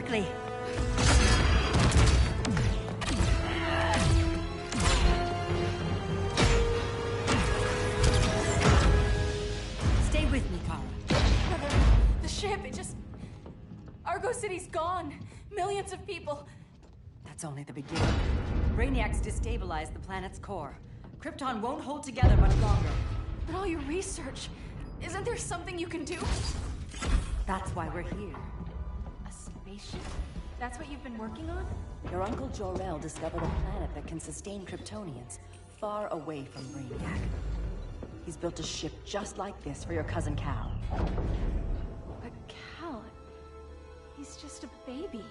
quickly. Stay with me, Kara. The ship, it just... Argo City's gone. Millions of people. That's only the beginning. Brainiac's destabilized the planet's core. Krypton won't hold together much longer. But all your research, isn't there something you can do? That's why we're here. A spaceship? That's what you've been working on? Your uncle Jor-El discovered a planet that can sustain Kryptonians, far away from Brainiac. He's built a ship just like this for your cousin Cal. But Cal... he's just a baby.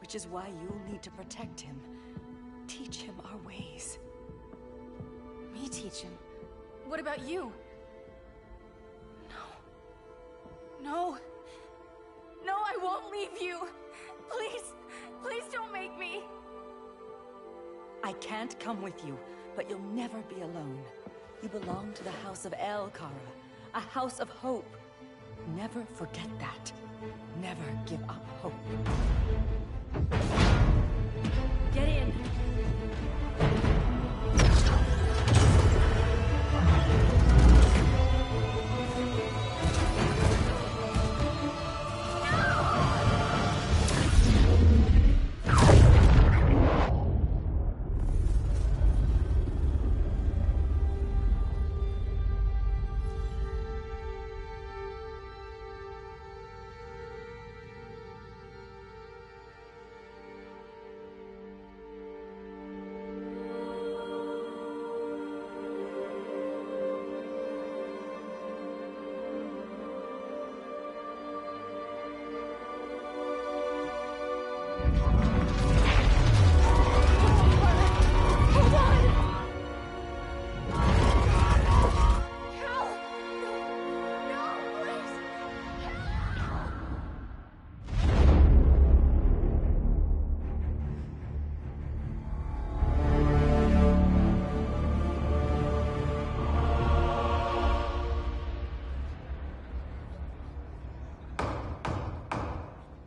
Which is why you'll need to protect him. Teach him our ways. Me teach him? What about you? No. No, I won't leave you. Please, please don't make me. I can't come with you, but you'll never be alone. You belong to the House of El, Kara. A house of hope. Never forget that. Never give up hope. Get in.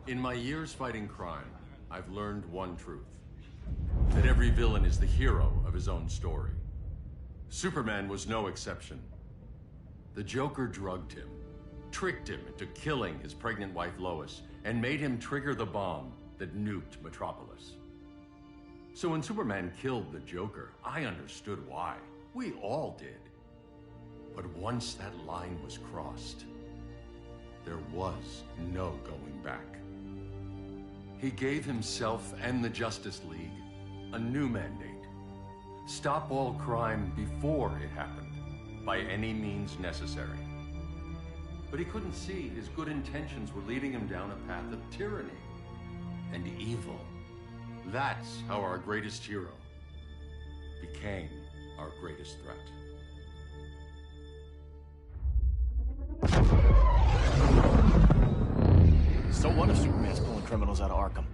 In my years fighting crime, I've learned one truth. That every villain is the hero of his own story. Superman was no exception. The Joker drugged him, tricked him into killing his pregnant wife Lois, and made him trigger the bomb that nuked Metropolis. So when Superman killed the Joker, I understood why. We all did. But once that line was crossed, there was no going back. He gave himself and the Justice League a new mandate. Stop all crime before it happened, by any means necessary. But he couldn't see his good intentions were leading him down a path of tyranny and evil. That's how our greatest hero became our greatest threat. So what if Superman's pulling criminals out of Arkham?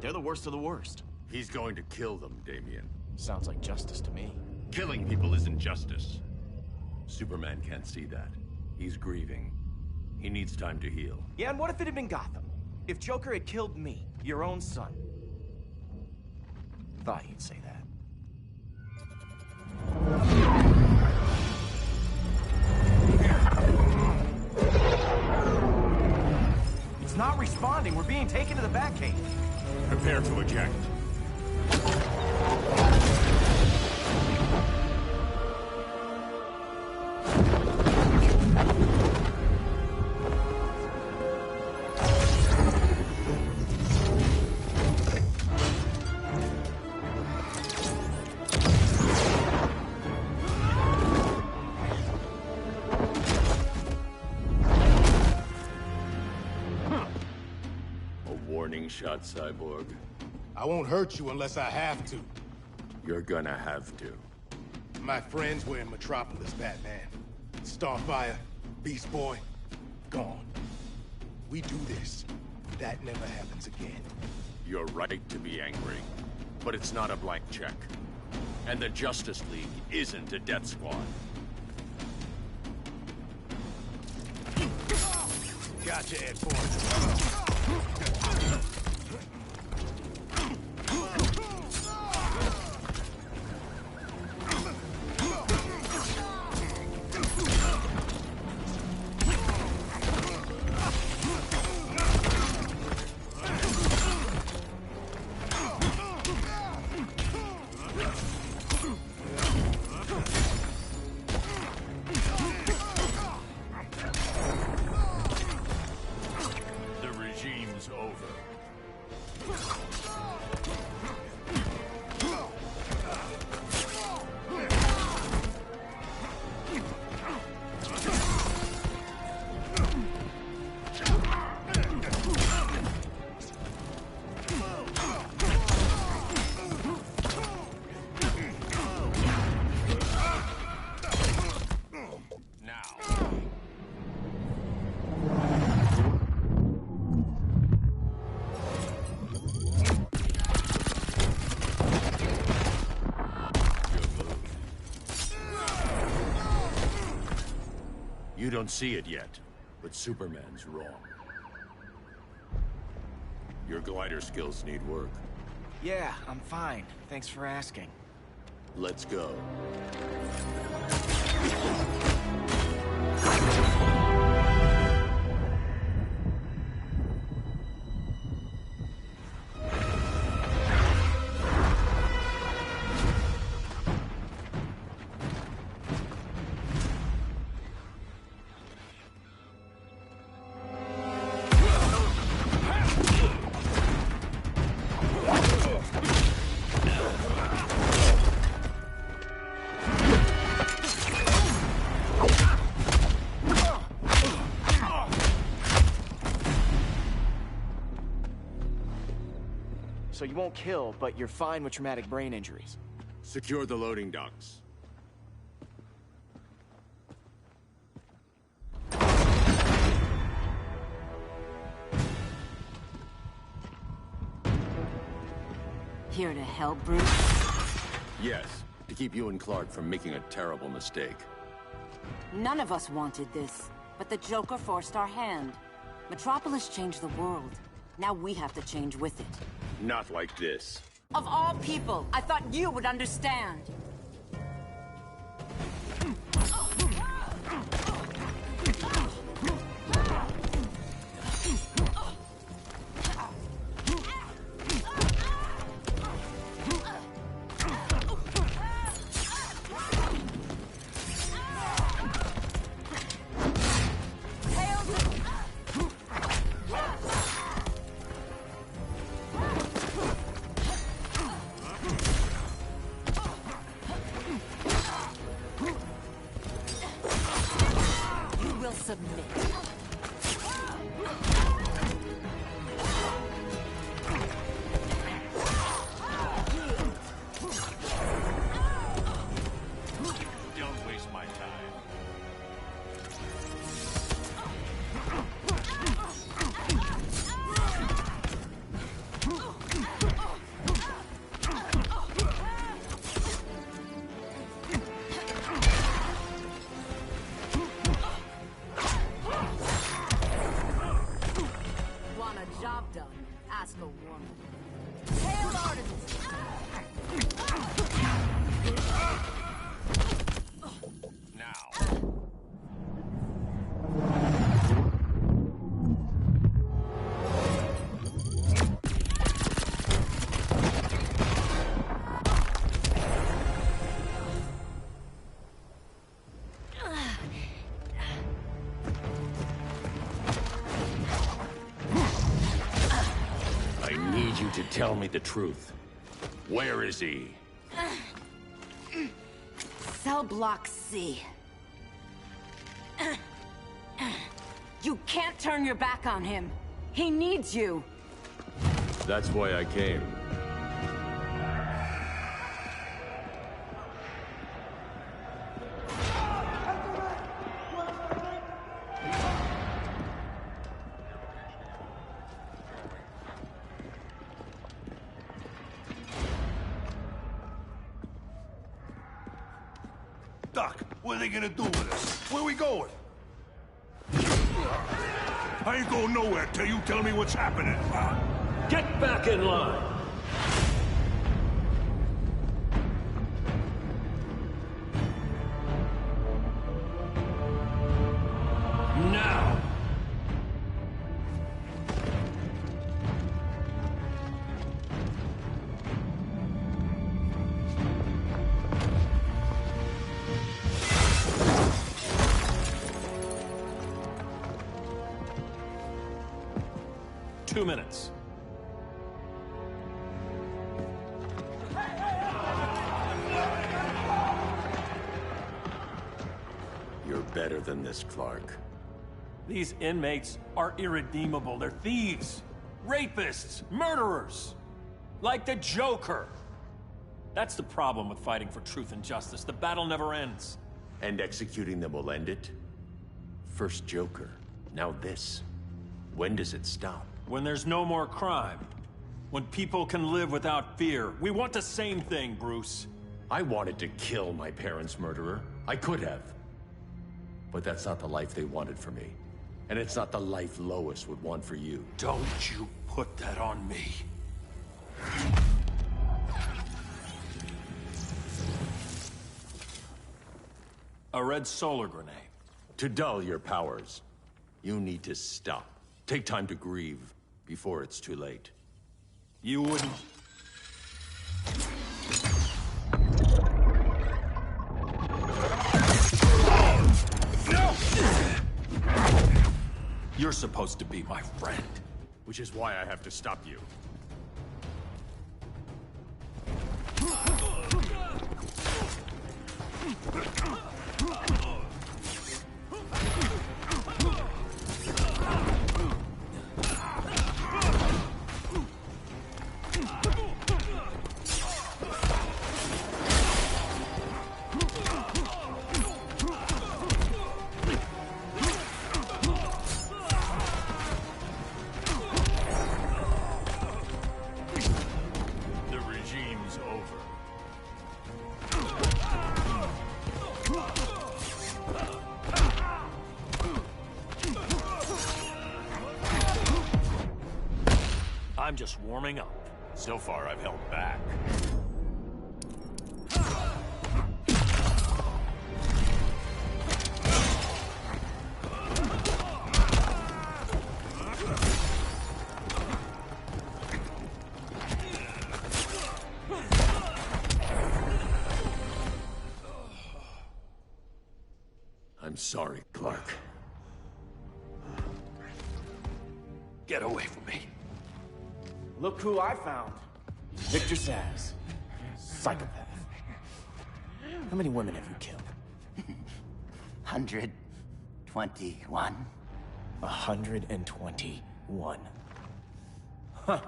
They're the worst of the worst. He's going to kill them, Damian. Sounds like justice to me. Killing people isn't justice. Superman can't see that. He's grieving. He needs time to heal. Yeah, and what if it had been Gotham? If Joker had killed me, your own son? Thought you'd say that. It's not responding. We're being taken to the Batcave. Prepare to eject. Warning shot, Cyborg. I won't hurt you unless I have to. You're gonna have to. My friends were in Metropolis, Batman. Starfire, Beast Boy, gone. We do this. That never happens again. You're right to be angry, but it's not a blank check. And the Justice League isn't a death squad. Gotcha, Ed Forge. You don't see it yet, but Superman's wrong. Your glider skills need work. Yeah, I'm fine. Thanks for asking. Let's go. So you won't kill, but you're fine with traumatic brain injuries. Secure the loading docks. Here to help, Bruce? Yes, to keep you and Clark from making a terrible mistake. None of us wanted this, but the Joker forced our hand. Metropolis changed the world. Now we have to change with it. Not like this. Of all people, I thought you would understand. To tell me the truth. Where is he? Cell Block C. You can't turn your back on him. He needs you. That's why I came. Doc, what are they gonna do with us? Where are we going? I ain't going nowhere till you tell me what's happening. Get back in line! Now! Two minutes. You're better than this, Clark. These inmates are irredeemable. They're thieves, rapists, murderers. Like the Joker. That's the problem with fighting for truth and justice. The battle never ends. And executing them will end it? First Joker, now this. When does it stop? When there's no more crime. When people can live without fear. We want the same thing, Bruce. I wanted to kill my parents' murderer. I could have. But that's not the life they wanted for me. And it's not the life Lois would want for you. Don't you put that on me. A red solar grenade. To dull your powers, you need to stop. Take time to grieve before it's too late. You wouldn't... You're supposed to be my friend. Which is why I have to stop you. I'm just warming up. So far, I've held back. I'm sorry, Clark. Get away from me. Look who I found. Victor Zsasz. Psychopath. How many women have you killed? 121. 121. Huh.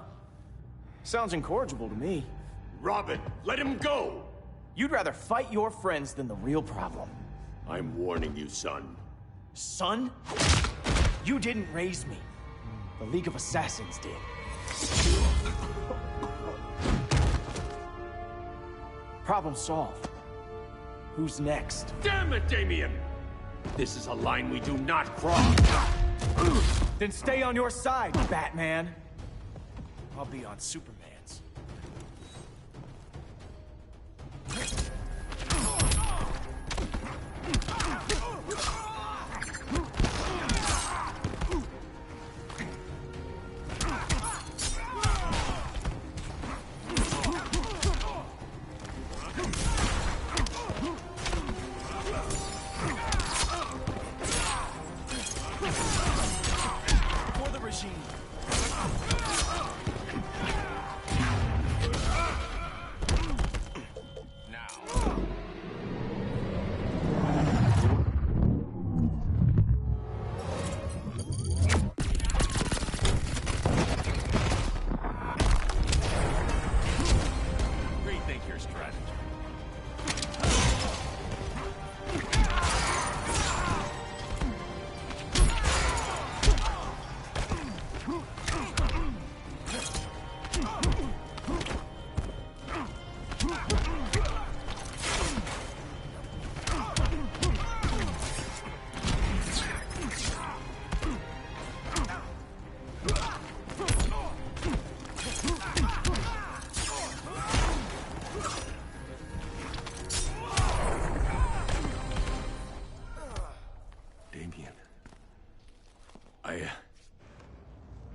Sounds incorrigible to me. Robin, let him go! You'd rather fight your friends than the real problem. I'm warning you, son. Son? You didn't raise me. The League of Assassins did. Problem solved. Who's next? Damn it, Damien! This is a line we do not cross. Then stay on your side, Batman. I'll be on Superman's.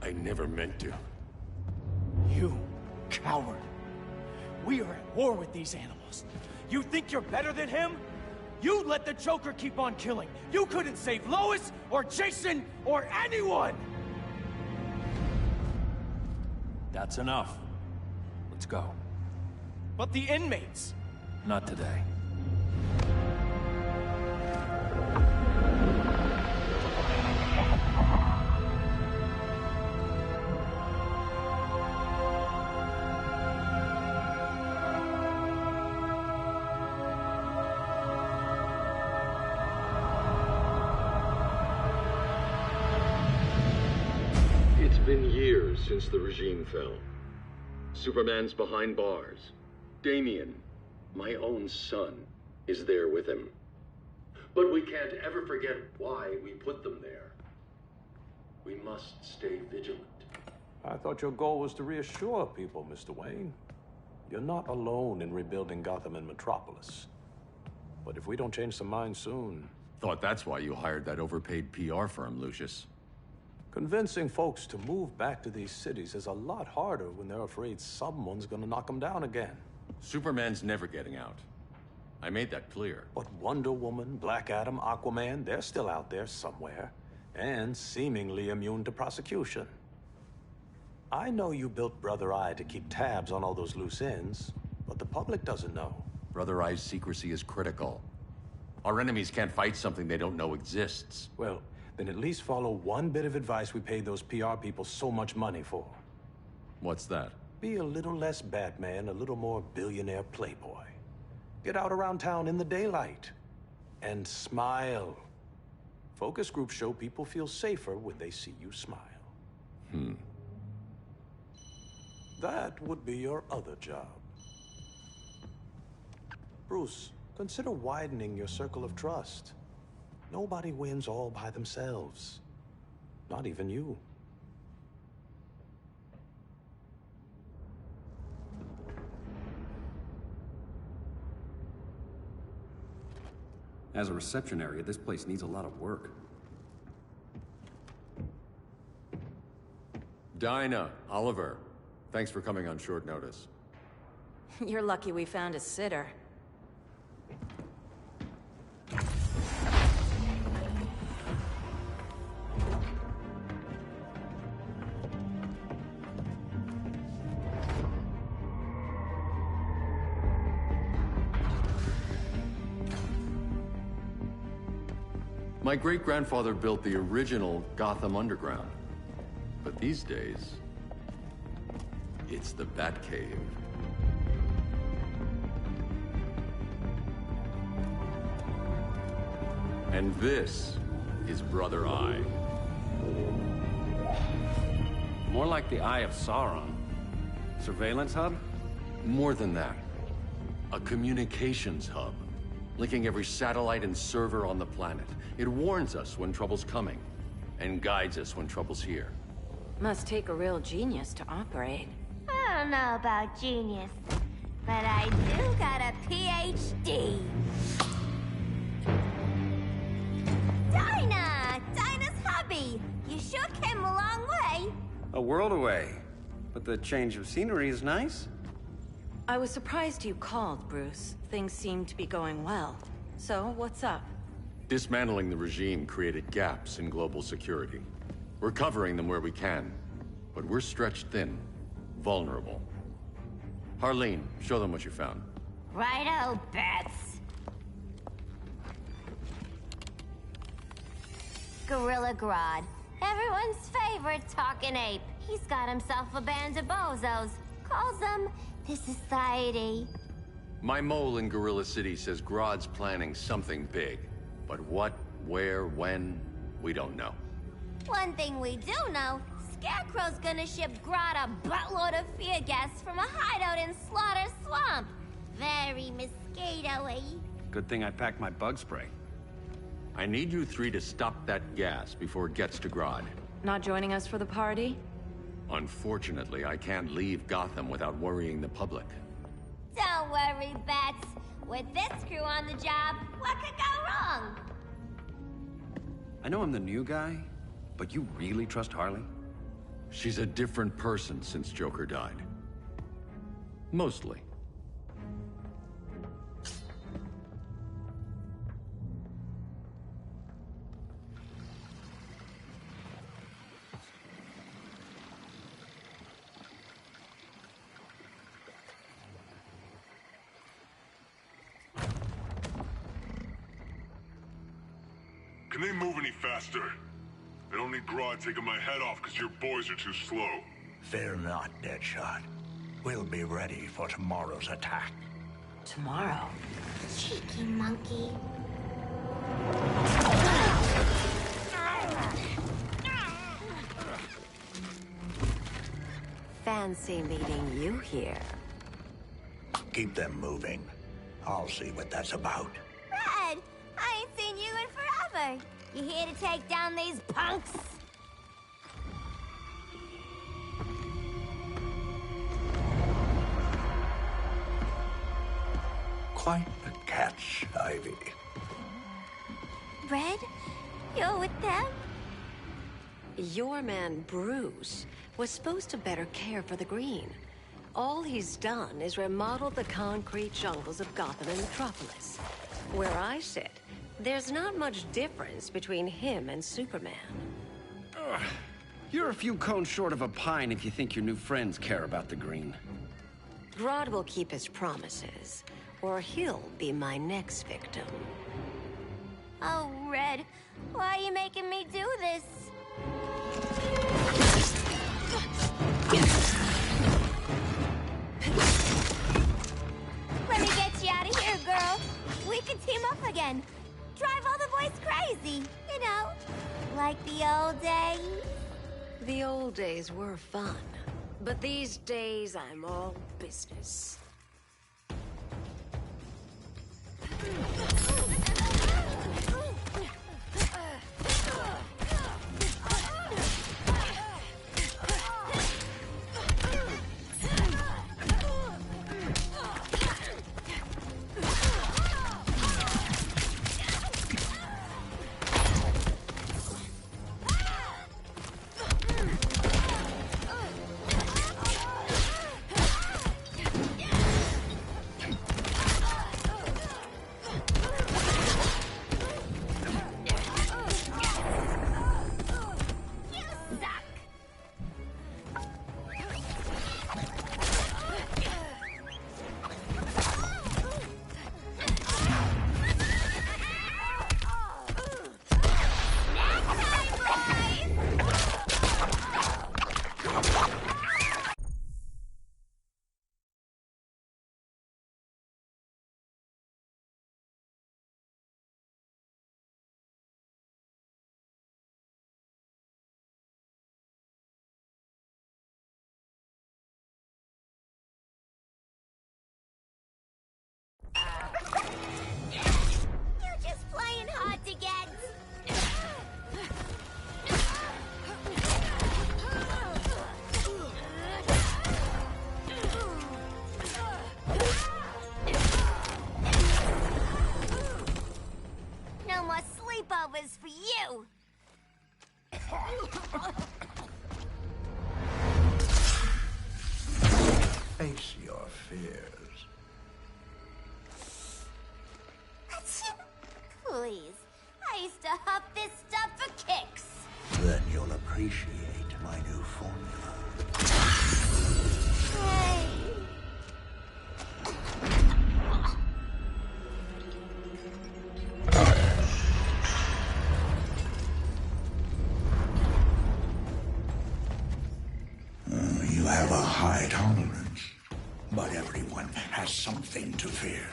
I never meant to. You coward. We are at war with these animals. You think you're better than him? You let the Joker keep on killing. You couldn't save Lois, or Jason, or anyone! That's enough. Let's go. But the inmates. Not today. It's been years since the regime fell. Superman's behind bars. Damian, my own son, is there with him. But we can't ever forget why we put them there. We must stay vigilant. I thought your goal was to reassure people, Mr. Wayne. You're not alone in rebuilding Gotham and Metropolis. But if we don't change some minds soon... Thought that's why you hired that overpaid PR firm, Lucius. Convincing folks to move back to these cities is a lot harder when they're afraid someone's gonna knock them down again. Superman's never getting out. I made that clear. But Wonder Woman, Black Adam, Aquaman, they're still out there somewhere. And seemingly immune to prosecution. I know you built Brother Eye to keep tabs on all those loose ends, but the public doesn't know. Brother Eye's secrecy is critical. Our enemies can't fight something they don't know exists. Well, then at least follow one bit of advice we paid those PR people so much money for. What's that? Be a little less Batman, a little more billionaire playboy. Get out around town in the daylight. And smile. Focus groups show people feel safer when they see you smile. That would be your other job. Bruce, consider widening your circle of trust. Nobody wins all by themselves. Not even you. As a reception area, this place needs a lot of work. Dinah, Oliver, thanks for coming on short notice. You're lucky we found a sitter. My great-grandfather built the original Gotham Underground. But these days, it's the Batcave. And this is Brother Eye. More like the Eye of Sauron. Surveillance hub? More than that. A communications hub, linking every satellite and server on the planet. It warns us when trouble's coming, and guides us when trouble's here. Must take a real genius to operate. I don't know about genius, but I do got a PhD. Dinah's hubby! You sure came a long way. A world away. But the change of scenery is nice. I was surprised you called, Bruce. Things seem to be going well. So, what's up? Dismantling the regime created gaps in global security. We're covering them where we can, but we're stretched thin, vulnerable. Harleen, show them what you found. Righto, Bats. Gorilla Grodd. Everyone's favorite talking ape. He's got himself a band of bozos. Calls them the Society. My mole in Gorilla City says Grodd's planning something big. But what, where, when, we don't know. One thing we do know, Scarecrow's gonna ship Grodd a buttload of fear gas from a hideout in Slaughter Swamp. Very mosquito-y. Good thing I packed my bug spray. I need you three to stop that gas before it gets to Grodd. Not joining us for the party? Unfortunately, I can't leave Gotham without worrying the public. Don't worry, Bats. With this crew on the job, what could go wrong? I know I'm the new guy, But you really trust Harley? She's a different person since Joker died. Mostly. Can they move any faster? I don't need Grodd taking my head off because your boys are too slow. Fear not, Deadshot. We'll be ready for tomorrow's attack. Tomorrow? Cheeky monkey. Fancy meeting you here. Keep them moving. I'll see what that's about. Red, I ain't seen you in forever. You here to take down these punks? Quite the catch, Ivy. Red, you're with them? Your man, Bruce, was supposed to better care for the Green. All he's done is remodel the concrete jungles of Gotham and Metropolis. Where I sit, there's not much difference between him and Superman. Ugh. You're a few cones short of a pine if you think your new friends care about the Green. Grodd will keep his promises, or he'll be my next victim. Oh, Red, why are you making me do this? Let me get you out of here, girl. We can team up again. Drive all the boys crazy, you know, like the old days. The old days were fun, but these days I'm all business. You're just playing hard to get. No more sleepovers for you. Face your fears. Please, I used to huff this stuff for kicks. Then you'll appreciate my new formula. Hey. You have a high tolerance, but everyone has something to fear.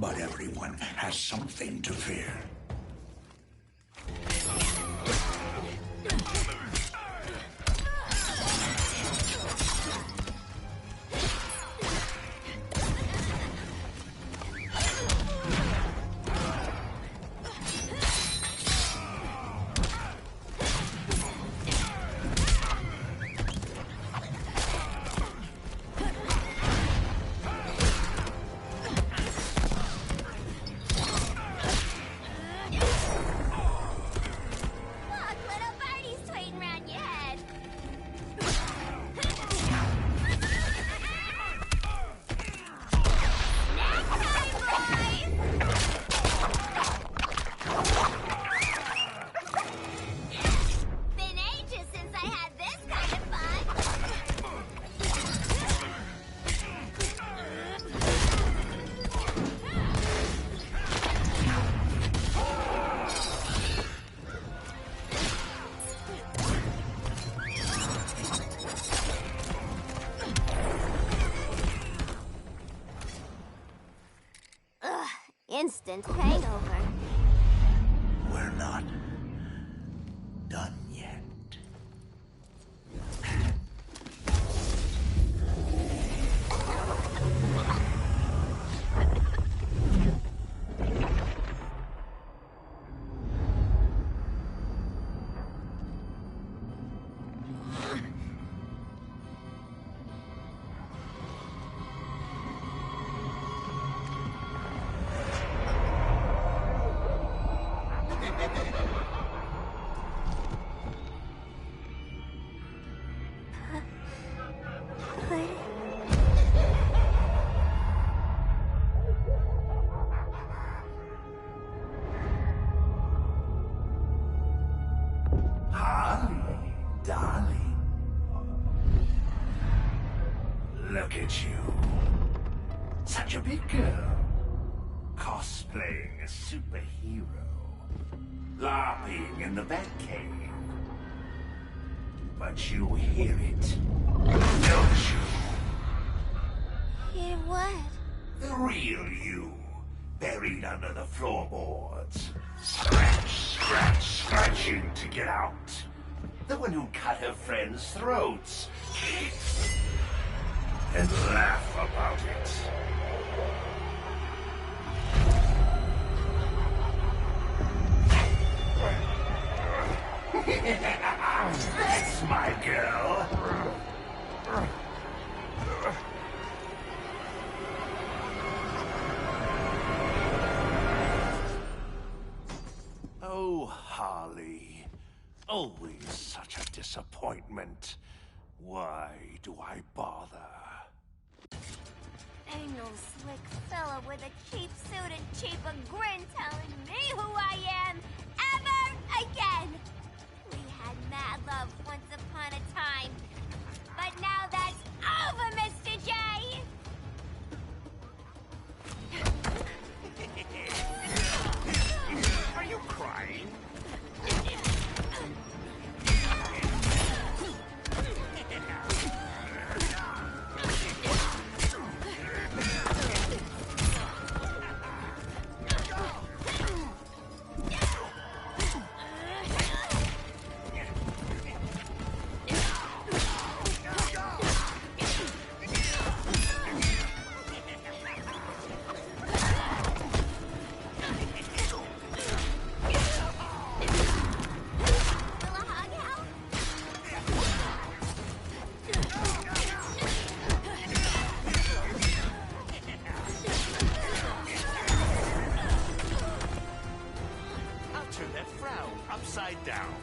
but everyone has something to fear. Instant hangover. We're not done yet. Darling. Look at you. Such a big girl. Cosplaying a superhero. LARPing in the Batcave. But you hear it, don't you? Hear what? The real you. Buried under the floorboards. Scratch, scratch, scratching to get out. The one who cut her friends' throats. And laugh about it. That's my girl. Oh, Harley. Always such a disappointment. Why do I bother? Ain't no slick fella with a cheap suit and cheaper grin telling me who I am ever again. We had mad love once upon a time, but now that's over, Mr. J. Are you crying? Upside down.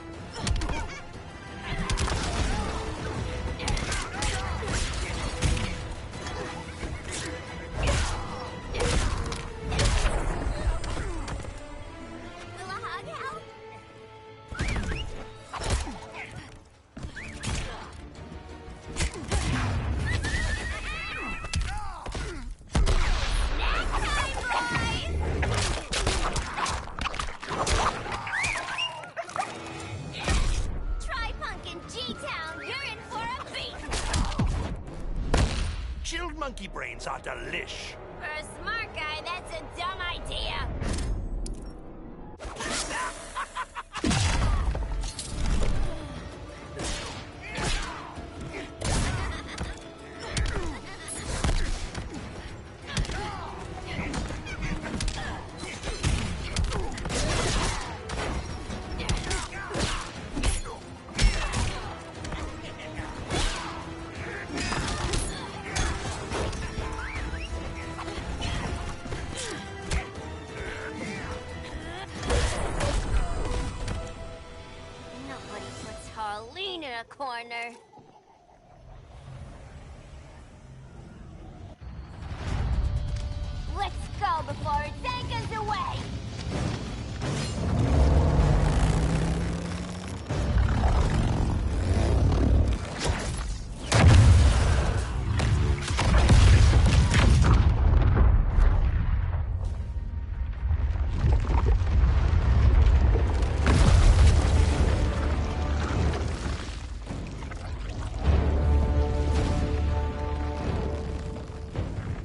Chilled monkey brains are delish. For a smart guy, That's a dumb idea. Harleen in a corner. Let's go before it takes us away!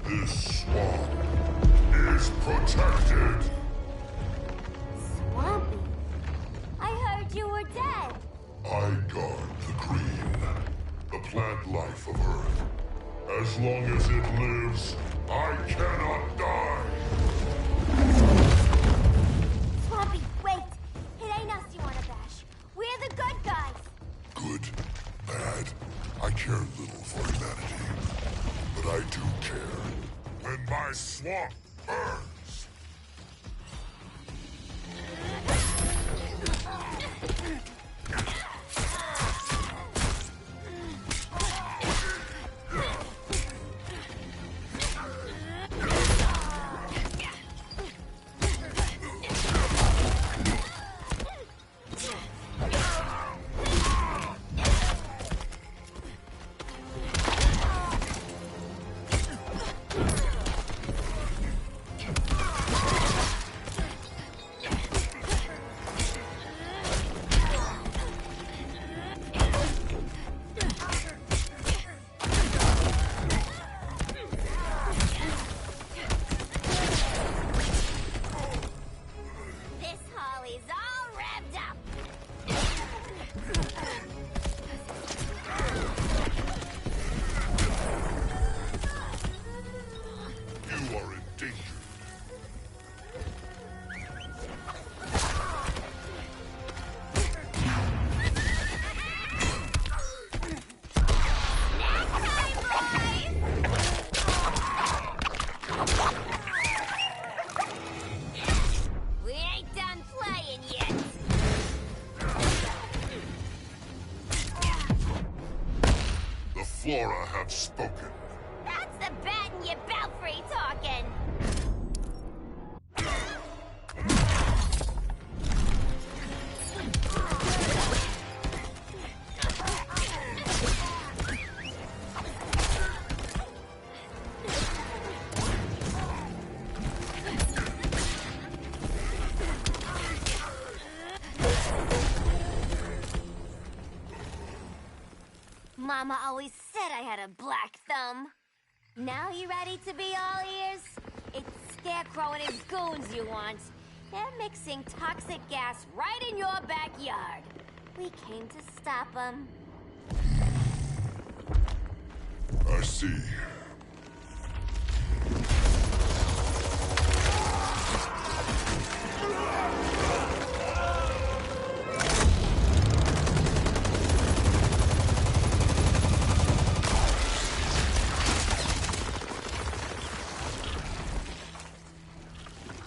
This swamp is protected. Swampy? I heard you were dead. I guard the green, the plant life of Earth. As long as it lives, I cannot die. Swampy, wait. It ain't us you wanna bash. We're the good guys. Good, bad, I care little for humanity. But I do care when my swamp burns. Flora have spoken. That's the bat in your belfry talking. Mama always said I had a black thumb. Now you ready to be all ears? It's Scarecrow and his goons you want. They're mixing toxic gas right in your backyard. We came to stop them. I see.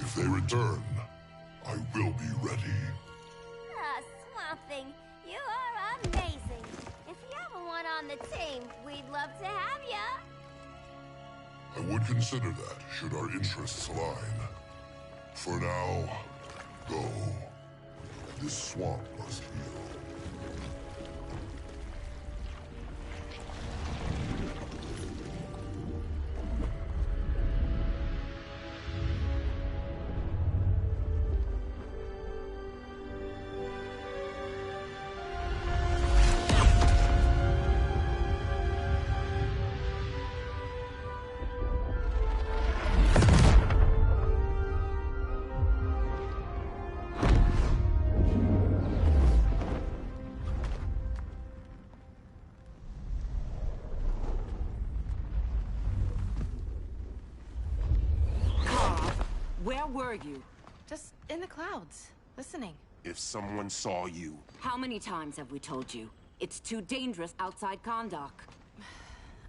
If they return, I will be ready. Ah, Swamp Thing, you are amazing. If you ever want on the team, we'd love to have ya. I would consider that, should our interests align. For now, go. This swamp must heal. Where were you? Just in the clouds, listening. If someone saw you... How many times have we told you? It's too dangerous outside Kahndaq.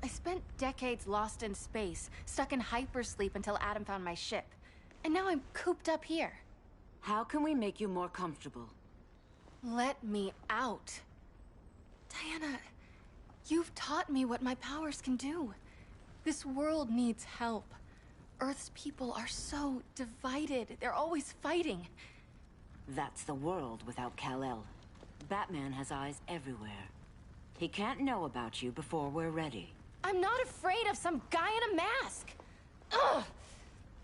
I spent decades lost in space, stuck in hypersleep until Adam found my ship. And now I'm cooped up here. How can we make you more comfortable? Let me out. Diana, you've taught me what my powers can do. This world needs help. Earth's people are so divided. They're always fighting. That's the world without Kal-El. Batman has eyes everywhere. He can't know about you before we're ready. I'm not afraid of some guy in a mask. Ugh!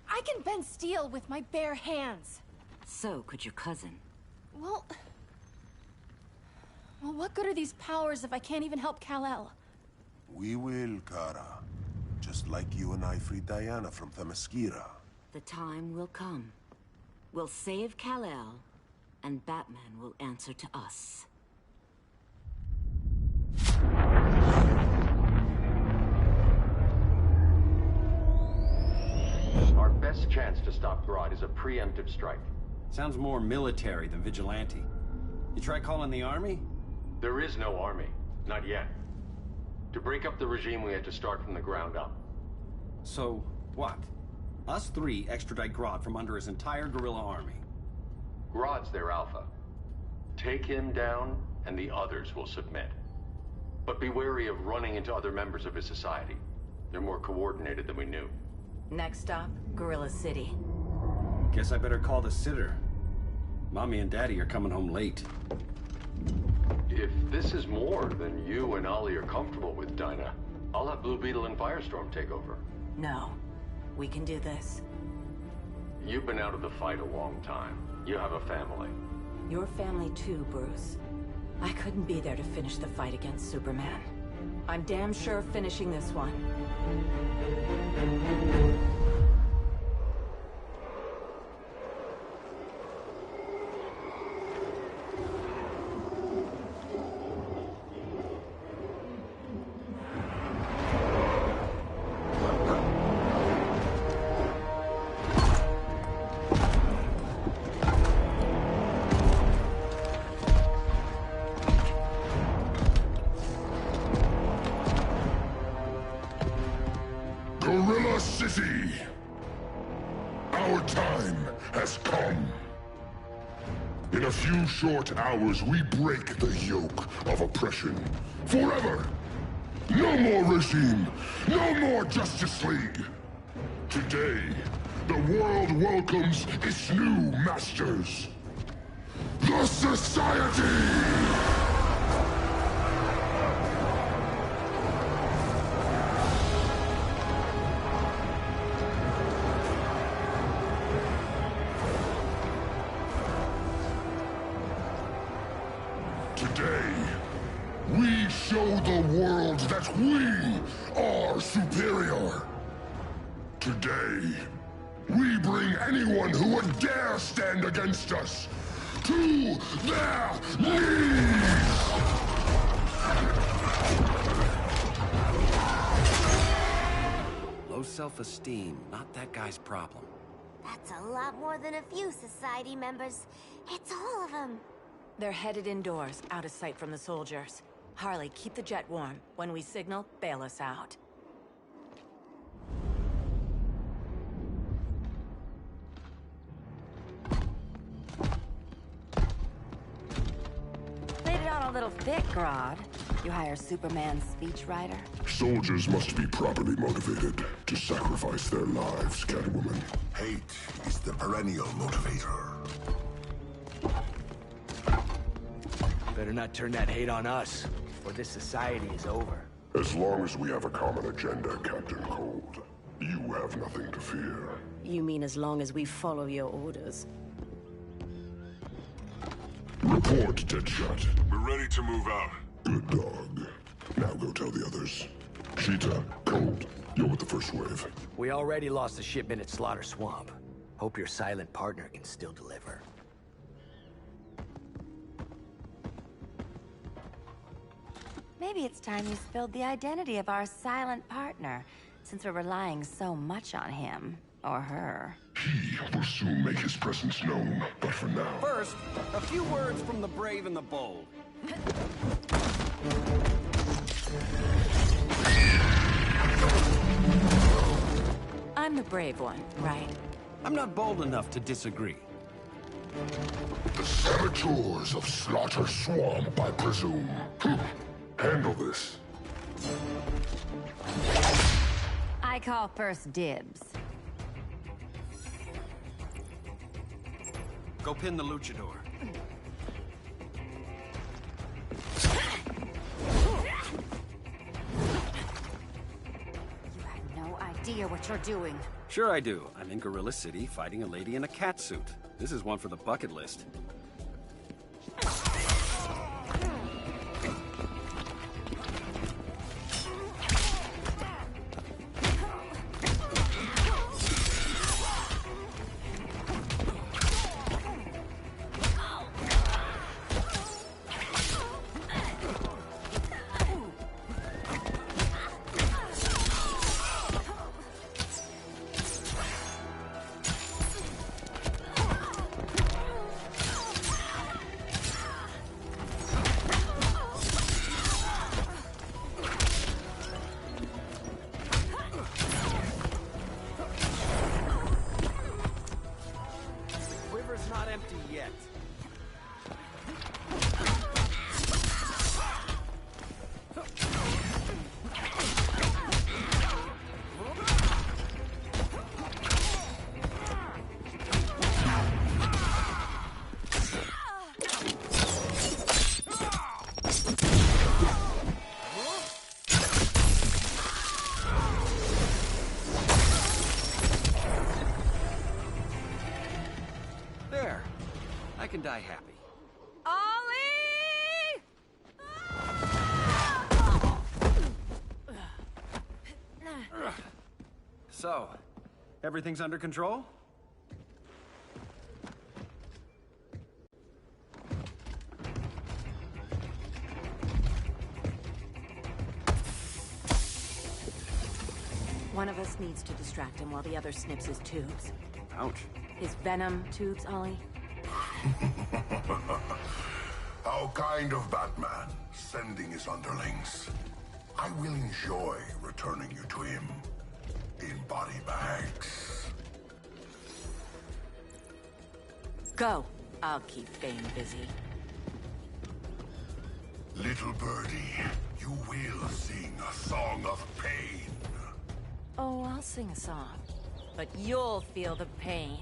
I can bend steel with my bare hands. So could your cousin. Well, what good are these powers if I can't even help Kal-El? We will, Kara. Just like you and I freed Diana from Themyscira. The time will come. We'll save Kal-El, and Batman will answer to us. Our best chance to stop Grodd is a preemptive strike. Sounds more military than vigilante. You try calling the army? There is no army. Not yet. To break up the regime, we had to start from the ground up. So, what? Us three extradite Grodd from under his entire guerrilla army. Grodd's their alpha. Take him down, and the others will submit. But be wary of running into other members of his society. They're more coordinated than we knew. Next stop, Gorilla City. Guess I better call the sitter. Mommy and Daddy are coming home late. If this is more than you and Ollie are comfortable with, Dinah, I'll have Blue Beetle and Firestorm take over. No. We can do this. You've been out of the fight a long time. You have a family. Your family too, Bruce. I couldn't be there to finish the fight against Superman. I'm damn sure finishing this one. Gorilla City! Our time has come. In a few short hours, we break the yoke of oppression. Forever! No more regime! No more Justice League! Today, the world welcomes its new masters. The Society! Today, we show the world that we are superior. Today, we bring anyone who would dare stand against us to their knees! Low self-esteem, not that guy's problem. That's a lot more than a few Society members. It's all of them. They're headed indoors, out of sight from the soldiers. Harley, keep the jet warm. When we signal, bail us out. Laid it on a little thick, Grodd. You hire Superman's speechwriter? Soldiers must be properly motivated to sacrifice their lives, Catwoman. Hate is the perennial motivator. Better not turn that hate on us, or this society is over. As long as we have a common agenda, Captain Cold, you have nothing to fear. You mean as long as we follow your orders? Report, Deadshot. We're ready to move out. Good dog. Now go tell the others. Cheetah, Cold, you're with the first wave. We already lost a shipment at Slaughter Swamp. Hope your silent partner can still deliver. Maybe it's time you spilled the identity of our silent partner, since we're relying so much on him. Or her. He will soon make his presence known, but for now... First, a few words from the brave and the bold. I'm the brave one, right? I'm not bold enough to disagree. The saboteurs of Slaughter Swamp, I presume. Handle this. I call first dibs. Go pin the luchador. You have no idea what you're doing. Sure I do. I'm in Gorilla City fighting a lady in a cat suit. This is one for the bucket list. Not empty yet. There. I can die happy. Ollie! So, everything's under control? One of us needs to distract him while the other snips his tubes. Ouch. His venom tubes, Ollie. How kind of Batman, sending his underlings. I will enjoy returning you to him in body bags. Go. I'll keep Bane busy. Little birdie, you will sing a song of pain. Oh, I'll sing a song. But you'll feel the pain.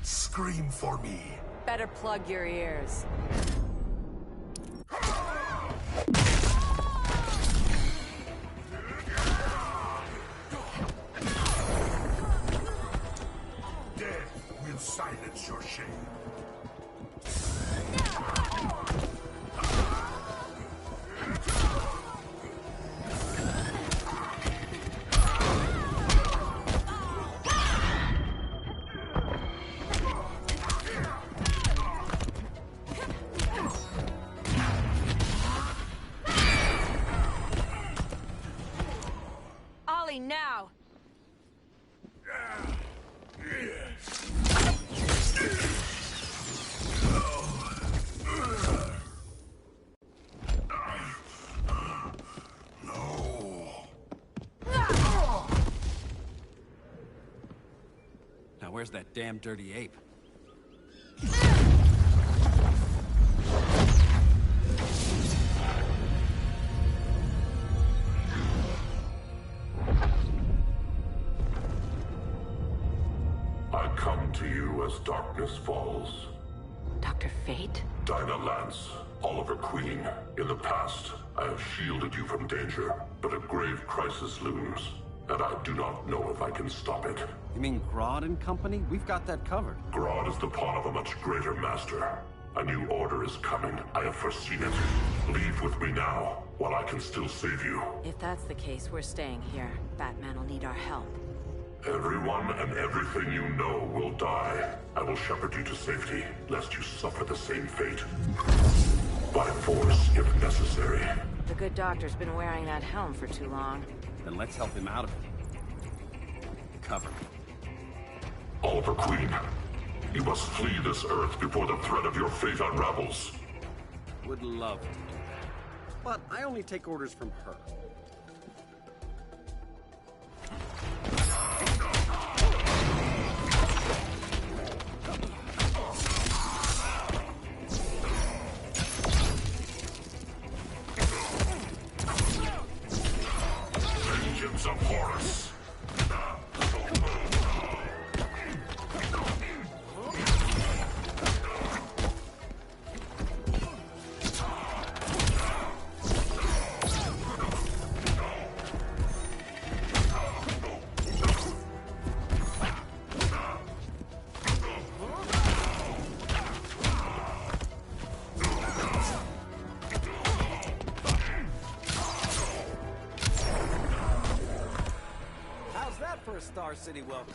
Scream for me. Better plug your ears. Death will silence your shame. Now! where's that damn dirty ape? I come to you as darkness falls. Dr. Fate? Dinah Lance, Oliver Queen. In the past, I have shielded you from danger, but a grave crisis looms, and I do not know if I can stop it. You mean Grodd and company? We've got that covered. Grodd is the pawn of a much greater master. A new order is coming. I have foreseen it. Leave with me now, while I can still save you. If that's the case, we're staying here. Batman will need our help. Everyone and everything you know will die. I will shepherd you to safety, lest you suffer the same fate. By force, if necessary. The good doctor's been wearing that helm for too long. Then let's help him out of it. Cover me. Oliver Queen, you must flee this Earth before the threat of your fate unravels. Would love to. But I only take orders from her. Vengeance of Horus. Star City welcome.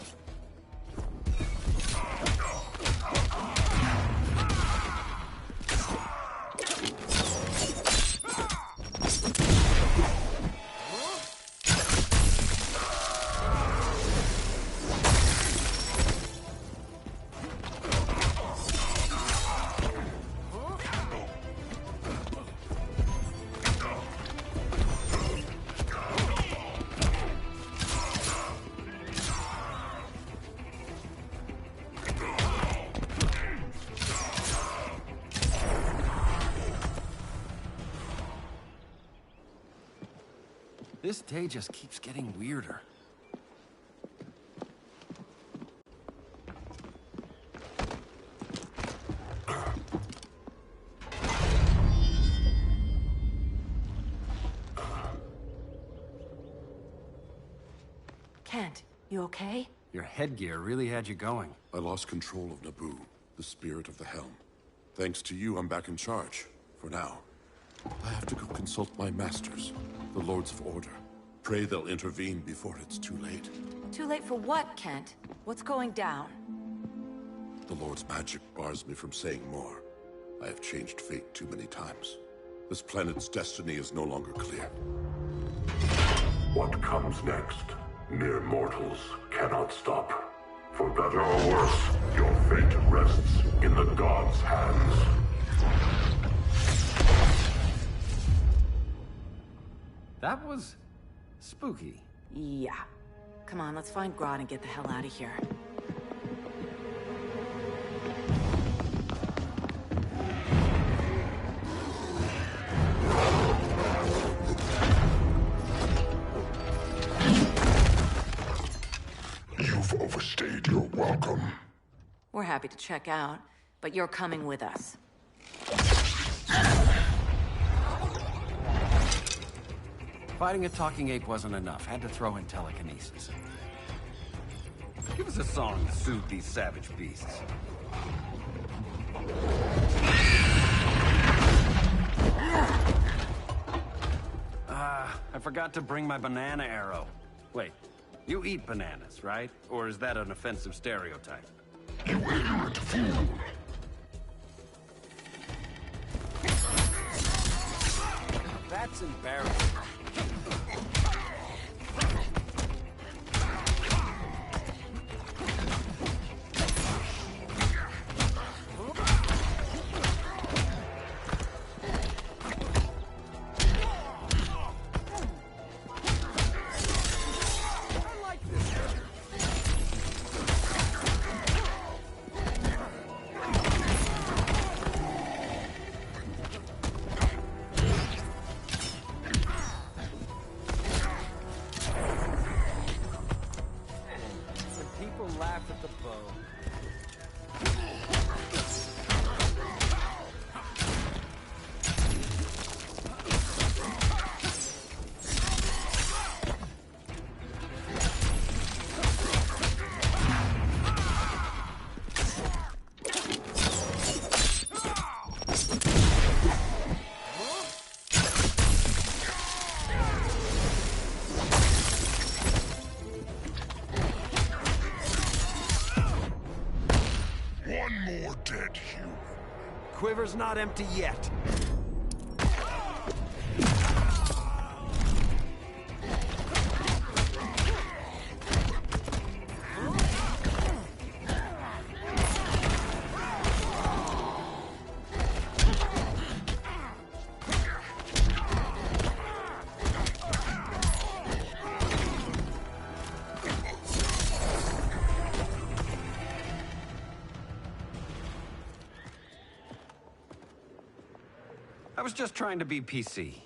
This day just keeps getting weirder. Kent, you okay? Your headgear really had you going. I lost control of Naboo, the spirit of the helm. Thanks to you, I'm back in charge. For now. I have to go consult my masters, the Lords of Order. Pray they'll intervene before it's too late. Too late for what, Kent? What's going down? The Lord's magic bars me from saying more. I have changed fate too many times. This planet's destiny is no longer clear. What comes next, mere mortals cannot stop. For better or worse, your fate rests in the gods' hands. That was spooky. Yeah. Come on, let's find Grodd and get the hell out of here. You've overstayed your welcome. We're happy to check out, but you're coming with us. Fighting a talking ape wasn't enough. Had to throw in telekinesis. Give us a song to soothe these savage beasts. I forgot to bring my banana arrow. Wait, you eat bananas, right? Or is that an offensive stereotype? You ignorant fool! That's embarrassing. chamber's not empty yet. I was just trying to be PC.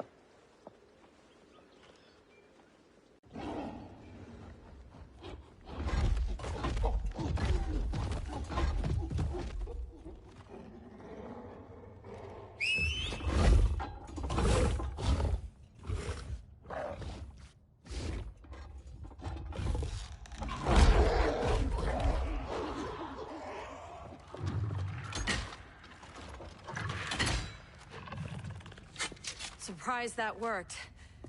Surprised that worked.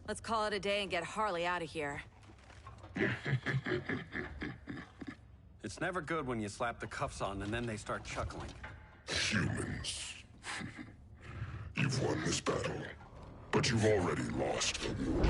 Let's call it a day and get Harley out of here. It's never good when you slap the cuffs on and then they start chuckling. Humans. You've won this battle, but you've already lost the war.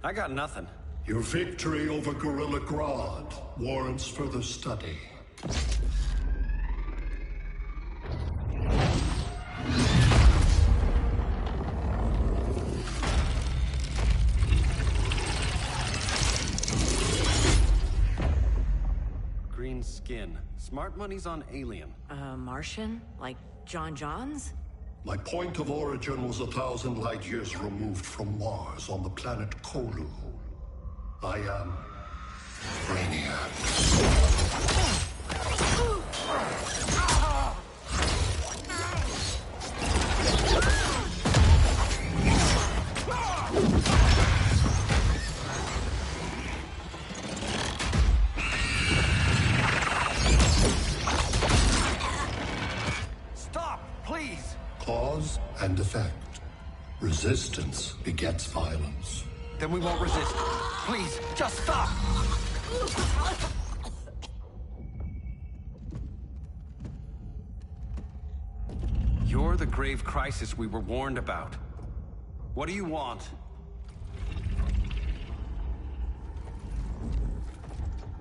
I got nothing. Your victory over Gorilla Grodd warrants further study. Green skin. Smart money's on alien. Martian? Like John Johns? My point of origin was 1,000 light years removed from Mars on the planet Kolu. I am Brainiac. Stop, please! Cause and effect. Resistance begets violence. Then we won't resist. Please, just stop! You're the grave crisis we were warned about. What do you want?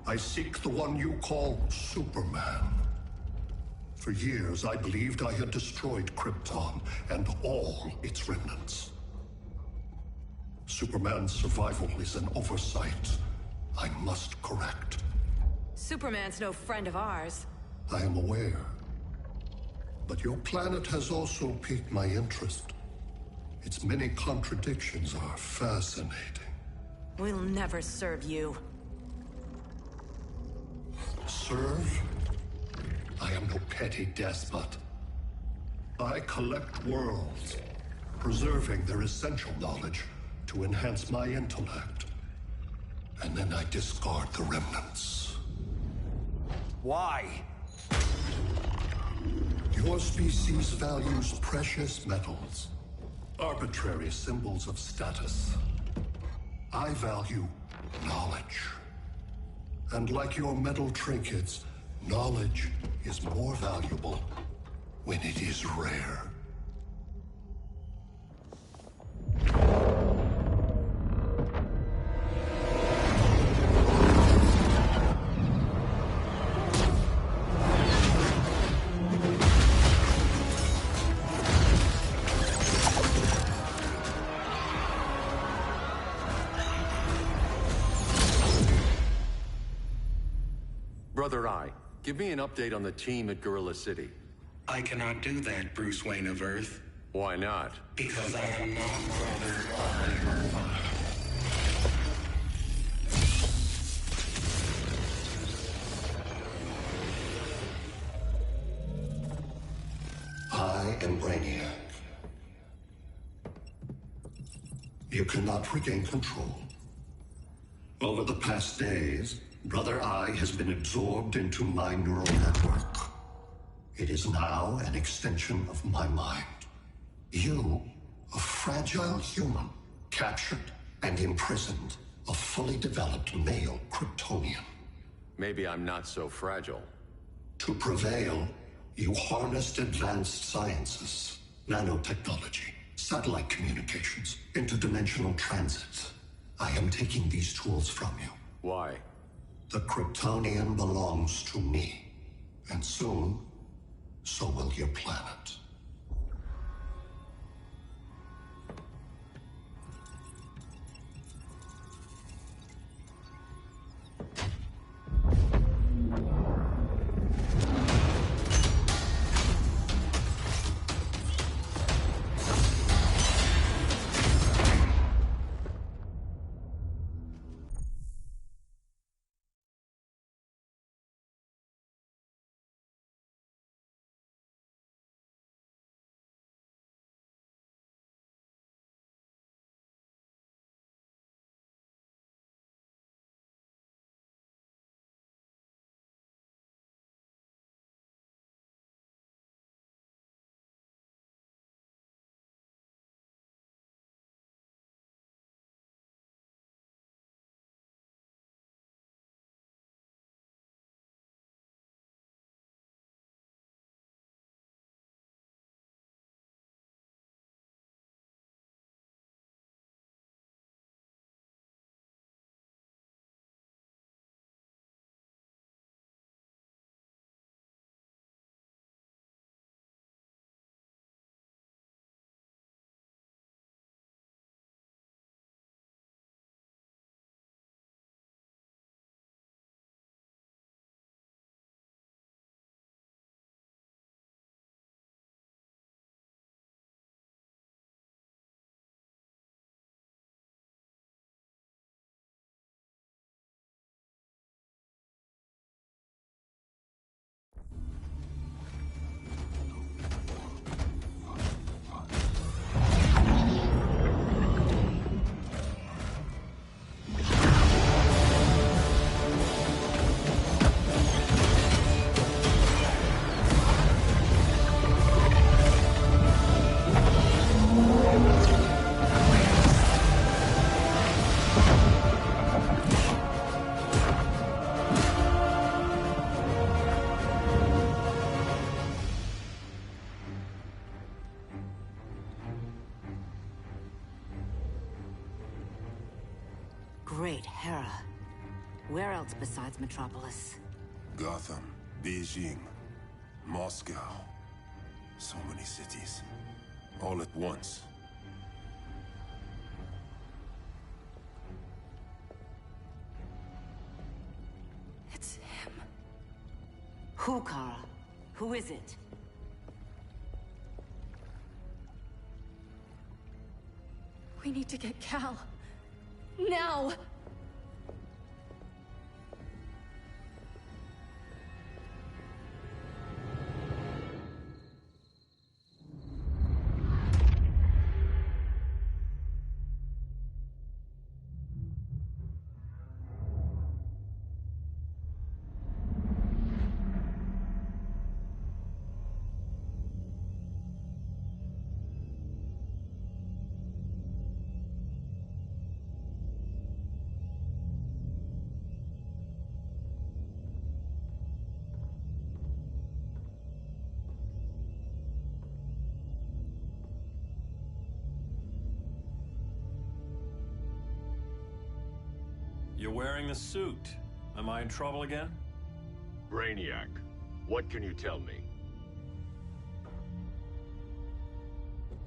I seek the one you call Superman. For years, I believed I had destroyed Krypton and all its remnants. Superman's survival is an oversight I must correct. Superman's no friend of ours. I am aware. But your planet has also piqued my interest. Its many contradictions are fascinating. We'll never serve you. Serve? I am no petty despot. I collect worlds, preserving their essential knowledge to enhance my intellect. And then I discard the remnants. Why? Your species values precious metals, arbitrary symbols of status. I value knowledge. And like your metal trinkets, knowledge is more valuable when it is rare. Brother Eye, give me an update on the team at Gorilla City. I cannot do that, Bruce Wayne of Earth. Why not? Because I am not Brother Eye. in Brainiac. You cannot regain control. Over the past days, Brother Eye has been absorbed into my neural network. It is now an extension of my mind. You, a fragile human, captured and imprisoned a fully developed male Kryptonian. Maybe I'm not so fragile. To prevail, you harnessed advanced sciences, nanotechnology, satellite communications, interdimensional transits. I am taking these tools from you. Why? The Kryptonian belongs to me. And soon, so will your planet. Great Hera. Where else besides Metropolis? Gotham, Beijing, Moscow. So many cities. All at once. It's him. Who, Kara? Who is it? We need to get Cal. Now! You're wearing the suit. Am I in trouble again? Brainiac, what can you tell me?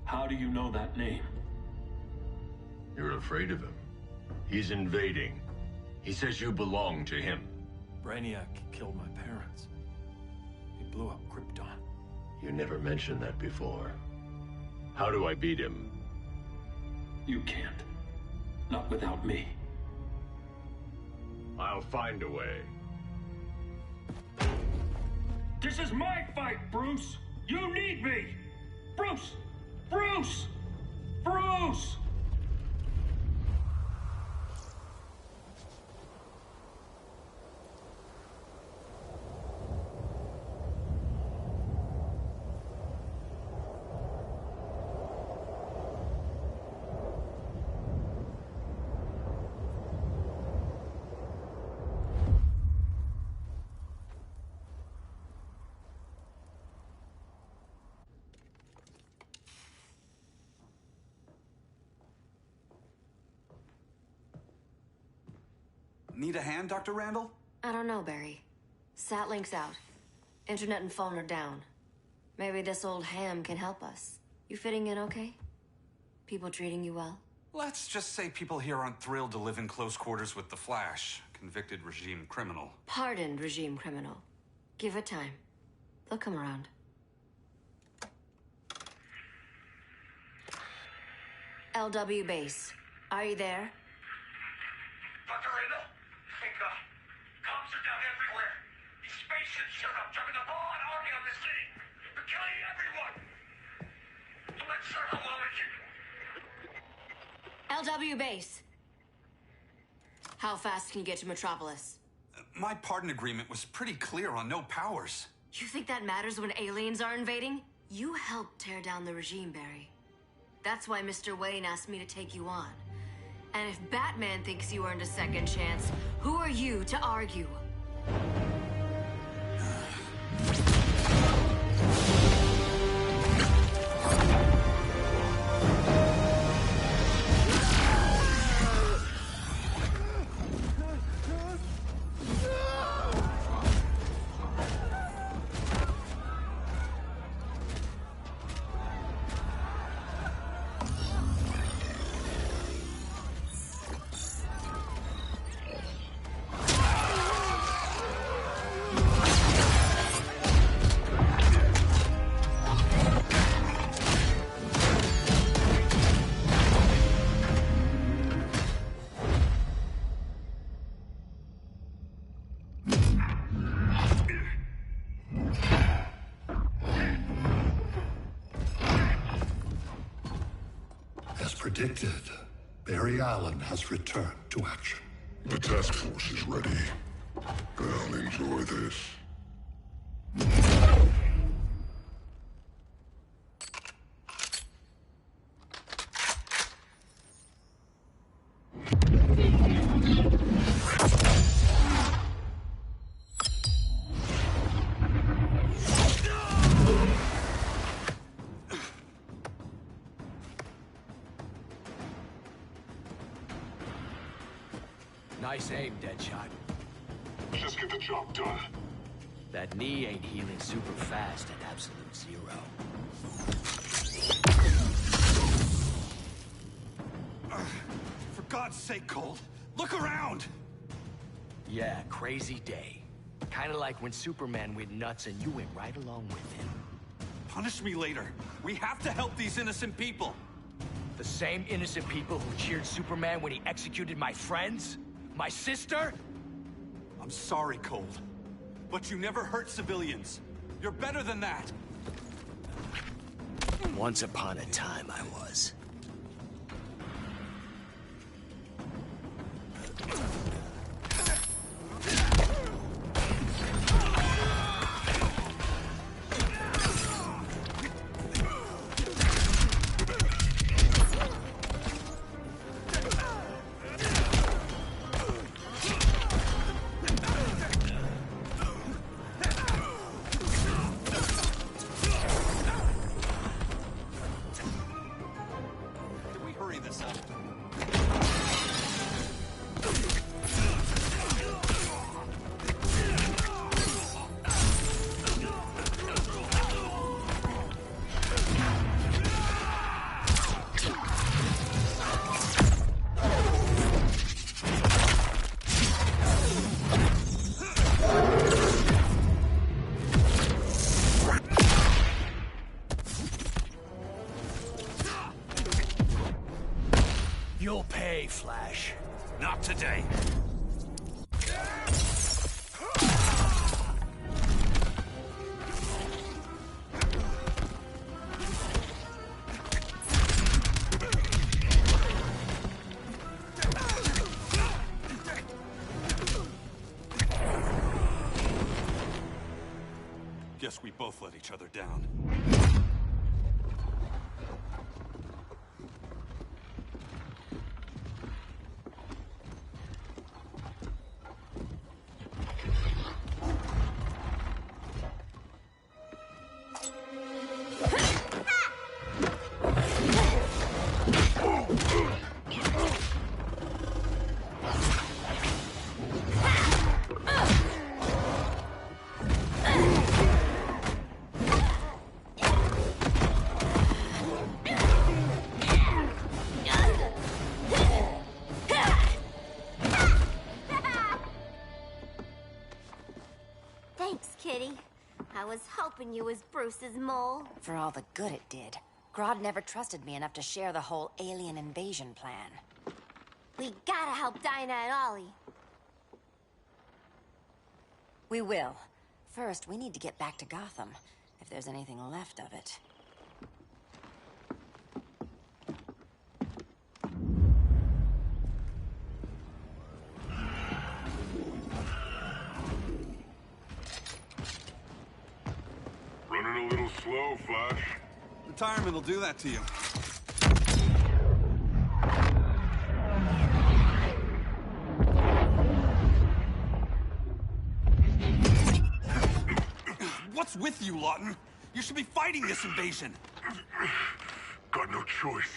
How do you know that name? You're afraid of him. He's invading. He says you belong to him. Brainiac killed my parents. He blew up Krypton. You never mentioned that before. How do I beat him? You can't. Not without me. I'll find a way. This is my fight, Bruce! You need me! Bruce! Bruce! Bruce! Need a hand, Dr. Randall? I don't know, Barry. Satlink's out. Internet and phone are down. Maybe this old ham can help us. You fitting in okay? People treating you well? Let's just say people here aren't thrilled to live in close quarters with the Flash, convicted regime criminal. Pardoned regime criminal. Give it time. They'll come around. LW base. Are you there? Dr. Randall? Cops are down everywhere. These spaceships showed up, driving a full-on army on the city. They're killing everyone. I'm not sure how long it can... LW base. How fast can you get to Metropolis? My pardon agreement was pretty clear on no powers. You think that matters when aliens are invading? You helped tear down the regime, Barry. That's why Mr. Wayne asked me to take you on. And if Batman thinks you earned a second chance, who are you to argue? Predicted, Barry Allen has returned to action. The task force is ready. I'll enjoy this. Nice aim, Deadshot. Just get the job done. That knee ain't healing super fast at absolute zero. For God's sake, Cold, look around! Yeah, crazy day. Kinda like when Superman went nuts and you went right along with him. Punish me later. We have to help these innocent people. The same innocent people who cheered Superman when he executed my friends? My sister? I'm sorry, Cold. But you never hurt civilians. You're better than that. Once upon a time, I was. Guess we both let each other down. Thanks, Kitty. I was hoping you was Bruce's mole. For all the good it did. Grodd never trusted me enough to share the whole alien invasion plan. We gotta help Dinah and Ollie. We will. First, we need to get back to Gotham, if there's anything left of it. Running a little slow, Flash. Retirement will do that to you. What's with you, Lawton? You should be fighting this invasion. Got no choice.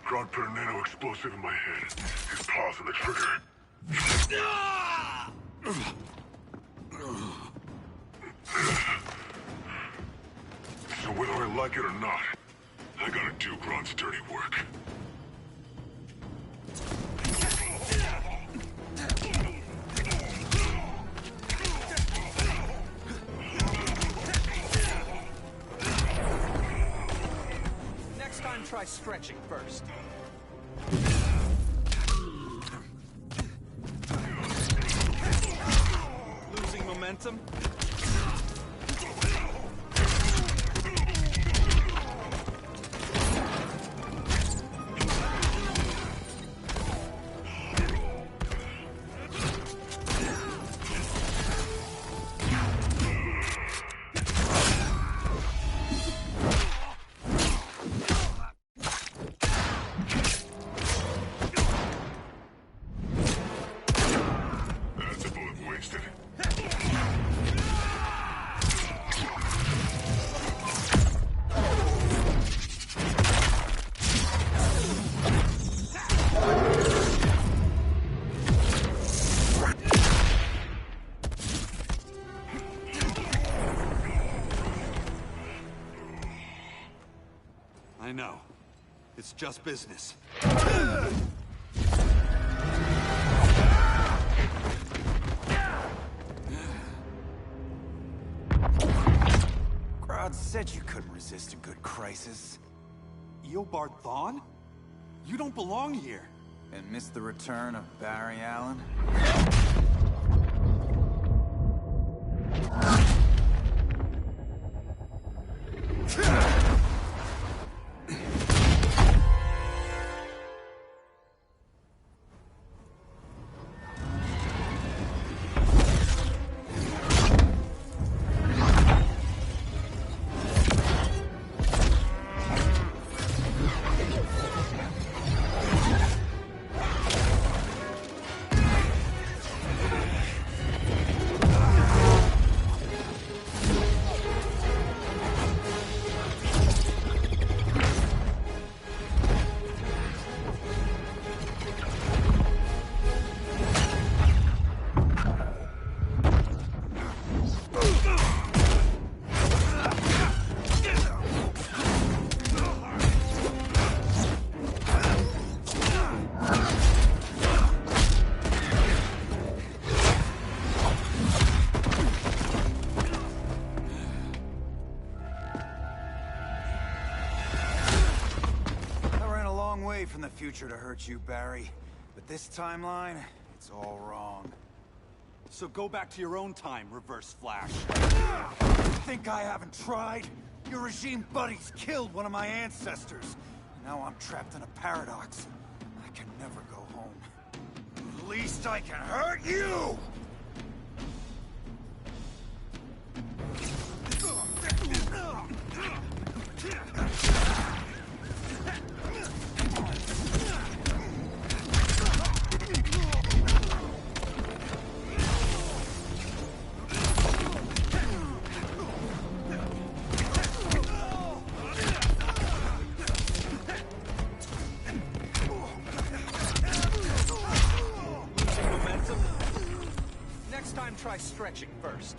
Grodd put a nano-explosive in my head. His paws on the trigger. So whether I like it or not, I gotta do Grodd's dirty work. Next time, try stretching first. Losing momentum? That's a bullet wasted. I know. It's just business. Grodd said you couldn't resist a good crisis. Eobard Thawne? You don't belong here. And miss the return of Barry Allen? From the future to hurt you, Barry. But this timeline, it's all wrong. So go back to your own time, Reverse Flash. Think I haven't tried? Your regime buddies killed one of my ancestors. Now I'm trapped in a paradox. I can never go home. At least I can hurt you! stretching first.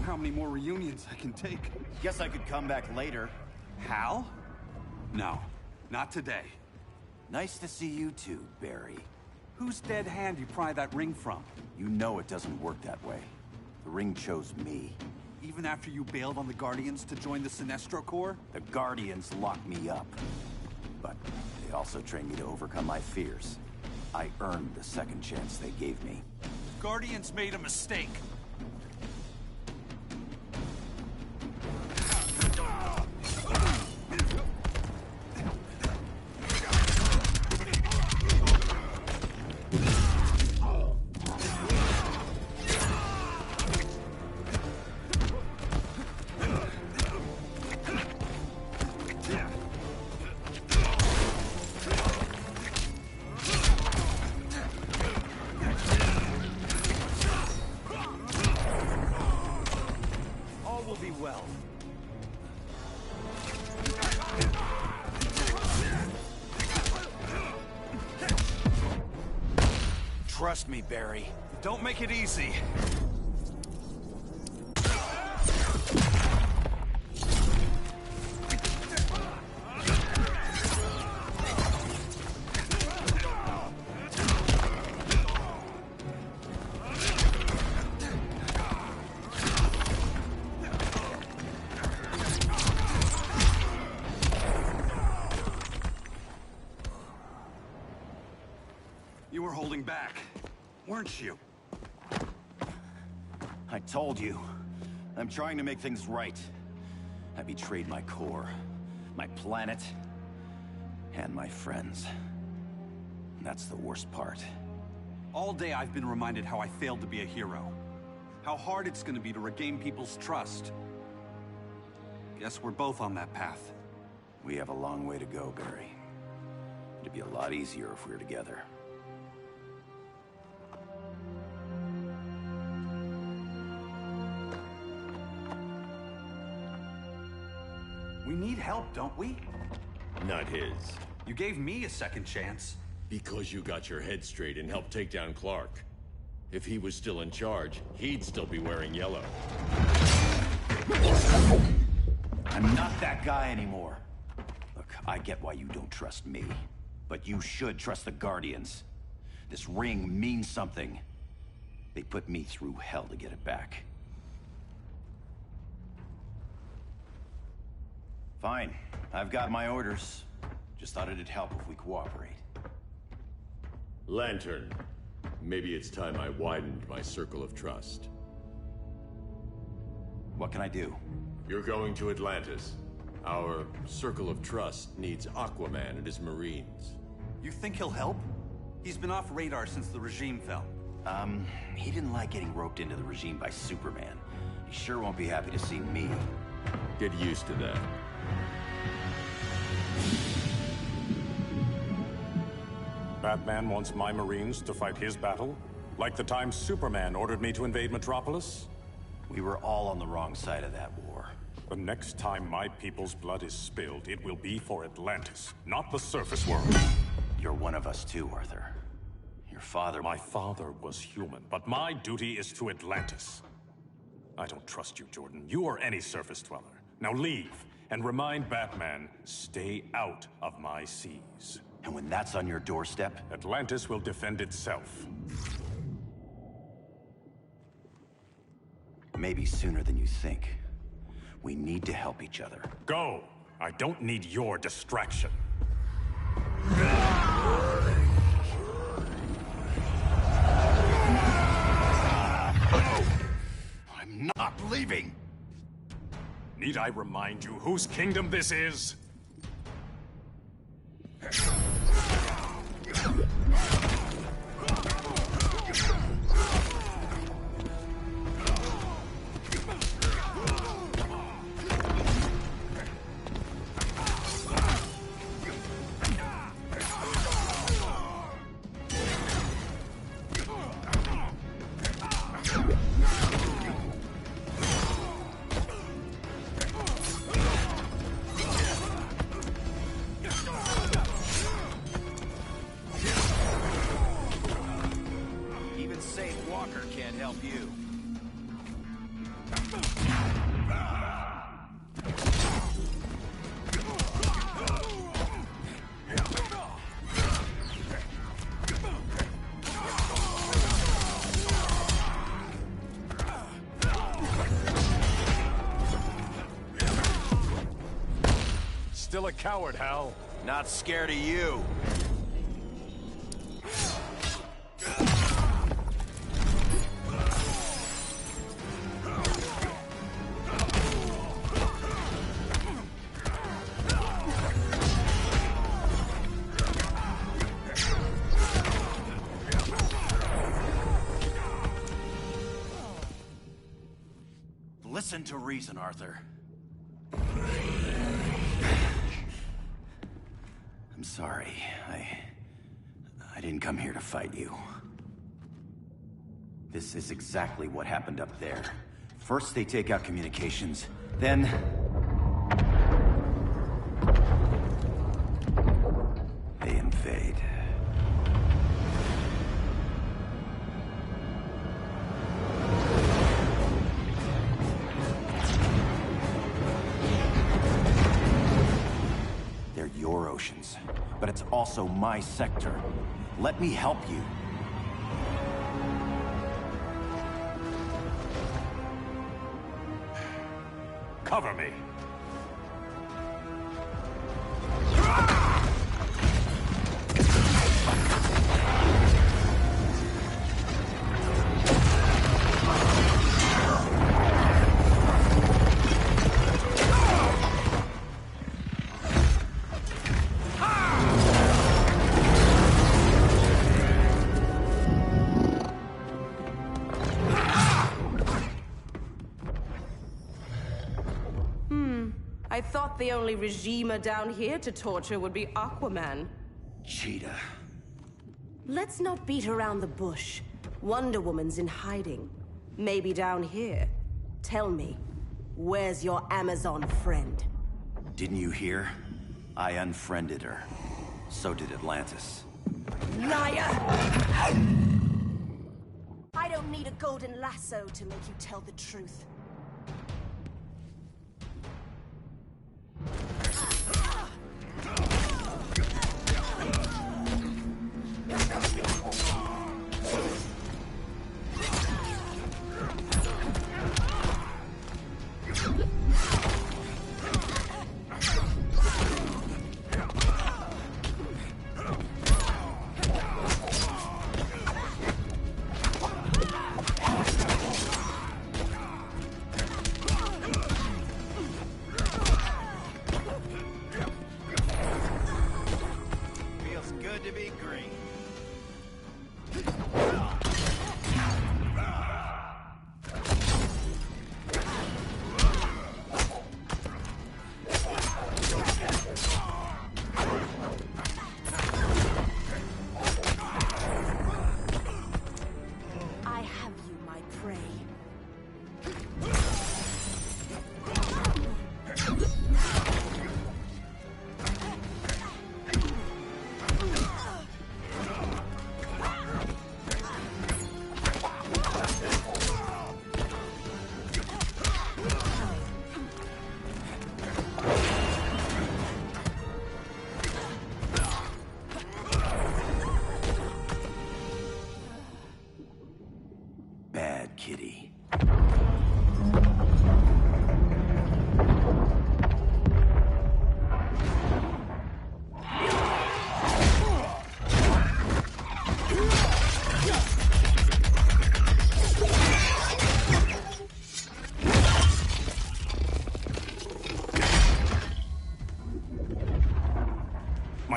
How many more reunions I can take. Guess I could come back later. Hal? No, not today. Nice to see you too, Barry. Whose dead hand you pry that ring from? You know it doesn't work that way. The ring chose me. Even after you bailed on the Guardians to join the Sinestro Corps? The Guardians locked me up. But they also trained me to overcome my fears. I earned the second chance they gave me. Guardians made a mistake. Trust me, Barry. Don't make it easy. You were holding back, weren't you? I told you. I'm trying to make things right. I betrayed my core, my planet, and my friends. And that's the worst part. All day I've been reminded how I failed to be a hero. How hard it's gonna be to regain people's trust. Guess we're both on that path. We have a long way to go, Barry. It'd be a lot easier if we were together. We need help, don't we? Not his. You gave me a second chance. Because you got your head straight and helped take down Clark. If he was still in charge, he'd still be wearing yellow. I'm not that guy anymore. Look, I get why you don't trust me. But you should trust the Guardians. This ring means something. They put me through hell to get it back. Fine. I've got my orders. Just thought it'd help if we cooperate. Lantern. Maybe it's time I widened my circle of trust. What can I do? You're going to Atlantis. Our circle of trust needs Aquaman and his Marines. You think he'll help? He's been off radar since the regime fell. He didn't like getting roped into the regime by Superman. He sure won't be happy to see me. Get used to that. Batman wants my Marines to fight his battle? Like the time Superman ordered me to invade Metropolis? We were all on the wrong side of that war. The next time my people's blood is spilled, it will be for Atlantis, not the surface world. You're one of us too, Arthur. Your father... My father was human, but my duty is to Atlantis. I don't trust you, Jordan. You or any surface dweller. Now leave, and remind Batman, stay out of my seas. And when that's on your doorstep? Atlantis will defend itself. Maybe sooner than you think. We need to help each other. Go! I don't need your distraction. leaving. Need I remind you whose kingdom this is? Even Safe Walker can't help you. Still a coward, Hal. Not scared of you. Listen to reason, Arthur. I'm sorry. I didn't come here to fight you. This is exactly what happened up there. First they take out communications, then... they invade. They're your oceans, but it's also my sector. Let me help you. Cover me. I thought the only regimer down here to torture would be Aquaman. Cheetah. Let's not beat around the bush. Wonder Woman's in hiding. Maybe down here. Tell me, where's your Amazon friend? Didn't you hear? I unfriended her. So did Atlantis. Liar! I don't need a golden lasso to make you tell the truth. Feels good to be green. I have you, my prey. Bad kitty.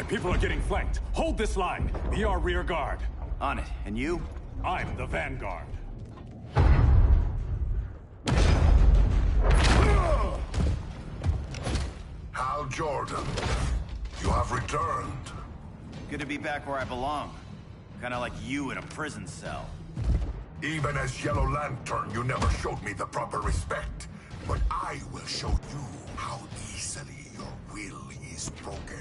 My people are getting flanked. Hold this line. Be our rear guard. On it. And you? I'm the vanguard. Hal Jordan, you have returned. Good to be back where I belong. Kinda like you in a prison cell. Even as Yellow Lantern, you never showed me the proper respect. But I will show you how easily your will is broken.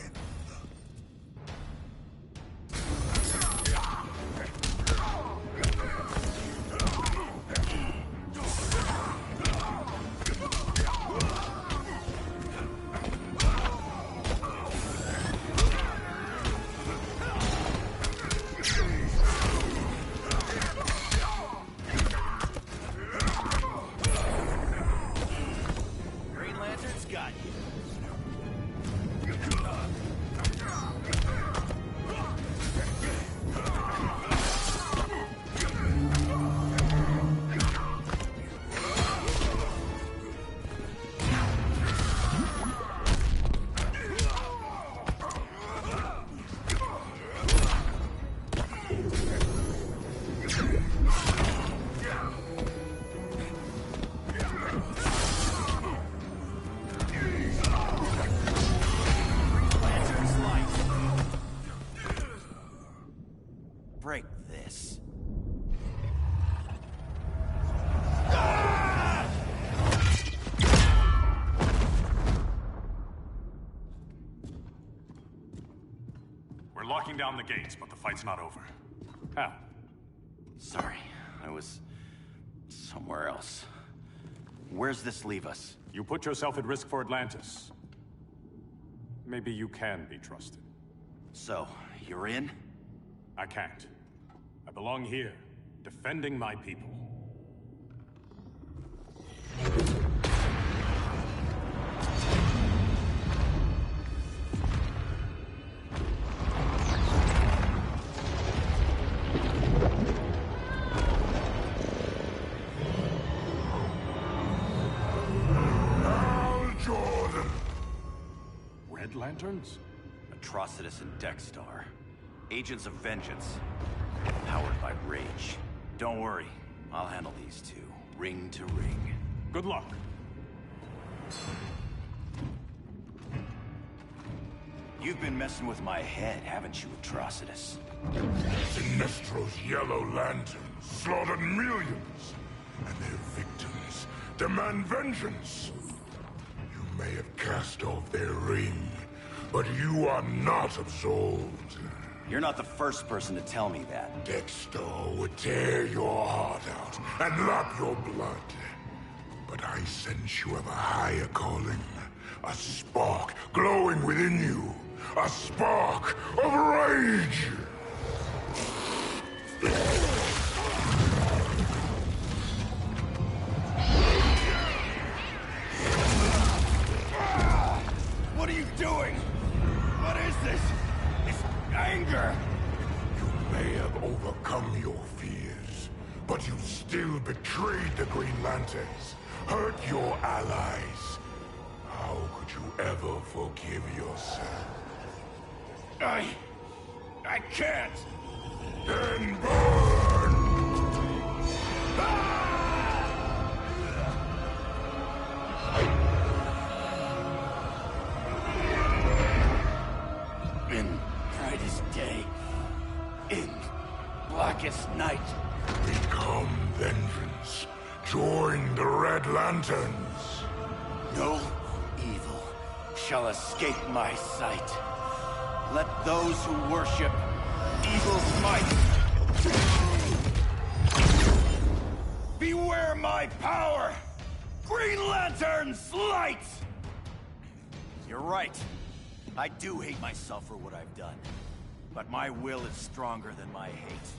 Break this. We're locking down the gates, but the fight's not over. Hal. Sorry, I was somewhere else. Where's this leave us? You put yourself at risk for Atlantis. Maybe you can be trusted. So, you're in? I can't. I belong here, defending my people. Hal Jordan! Red Lanterns? Atrocitus and Dexstar. Agents of Vengeance. Powered by rage. Don't worry, I'll handle these two, ring to ring. Good luck. You've been messing with my head, haven't you, Atrocitus? Sinestro's Yellow Lanterns slaughtered millions, and their victims demand vengeance. You may have cast off their ring, but you are not absolved. You're not the first person to tell me that. Dexter would tear your heart out and lap your blood. But I sense you have a higher calling. A spark glowing within you. A spark of rage! What are you doing? What is this? It's anger! You may have overcome your fears, but you still betrayed the Green Lanterns, hurt your allies. How could you ever forgive yourself? I can't! Then burn! In brightest day, in blackest night. Become vengeance. Join the Red Lanterns. No evil shall escape my sight. Let those who worship evil's might beware my power! Green Lantern's light! You're right. I do hate myself for what I've done. But my will is stronger than my hate.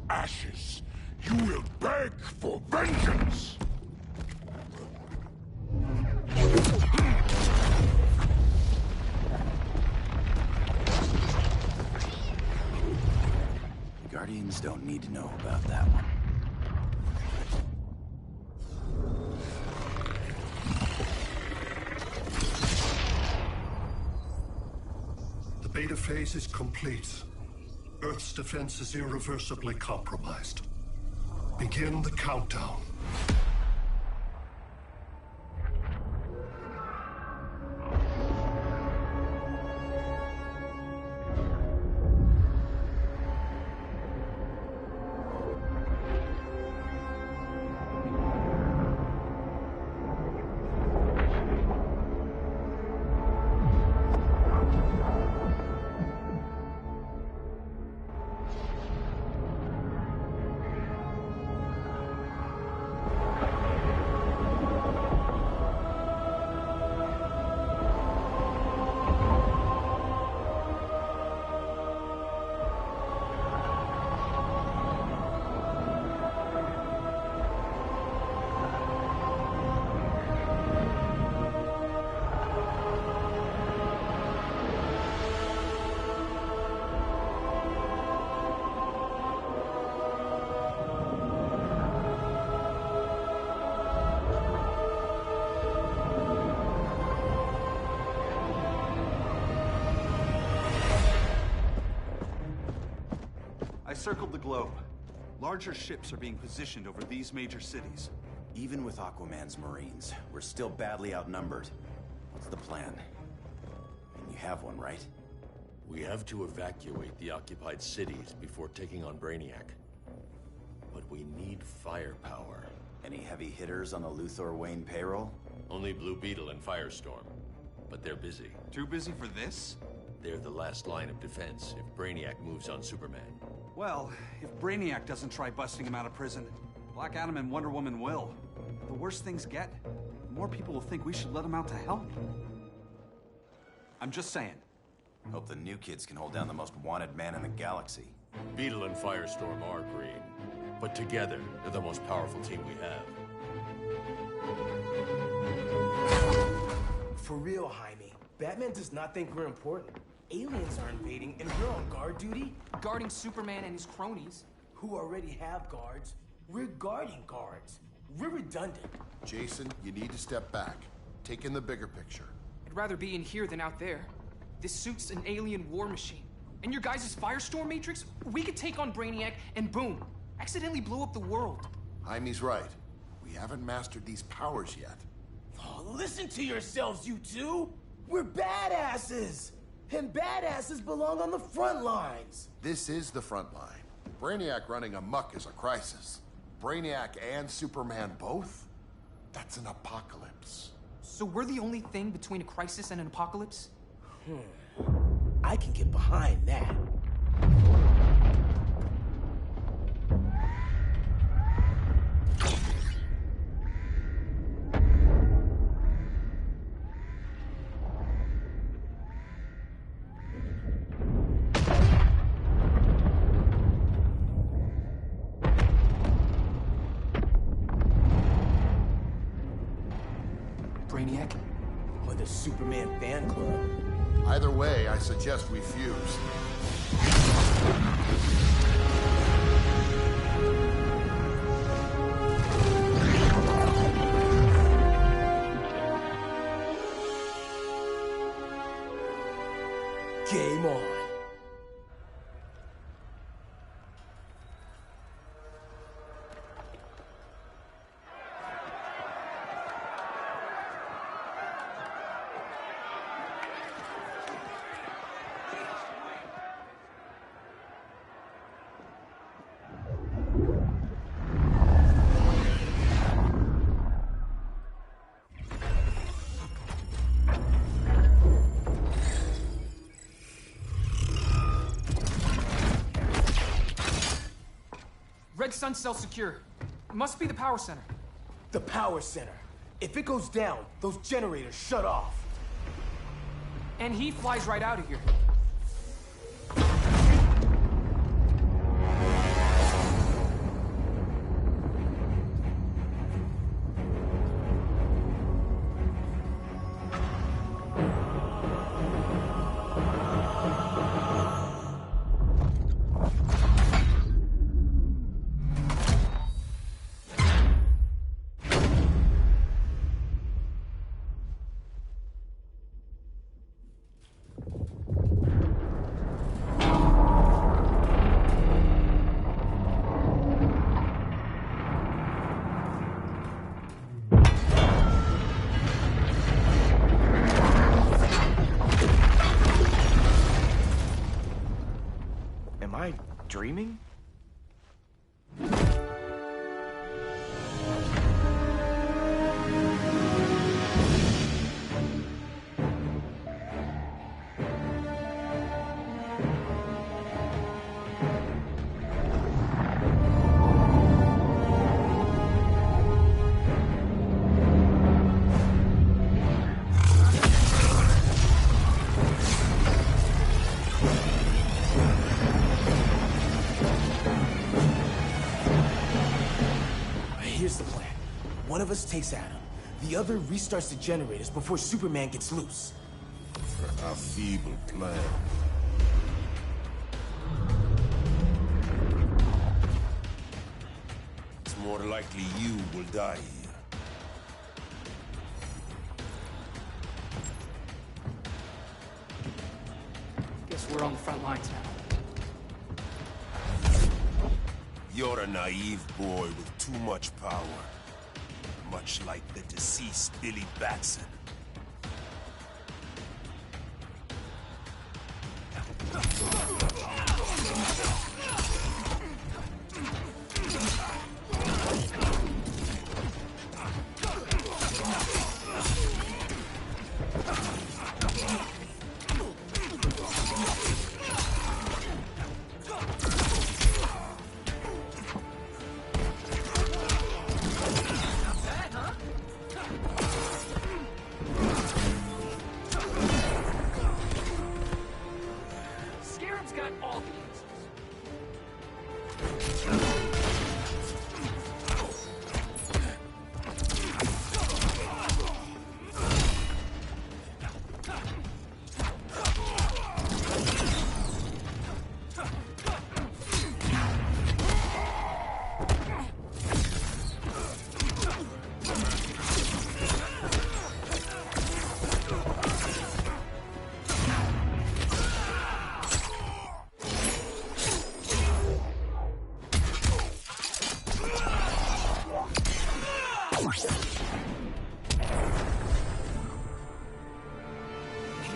ashes, you will beg for vengeance! The Guardians don't need to know about that one. The beta phase is complete. Earth's defense is irreversibly compromised. Begin the countdown. I circled the globe. Larger ships are being positioned over these major cities. Even with Aquaman's Marines, we're still badly outnumbered. What's the plan? And you have one, right? We have to evacuate the occupied cities before taking on Brainiac. But we need firepower. Any heavy hitters on the Luthor Wayne payroll? Only Blue Beetle and Firestorm. But they're busy. Too busy for this? They're the last line of defense if Brainiac moves on Superman. Well, if Brainiac doesn't try busting him out of prison, Black Adam and Wonder Woman will. The worse things get, the more people will think we should let him out to help. I'm just saying. Hope the new kids can hold down the most wanted man in the galaxy. Beetle and Firestorm are green, but together, they're the most powerful team we have. For real, Jaime, Batman does not think we're important. Aliens are invading, and we're on guard duty? Guarding Superman and his cronies. Who already have guards. We're guarding guards. We're redundant. Jason, you need to step back. Take in the bigger picture. I'd rather be in here than out there. This suit's an alien war machine. And your guys' Firestorm Matrix, we could take on Brainiac and boom, accidentally blow up the world. Jaime's right. We haven't mastered these powers yet. Oh, listen to yourselves, you two! We're badasses! And badasses belong on the front lines! This is the front line. Brainiac running amok is a crisis. Brainiac and Superman both? That's an apocalypse. So we're the only thing between a crisis and an apocalypse? I can get behind that. Brainiac? Or the Superman fan club? Either way, I suggest we fuse. Game on. Red Sun cell secure. It must be the power center. The power center. If it goes down, those generators shut off. And he flies right out of here. dreaming? Here's the plan. One of us takes Adam. The other restarts the generators before Superman gets loose. A feeble plan. It's more likely you will die here. Guess we're on the front lines now. You're a naive boy with too much power. Much like the deceased Billy Batson. Scarab's got all the answers.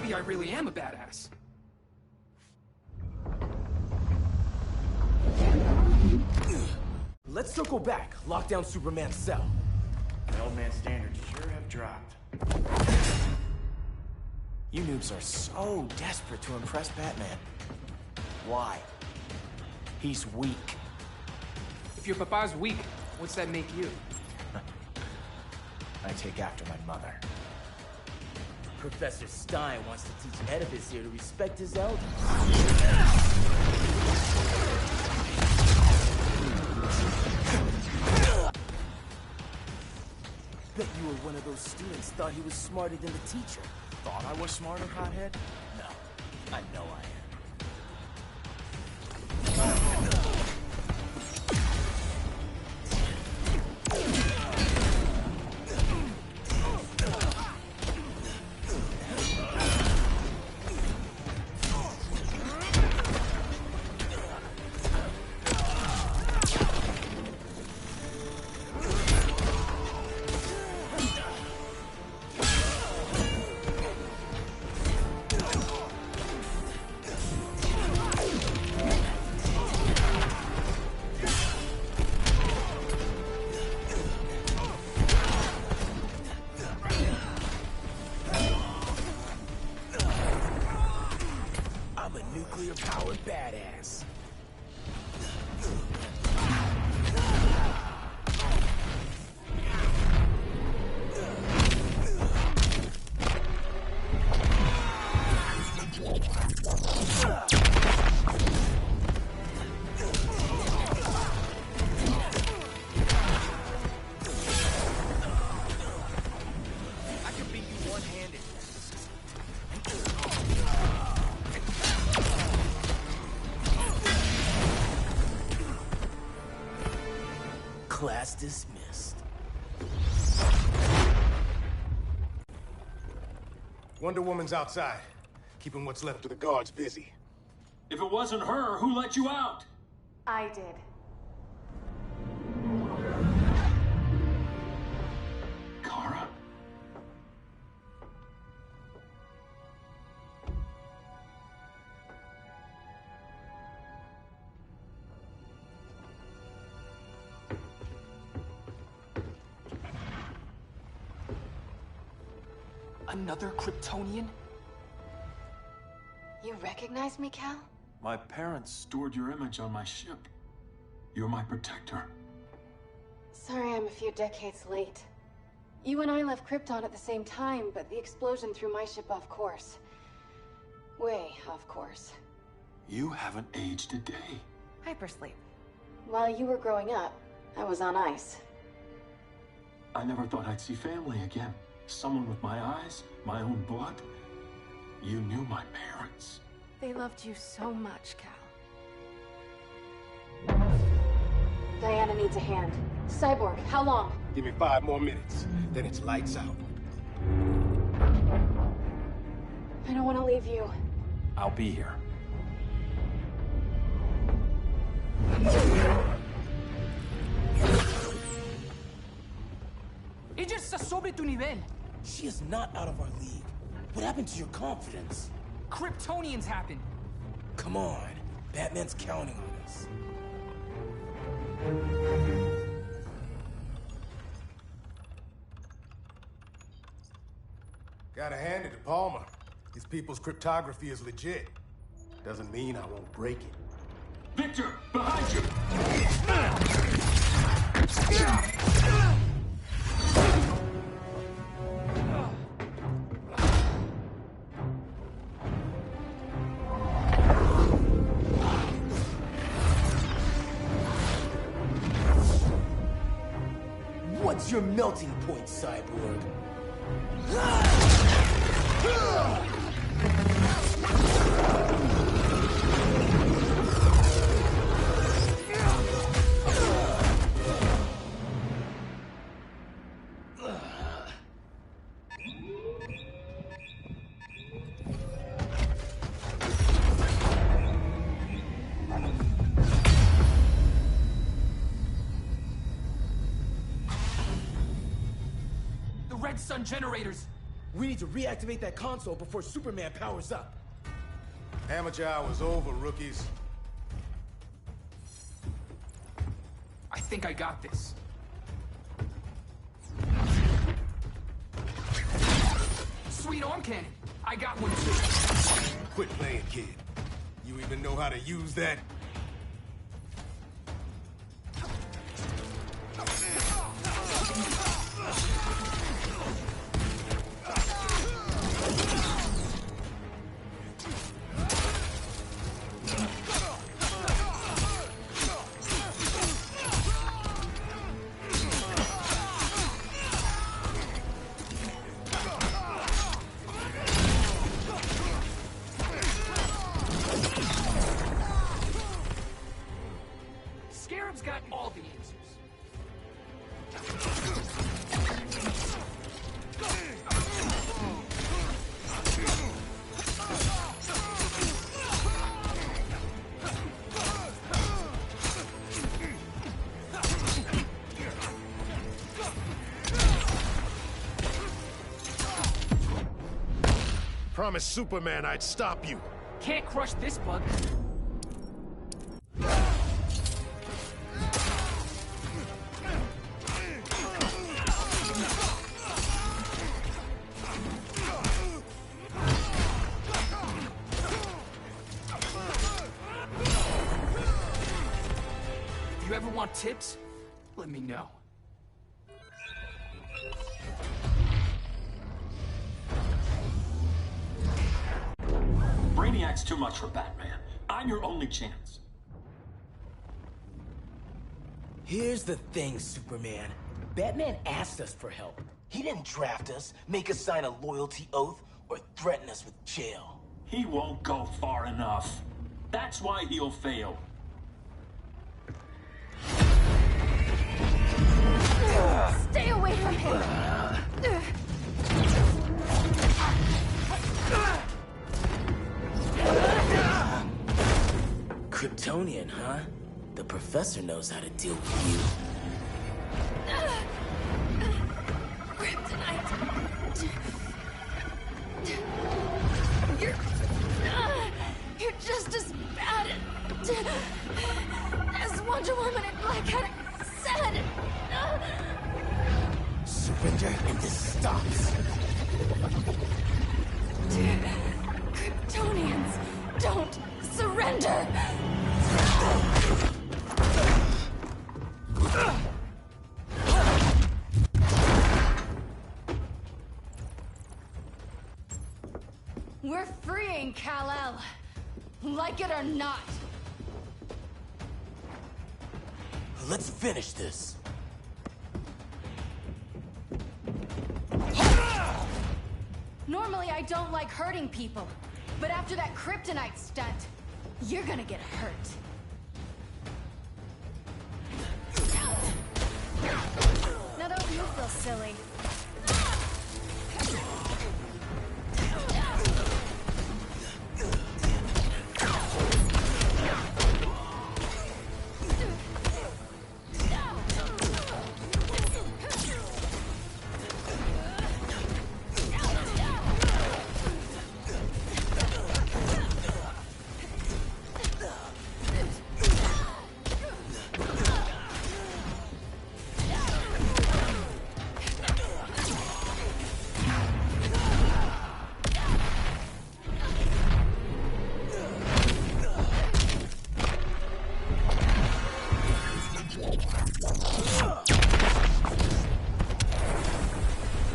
Maybe I really am a badass. Let's circle back, lock down Superman's cell. The old man's standards sure have dropped. You noobs are so desperate to impress Batman. Why? He's weak. If your papa's weak, what's that make you? I take after my mother. Professor Stein wants to teach Oedipus here to respect his elders. Bet you were one of those students thought he was smarter than the teacher. Thought I was smarter, hothead? No, I know I am. I'm a nuclear-powered badass. I can beat you one-handed. Class dismissed. Wonder Woman's outside, keeping what's left of the guards busy. If it wasn't her, who let you out? I did. Kara? Another Kryptonian? You recognize me, Cal? My parents stored your image on my ship. You're my protector. Sorry I'm a few decades late. You and I left Krypton at the same time, but the explosion threw my ship off course. Way off course. You haven't aged a day. Hypersleep. While you were growing up, I was on ice. I never thought I'd see family again. Someone with my eyes, my own blood. You knew my parents. They loved you so much, Cal. Diana needs a hand. Cyborg, how long? Give me 5 more minutes, then it's lights out. I don't want to leave you. I'll be here. Ella está sobre tu nivel. She is not out of our league. What happened to your confidence? Kryptonians happen. Come on. Batman's counting on us. Gotta hand it to Palmer. These people's cryptography is legit. Doesn't mean I won't break it. Victor, behind you! What's your melting point, Cyborg? Red Sun generators! We need to reactivate that console before Superman powers up. Amateur hour's over, rookies. I think I got this. Sweet arm cannon! I got one too. Quit playing, kid. You even know how to use that? Scarab's got all the answers. Promised Superman I'd stop you. Can't crush this bug. If you ever want tips, let me know. Brainiac's too much for Batman. I'm your only chance. Here's the thing, Superman. Batman asked us for help. He didn't draft us, make us sign a loyalty oath, or threaten us with jail. He won't go far enough. That's why he'll fail. Stay away from him! Kryptonian, huh? The professor knows how to deal with you. Kryptonite! You're just as bad as Wonder Woman and Black Adam said! Surrender and this stops. We're freeing Kal-El. Like it or not. Let's finish this. Normally I don't like hurting people, but after that kryptonite stunt, you're gonna get hurt. Now don't you feel silly?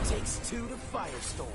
Takes two to firestorm.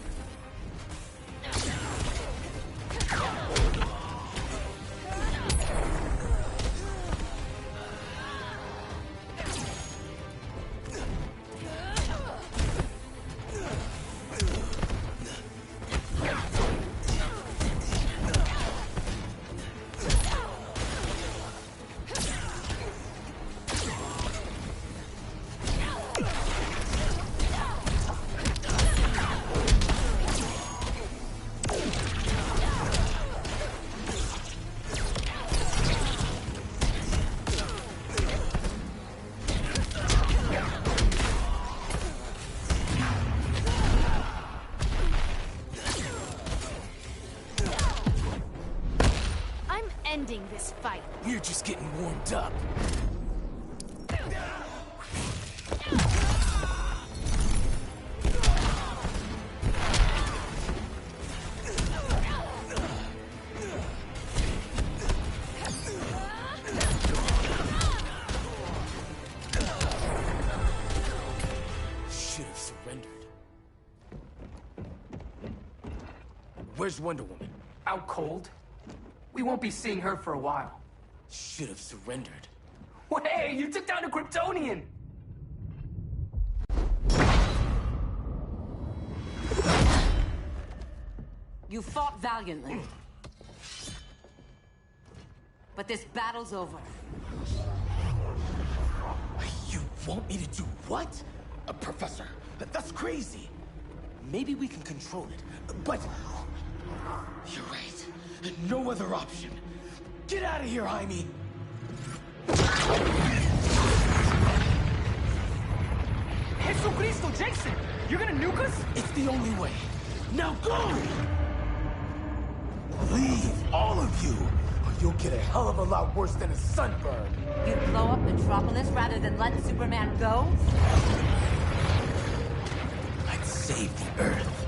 Ending this fight. You're just getting warmed up. Should have surrendered. Where's Wonder Woman? Out cold? We won't be seeing her for a while. Should have surrendered. Hey, you took down a Kryptonian! You fought valiantly. But this battle's over. You want me to do what? Professor, that's crazy. Maybe we can control it, but... You're right. No other option. Get out of here, Jaime! Jesucristo, Jason! You're gonna nuke us? It's the only way. Now go! Leave, all of you, or you'll get a hell of a lot worse than a sunburn. You'd blow up Metropolis rather than let Superman go? I'd save the Earth.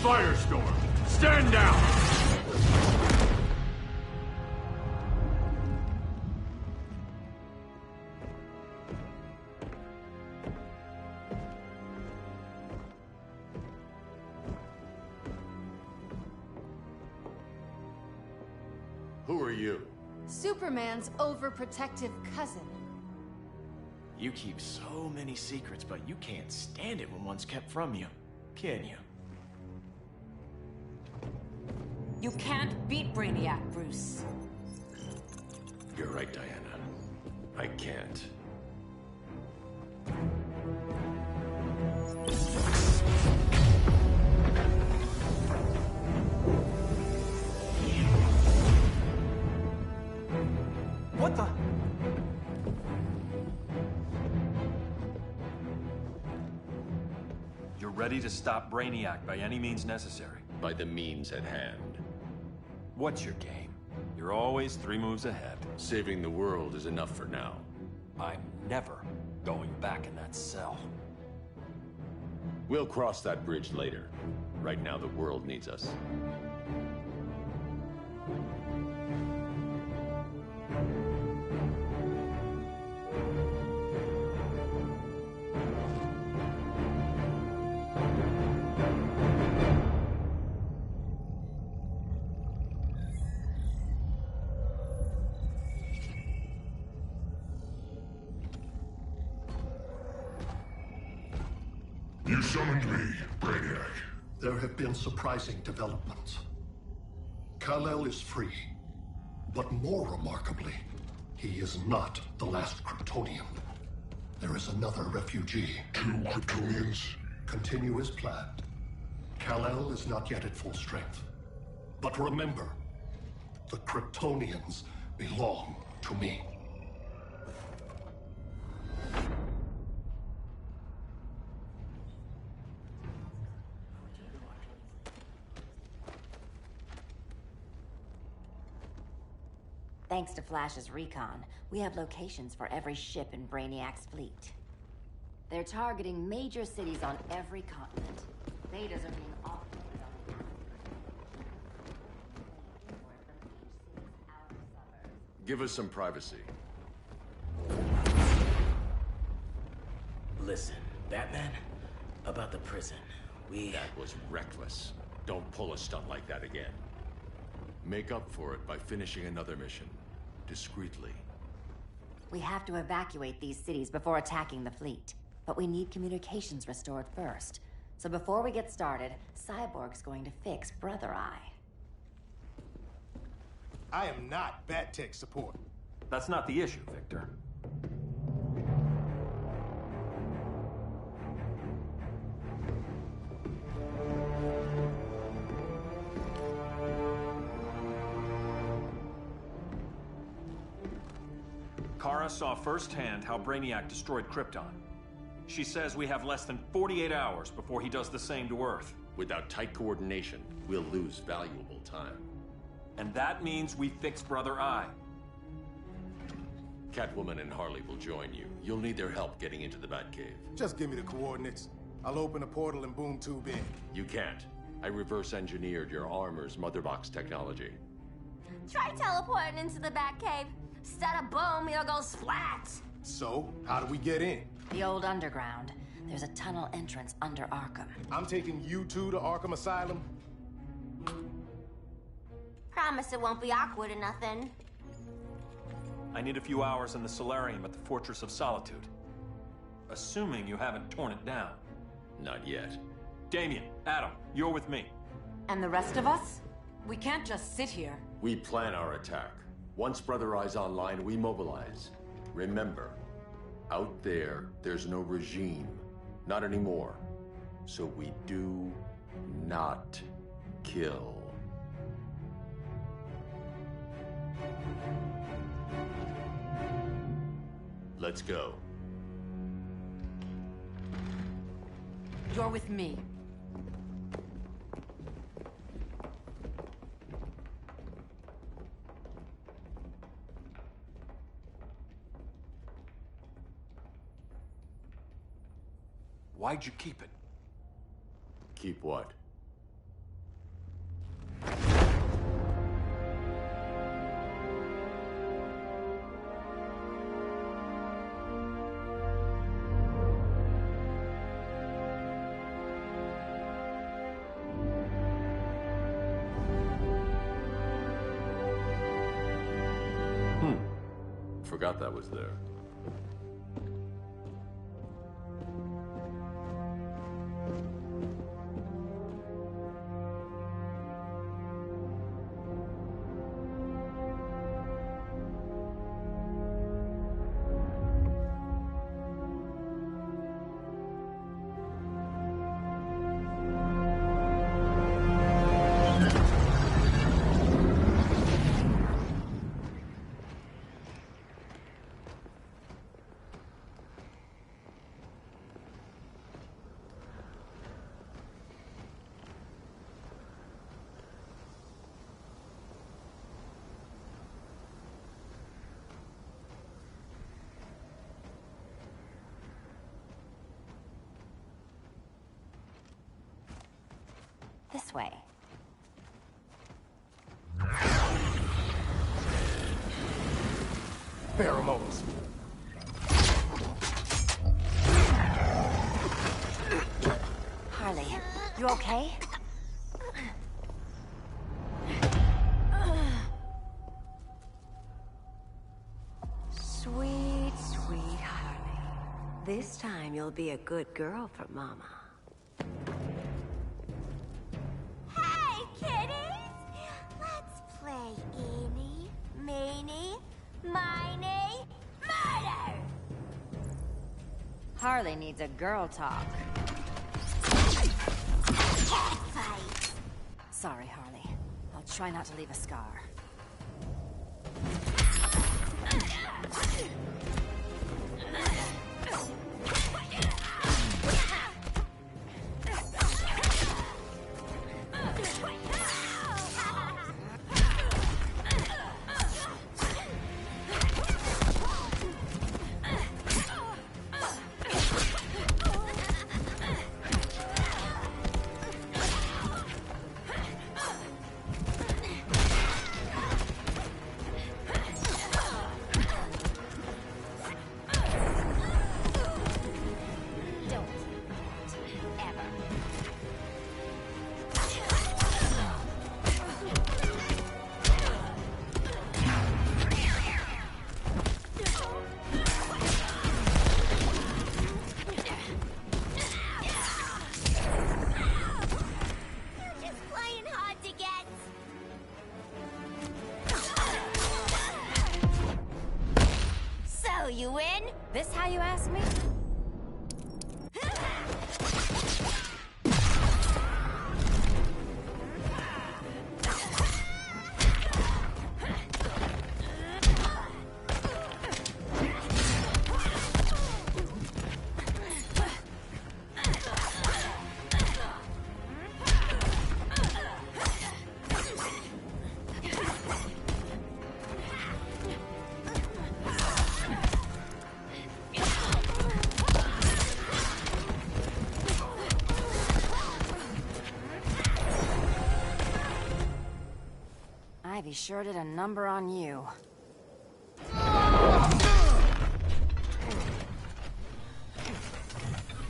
Firestorm, stand down! Who are you? Superman's overprotective cousin. You keep so many secrets, but you can't stand it when one's kept from you, can you? You can't beat Brainiac, Bruce. You're right, Diana. I can't. What the? You're ready to stop Brainiac by any means necessary. By the means at hand. What's your game? You're always 3 moves ahead. Saving the world is enough for now. I'm never going back in that cell. We'll cross that bridge later. Right now, the world needs us. You summoned me, Brainiac. There have been surprising developments. Kal-El is free. But more remarkably, he is not the last Kryptonian. There is another refugee. 2 Kryptonians? Continue as planned. Kal-El is not yet at full strength. But remember, the Kryptonians belong to me. Thanks to Flash's recon, we have locations for every ship in Brainiac's fleet. They're targeting major cities on every continent. Betas are being offloaded on the Give us some privacy. Listen, Batman, about the prison, That was reckless. Don't pull a stunt like that again. Make up for it by finishing another mission. Discreetly. We have to evacuate these cities before attacking the fleet. But we need communications restored first. So before we get started, Cyborg's going to fix Brother Eye. I am not Bat Tech support. That's not the issue, Victor. Kara saw firsthand how Brainiac destroyed Krypton. She says we have less than 48 hours before he does the same to Earth. Without tight coordination, we'll lose valuable time. And that means we fix Brother Eye. Catwoman and Harley will join you. You'll need their help getting into the Batcave. Just give me the coordinates. I'll open a portal and boom tube in. You can't. I reverse engineered your armor's motherbox technology. Try teleporting into the Batcave. Instead of boom, you'll go splat. So, how do we get in? The old underground. There's a tunnel entrance under Arkham. I'm taking you two to Arkham Asylum. Promise it won't be awkward or nothing. I need a few hours in the solarium at the Fortress of Solitude. Assuming you haven't torn it down. Not yet. Damien, Adam, you're with me. And the rest of us? We can't just sit here. We plan our attack. Once Brother Eye's online, we mobilize. Remember, out there's no regime. Not anymore. So we do not kill. Let's go. You're with me. Why'd you keep it? Keep what? Forgot that was there. This way. Pheromones. Harley, you okay? Sweet, sweet Harley. This time you'll be a good girl for Mama. Eeny, meeny, miny, murder! Harley needs a girl talk. Fight. Sorry, Harley. I'll try not to leave a scar. You win? This how you ask me? Ivy sure did a number on you.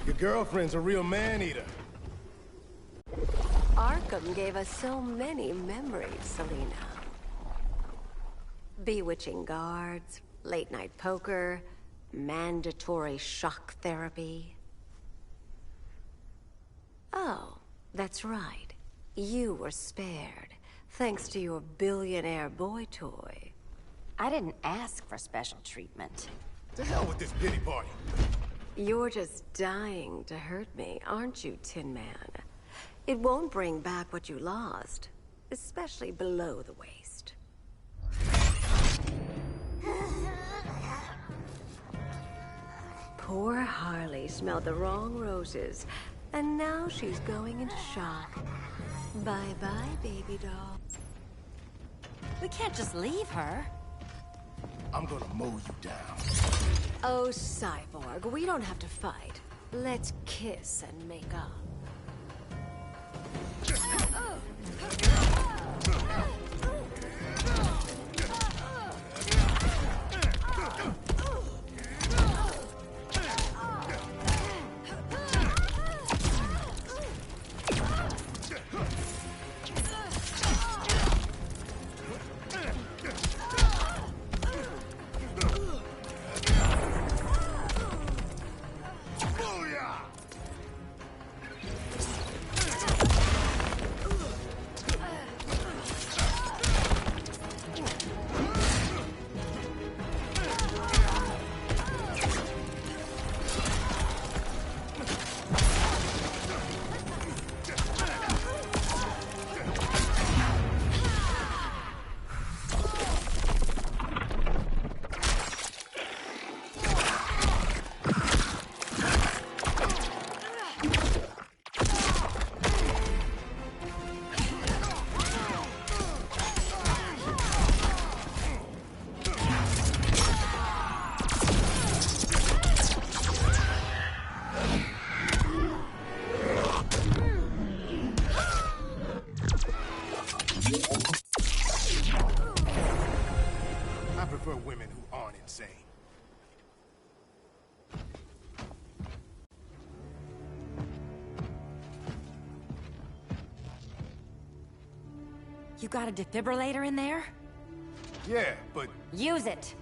Your girlfriend's a real man-eater. Arkham gave us so many memories, Selina. Bewitching guards, late-night poker, mandatory shock therapy. Oh, that's right. You were spared, thanks to your billionaire boy toy. I didn't ask for special treatment. To hell with this pity party. You're just dying to hurt me, aren't you, Tin Man? It won't bring back what you lost, especially below the waist. Poor Harley smelled the wrong roses, and now she's going into shock. Bye-bye, baby doll. We can't just leave her. I'm gonna mow you down. Oh, Cyborg, we don't have to fight. Let's kiss and make up. I prefer women who aren't insane. You got a defibrillator in there? Yeah, but... Use it!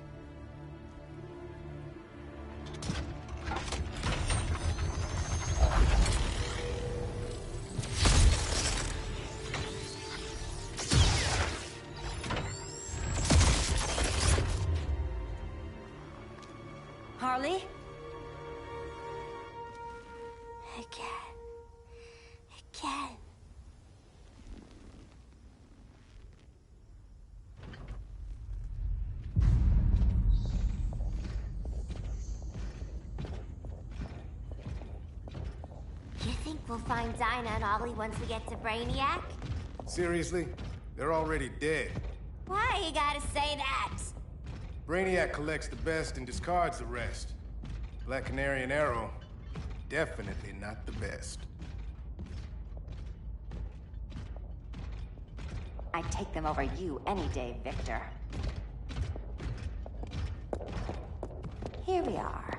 Harley? Again. You think we'll find Dinah and Ollie once we get to Brainiac? Seriously? They're already dead. Why you gotta say that? Brainiac collects the best and discards the rest. Black Canary and Arrow, definitely not the best. I'd take them over you any day, Victor. Here we are.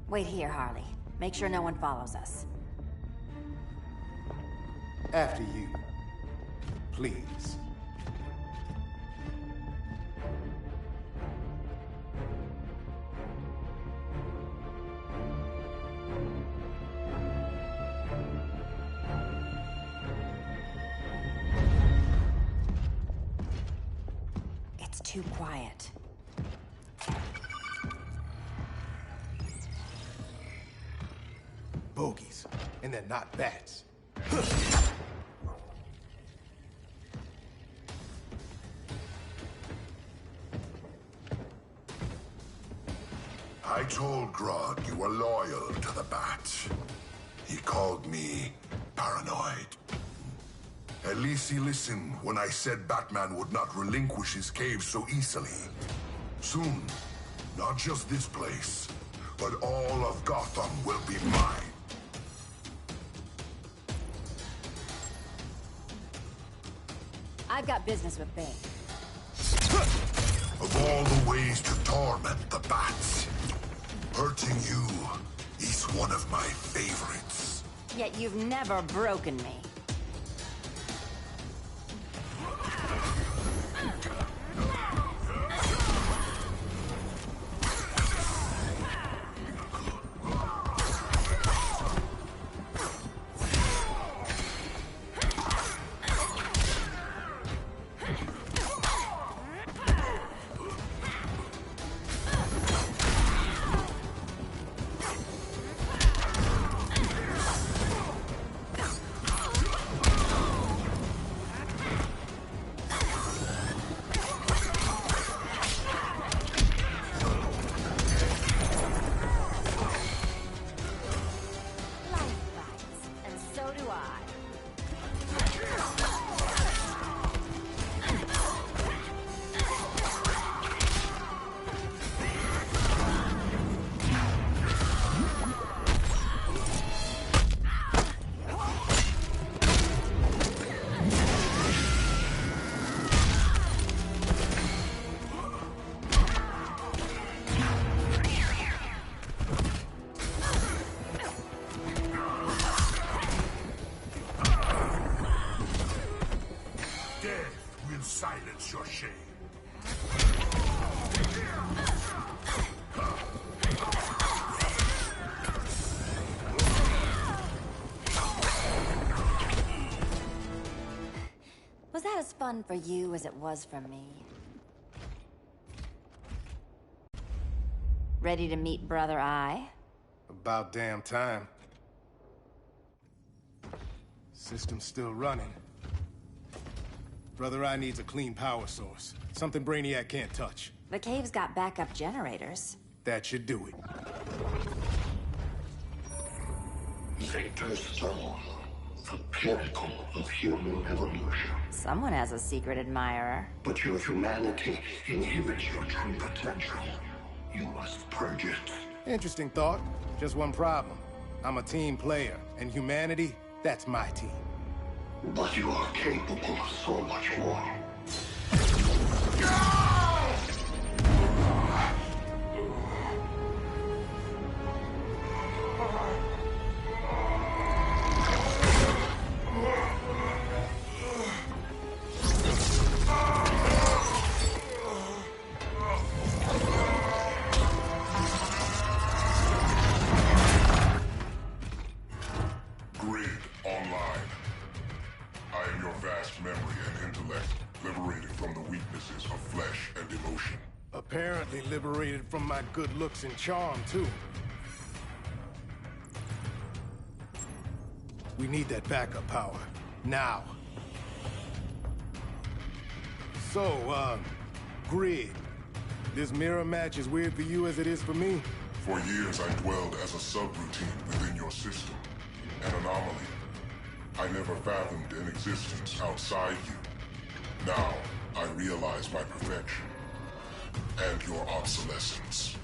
Wait here, Harley. Make sure no one follows us. After you. Please. It's too quiet. Bogies. And they're not bats. I told Grodd you were loyal to the Bat. He called me paranoid. At least he listened when I said Batman would not relinquish his cave so easily. Soon, not just this place, but all of Gotham will be mine. I've got business with Bane. Of all the ways to torment the Bats, hurting you is one of my favorites. Yet you've never broken me. Silence your shame. Was that as fun for you as it was for me? Ready to meet Brother Eye? About damn time. System's still running. Brother Eye needs a clean power source. Something Brainiac can't touch. The cave's got backup generators. That should do it. Victor Stone, the pinnacle of human evolution. Someone has a secret admirer. But your humanity inhibits your true potential. You must purge it. Interesting thought. Just one problem. I'm a team player, and humanity, that's my team. But you are capable of so much more. liberated from my good looks and charm, too. We need that backup power. Now. So, Grid. This mirror match as weird for you as it is for me? For years, I dwelled as a subroutine within your system. An anomaly. I never fathomed an existence outside you. Now, I realize my perfection. And your obsolescence.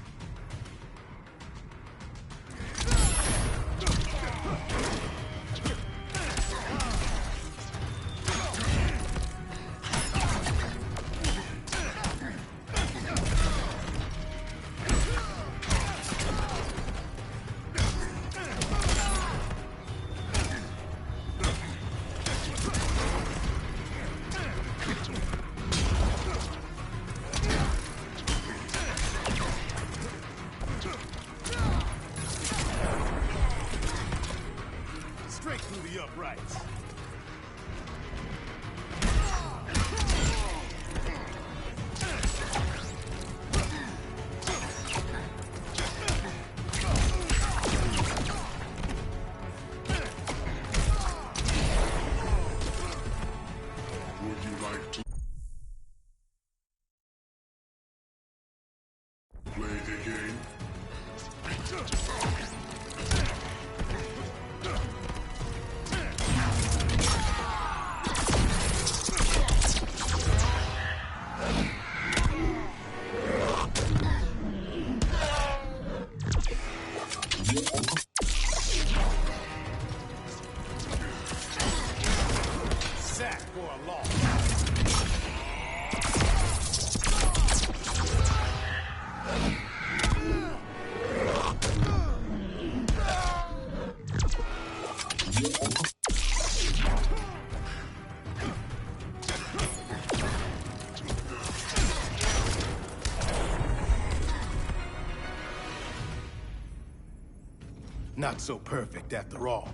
Not so perfect after all.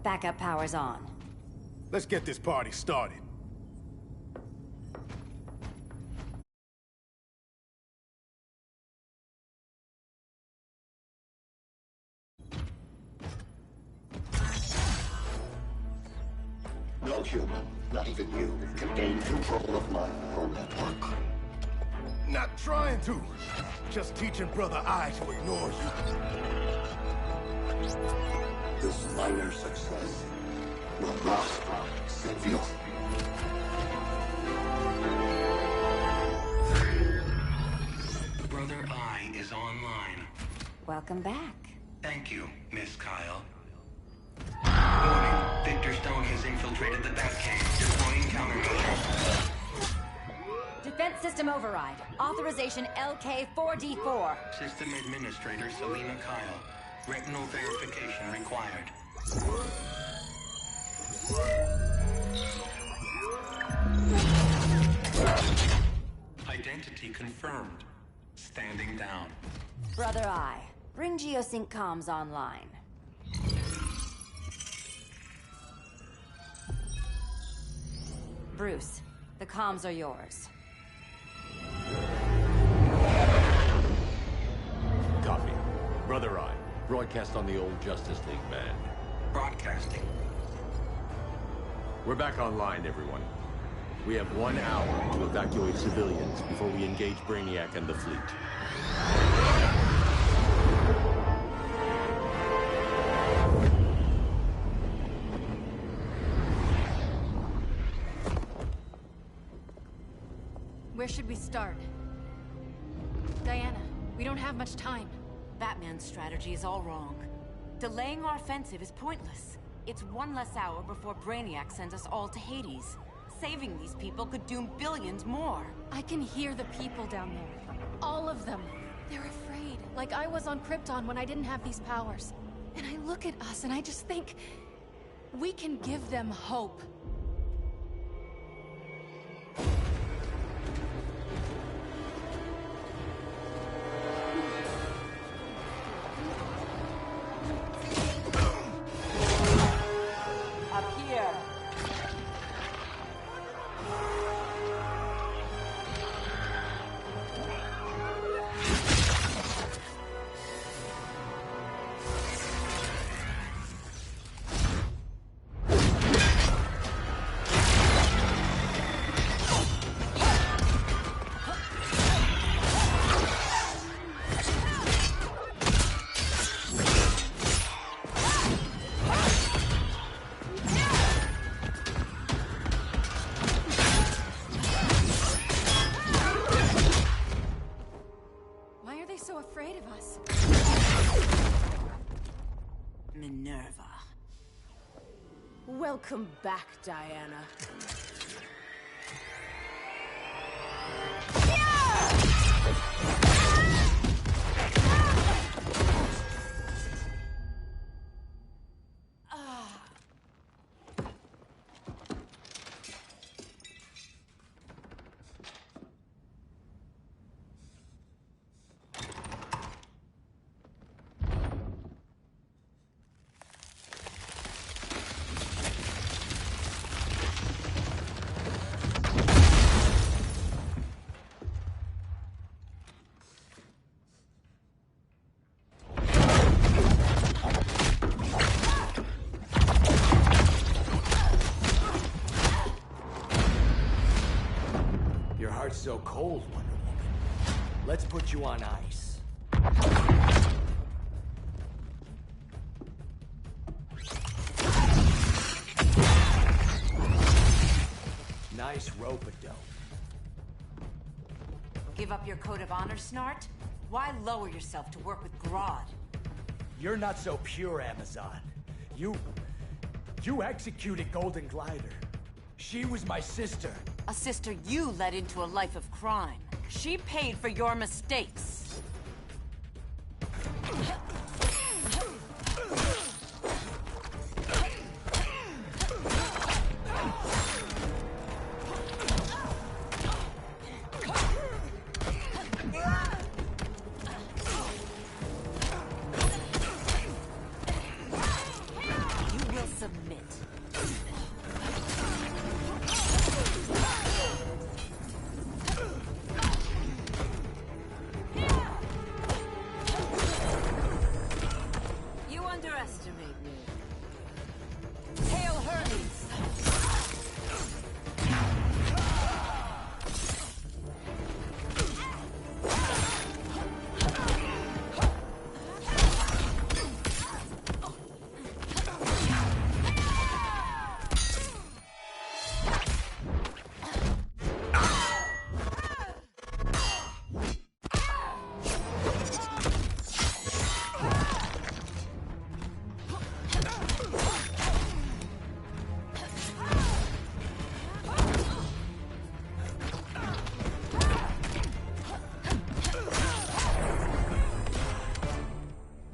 Backup power's on. Let's get this party started. No human, not even you, can gain control of my neural network. Not trying to. Just teaching Brother Eye to ignore you. This minor success will not save you. Brother Eye is online. Welcome back. Thank you, Miss Kyle. Warning, Victor Stone has infiltrated the Batcave, deploying countermeasures. Defense system override. Authorization LK4D4. System Administrator Selena Kyle. Retinal verification required. Identity confirmed. Standing down. Brother Eye, bring Geosync comms online. Bruce, the comms are yours. Copy. Brother Eye, broadcast on the old Justice League band. Broadcasting. We're back online, everyone. We have 1 hour to evacuate civilians before we engage Brainiac and the fleet. Where should we start? Diana, we don't have much time. Batman's strategy is all wrong. Delaying our offensive is pointless. It's one less hour before Brainiac sends us all to Hades. Saving these people could doom billions more. I can hear the people down there. All of them. They're afraid, like I was on Krypton when I didn't have these powers. And I look at us and I just think, we can give them hope. Up here. they so afraid of us? Minerva. Welcome back, Diana. So cold, Wonder Woman. Let's put you on ice. Nice rope-a-dope. Give up your code of honor, Snart? Why lower yourself to work with Grodd? You're not so pure, Amazon. You executed Golden Glider. She was my sister. A sister you led into a life of crime. She paid for your mistakes. You will submit.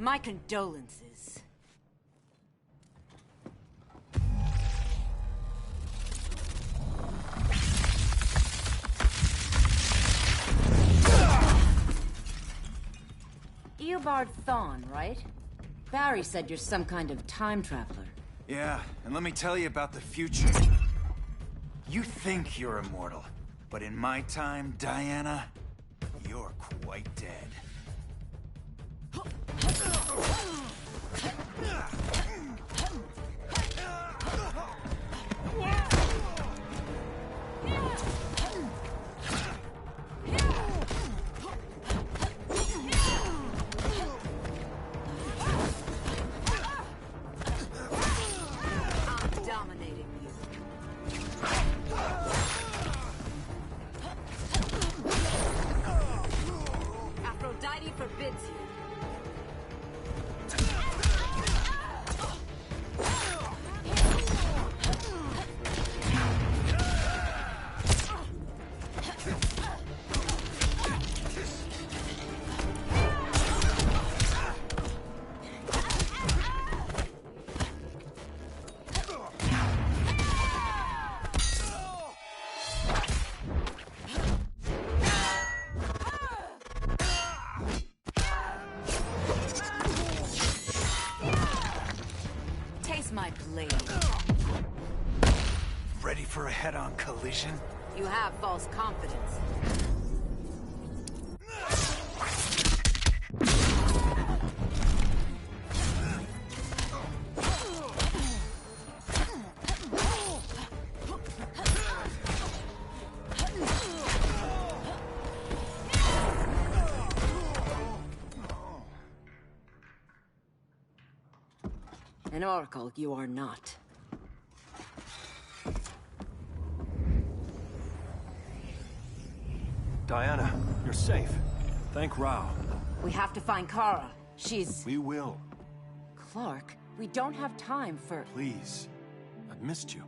My condolences. Eobard Thawne, right? Barry said you're some kind of time traveler. Yeah, and let me tell you about the future. You think you're immortal, but in my time, Diana, you're quite dead. I'm dominating you. Aphrodite forbids you. My blade. Ready for a head-on collision? You have false confidence. An oracle you are not. Diana, you're safe. Thank Rao. We have to find Kara. She's... We will. Clark, we don't have time for... Please. I've missed you.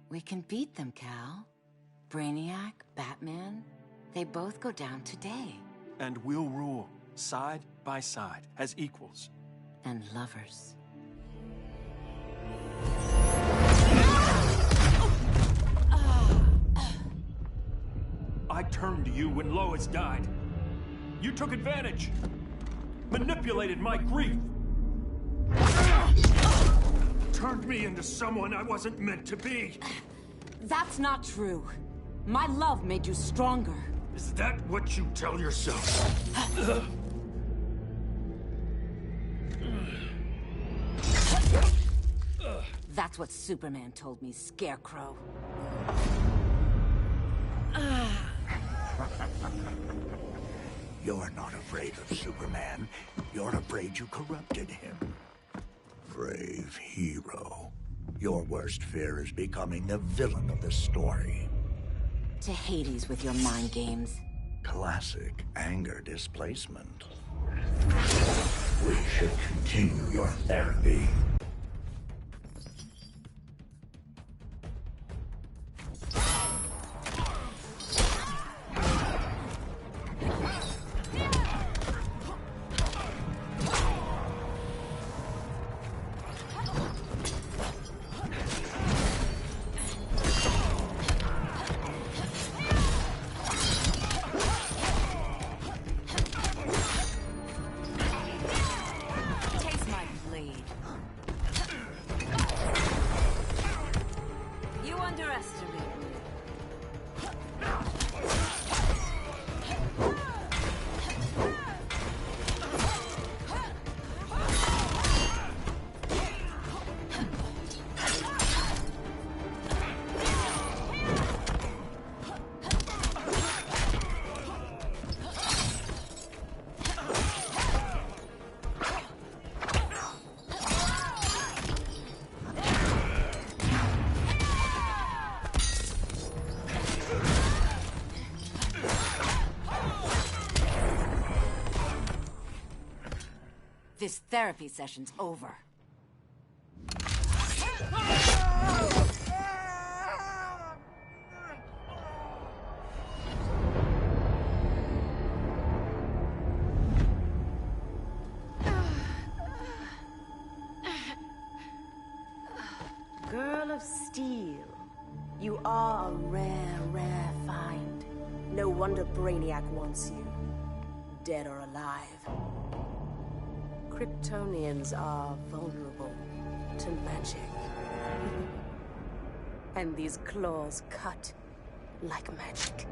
We can beat them, Cal. Brainiac, Batman, they both go down today. And we'll rule, side by side, as equals. And lovers. I turned to you when Lois died. You took advantage. Manipulated my grief. Turned me into someone I wasn't meant to be. That's not true. My love made you stronger. Is that what you tell yourself? That's what Superman told me, Scarecrow. You're not afraid of Superman. You're afraid you corrupted him. Brave hero. Your worst fear is becoming the villain of the story. To Hades with your mind games. Classic anger displacement. We should continue your therapy. This therapy session's over. Girl of Steel, you are a rare, rare find. No wonder Brainiac wants you, dead or alive. Kryptonians are vulnerable to magic. And these claws cut like magic.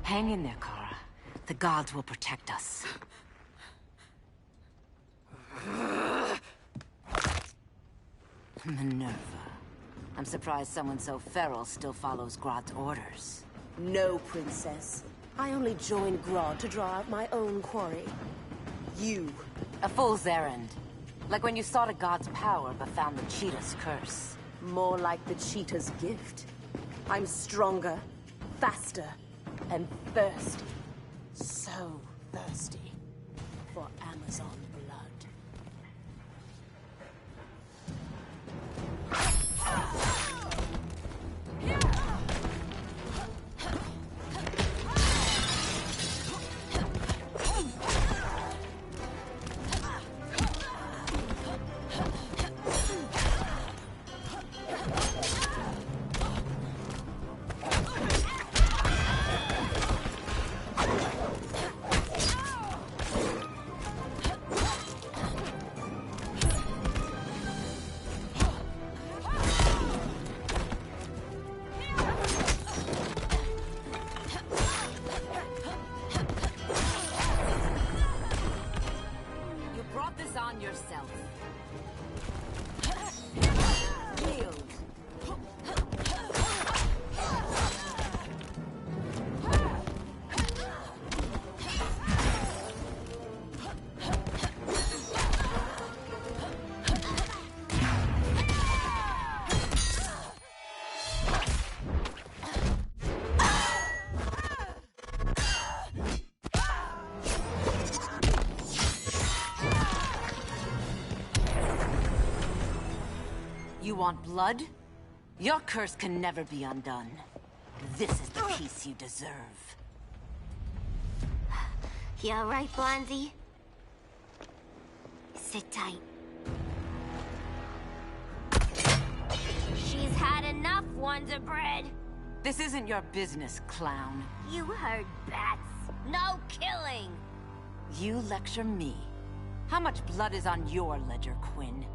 Hang in there, Kara. The gods will protect us. Minerva. I'm surprised someone so feral still follows Grodd's orders. No, Princess. I only joined Grodd to draw out my own quarry. You. A fool's errand. Like when you sought a god's power but found the cheetah's curse. More like the cheetah's gift. I'm stronger, faster, and thirsty. So thirsty for Amazon blood. Yourself. Yield. You want blood? Your curse can never be undone. This is the peace you deserve. You alright, Blondie? Sit tight. She's had enough, Wonder Bread. This isn't your business, clown. You heard bats. No killing. You lecture me. How much blood is on your ledger, Quinn?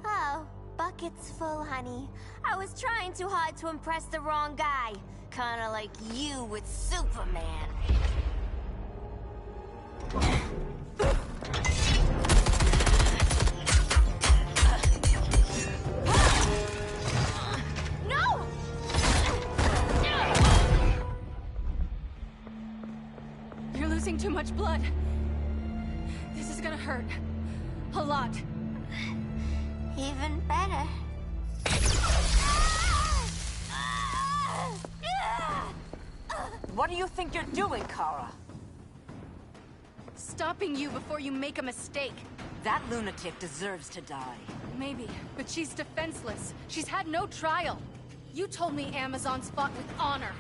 Oh, buckets full, honey. I was trying too hard to impress the wrong guy. Kinda like you with Superman. No! You're losing too much blood. This is gonna hurt. A lot. Even better. What do you think you're doing, Kara? Stopping you before you make a mistake. That lunatic deserves to die. Maybe, but she's defenseless. She's had no trial. You told me Amazons fought with honor.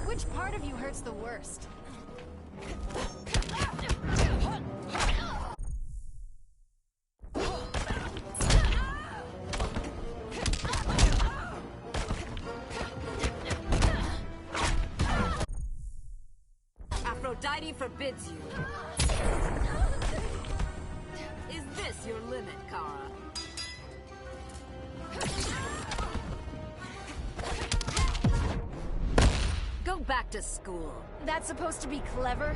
Which part of you hurts the worst? Aphrodite forbids you. Is this your limit, Kara? Go back to school. That's supposed to be clever?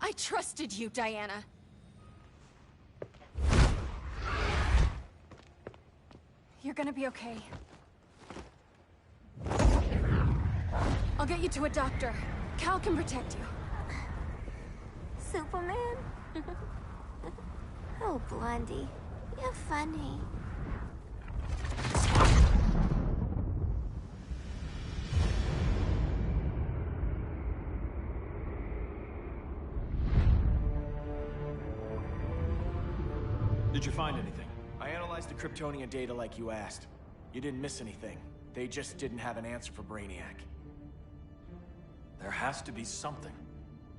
I trusted you, Diana. You're gonna be okay. I'll get you to a doctor. Cal can protect you. Superman? Oh, Blondie, you're funny. Did you find anything? I analyzed the Kryptonian data like you asked. You didn't miss anything. They just didn't have an answer for Brainiac. There has to be something.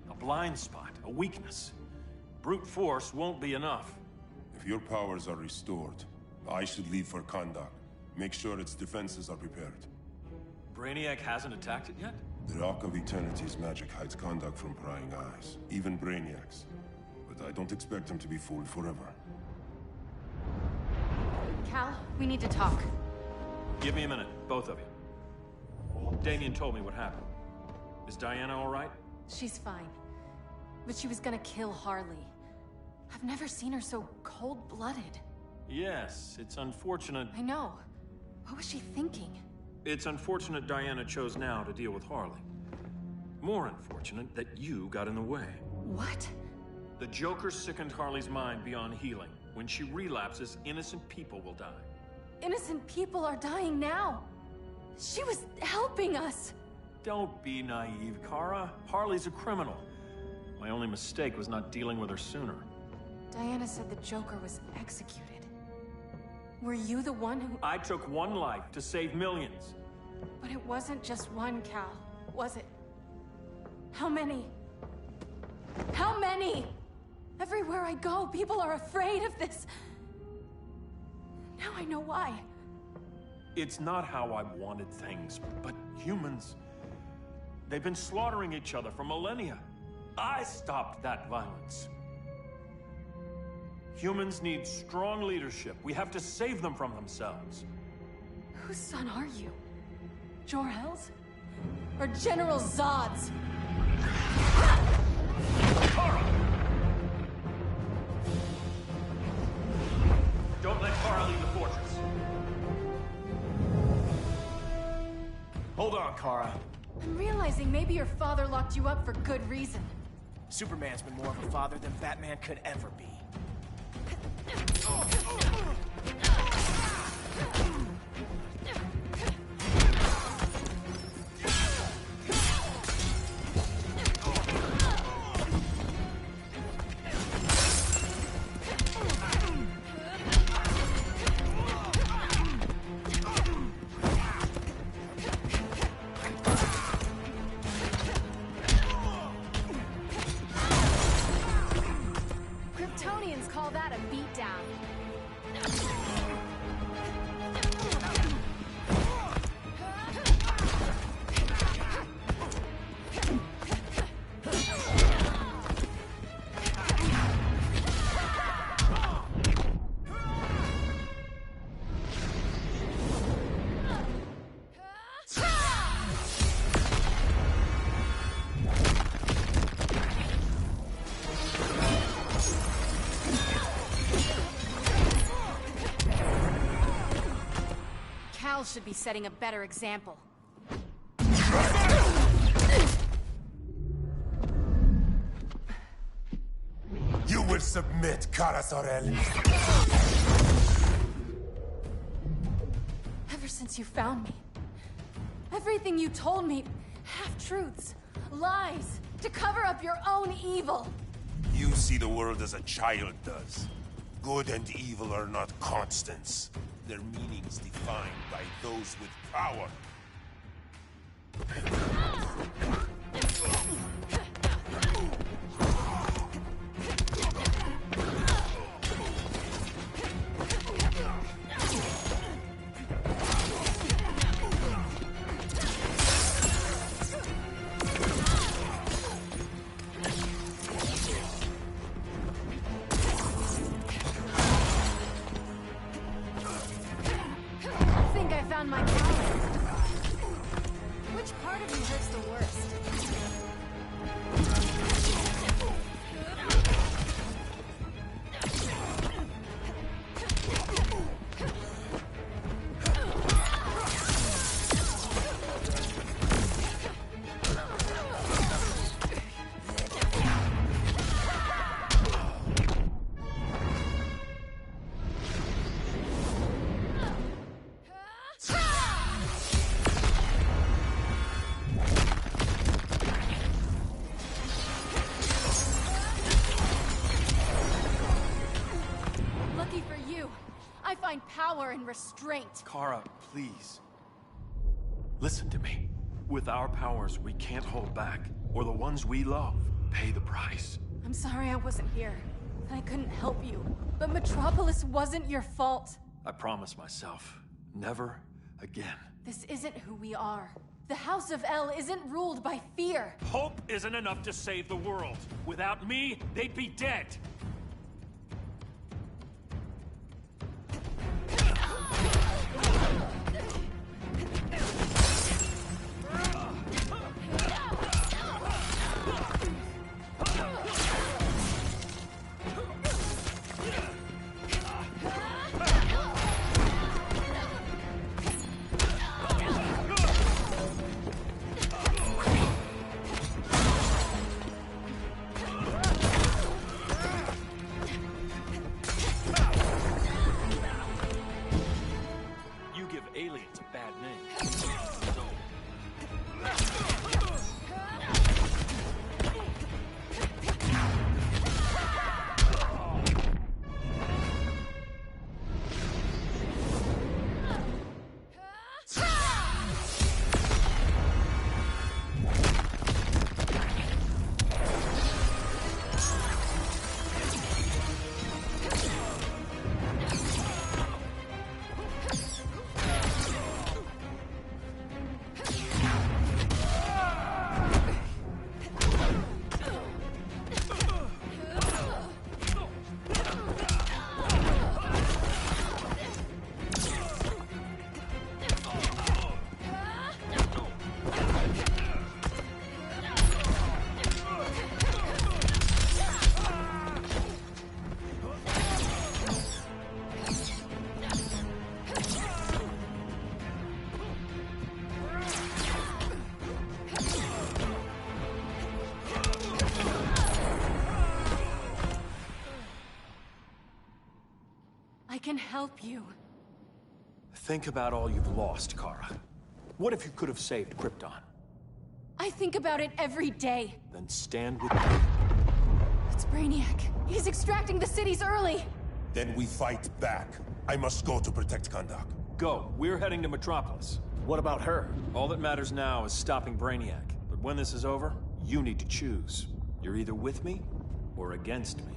A blind spot, a weakness. Brute force won't be enough. If your powers are restored, I should leave for Kahndaq. Make sure its defenses are prepared. Brainiac hasn't attacked it yet? The Rock of Eternity's magic hides Kahndaq from prying eyes, even Brainiac's. But I don't expect him to be fooled forever. Cal, we need to talk. Give me a minute, both of you. Damien told me what happened. Is Diana all right? She's fine. But she was gonna kill Harley. I've never seen her so cold-blooded. Yes, it's unfortunate. I know. What was she thinking? It's unfortunate Diana chose now to deal with Harley. More unfortunate that you got in the way. What? The Joker sickened Harley's mind beyond healing. When she relapses, innocent people will die. Innocent people are dying now. She was helping us. Don't be naive, Kara. Harley's a criminal. My only mistake was not dealing with her sooner. Diana said the Joker was executed. Were you the one who... I took one life to save millions. But it wasn't just one, Cal, was it? How many? How many? Everywhere I go, people are afraid of this. Now I know why. It's not how I wanted things, but humans... they've been slaughtering each other for millennia. I stopped that violence. Humans need strong leadership. We have to save them from themselves. Whose son are you? Jor-El's? Or General Zod's? Kara! Don't let Kara leave the fortress. Hold on, Kara. I'm realizing maybe your father locked you up for good reason. Superman's been more of a father than Batman could ever be. Kryptonians call that a beatdown. Cal should be setting a better example. You will submit, Kara Zor-El. Ever since you found me, everything you told me, half-truths, lies, to cover up your own evil. You see the world as a child does. Good and evil are not constants. Their meanings defined by those with power. My power. Which part of you hurts the worst? Power and restraint. Kara, please. Listen to me. With our powers, we can't hold back, or the ones we love pay the price. I'm sorry I wasn't here. I couldn't help you. But Metropolis wasn't your fault. I promise myself, never again. This isn't who we are. The House of El isn't ruled by fear. Hope isn't enough to save the world. Without me, they'd be dead. can help you. Think about all you've lost, Kara. What if you could have saved Krypton? I think about it every day. Then stand with me. It's Brainiac. He's extracting the cities early. Then we fight back. I must go to protect Kahndaq. Go. We're heading to Metropolis. What about her? All that matters now is stopping Brainiac. But when this is over, you need to choose. You're either with me or against me.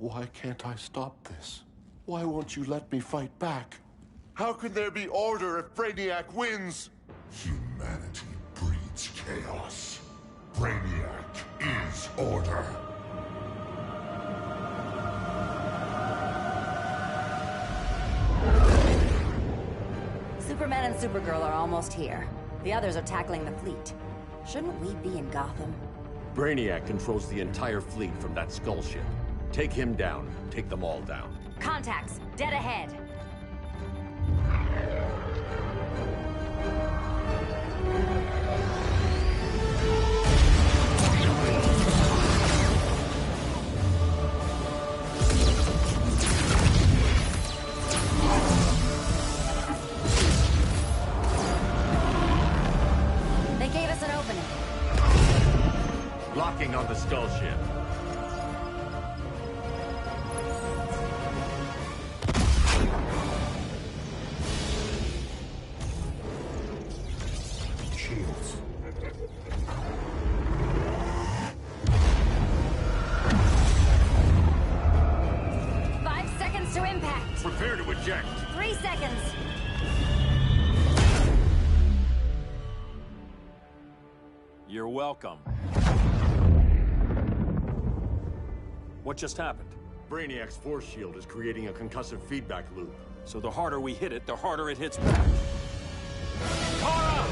Why can't I stop this? Why won't you let me fight back? How can there be order if Brainiac wins? Humanity breeds chaos. Brainiac is order. Superman and Supergirl are almost here. The others are tackling the fleet. Shouldn't we be in Gotham? Brainiac controls the entire fleet from that skull ship. Take him down. Take them all down. Contacts, dead ahead. They gave us an opening. Locking on the skull ship. Shields. Five seconds to impact. Prepare to eject. 3 seconds. You're welcome. What just happened? Brainiac's force shield is creating a concussive feedback loop. So the harder we hit it, the harder it hits back. Kara!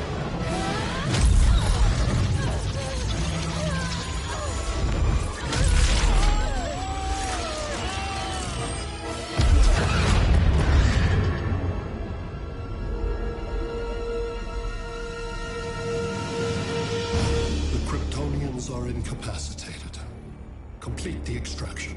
The Kryptonians are incapacitated. Complete the extraction.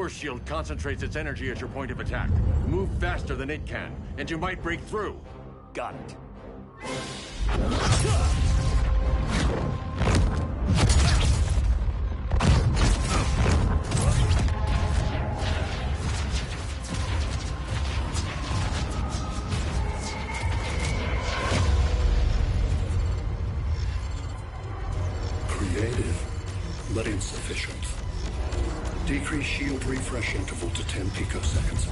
Force shield concentrates its energy at your point of attack. Move faster than it can, and you might break through. Got it. Creative, but insufficient. Decrease shield refresh interval to 10 picoseconds.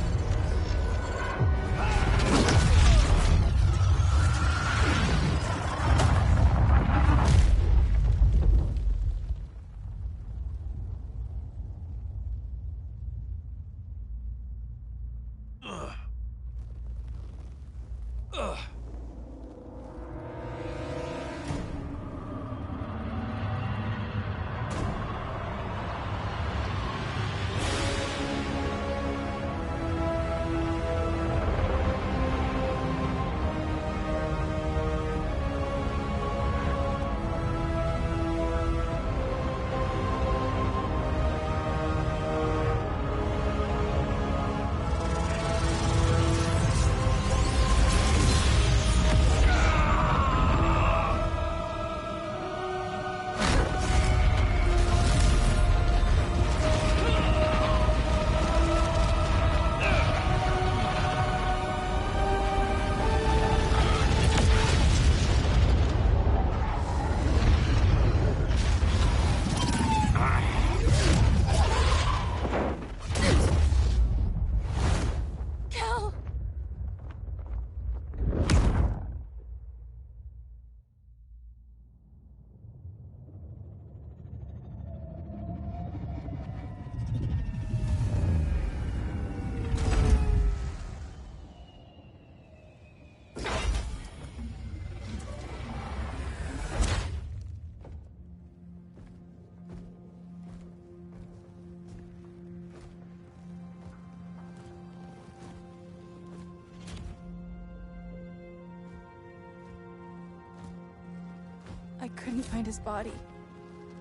I couldn't find his body.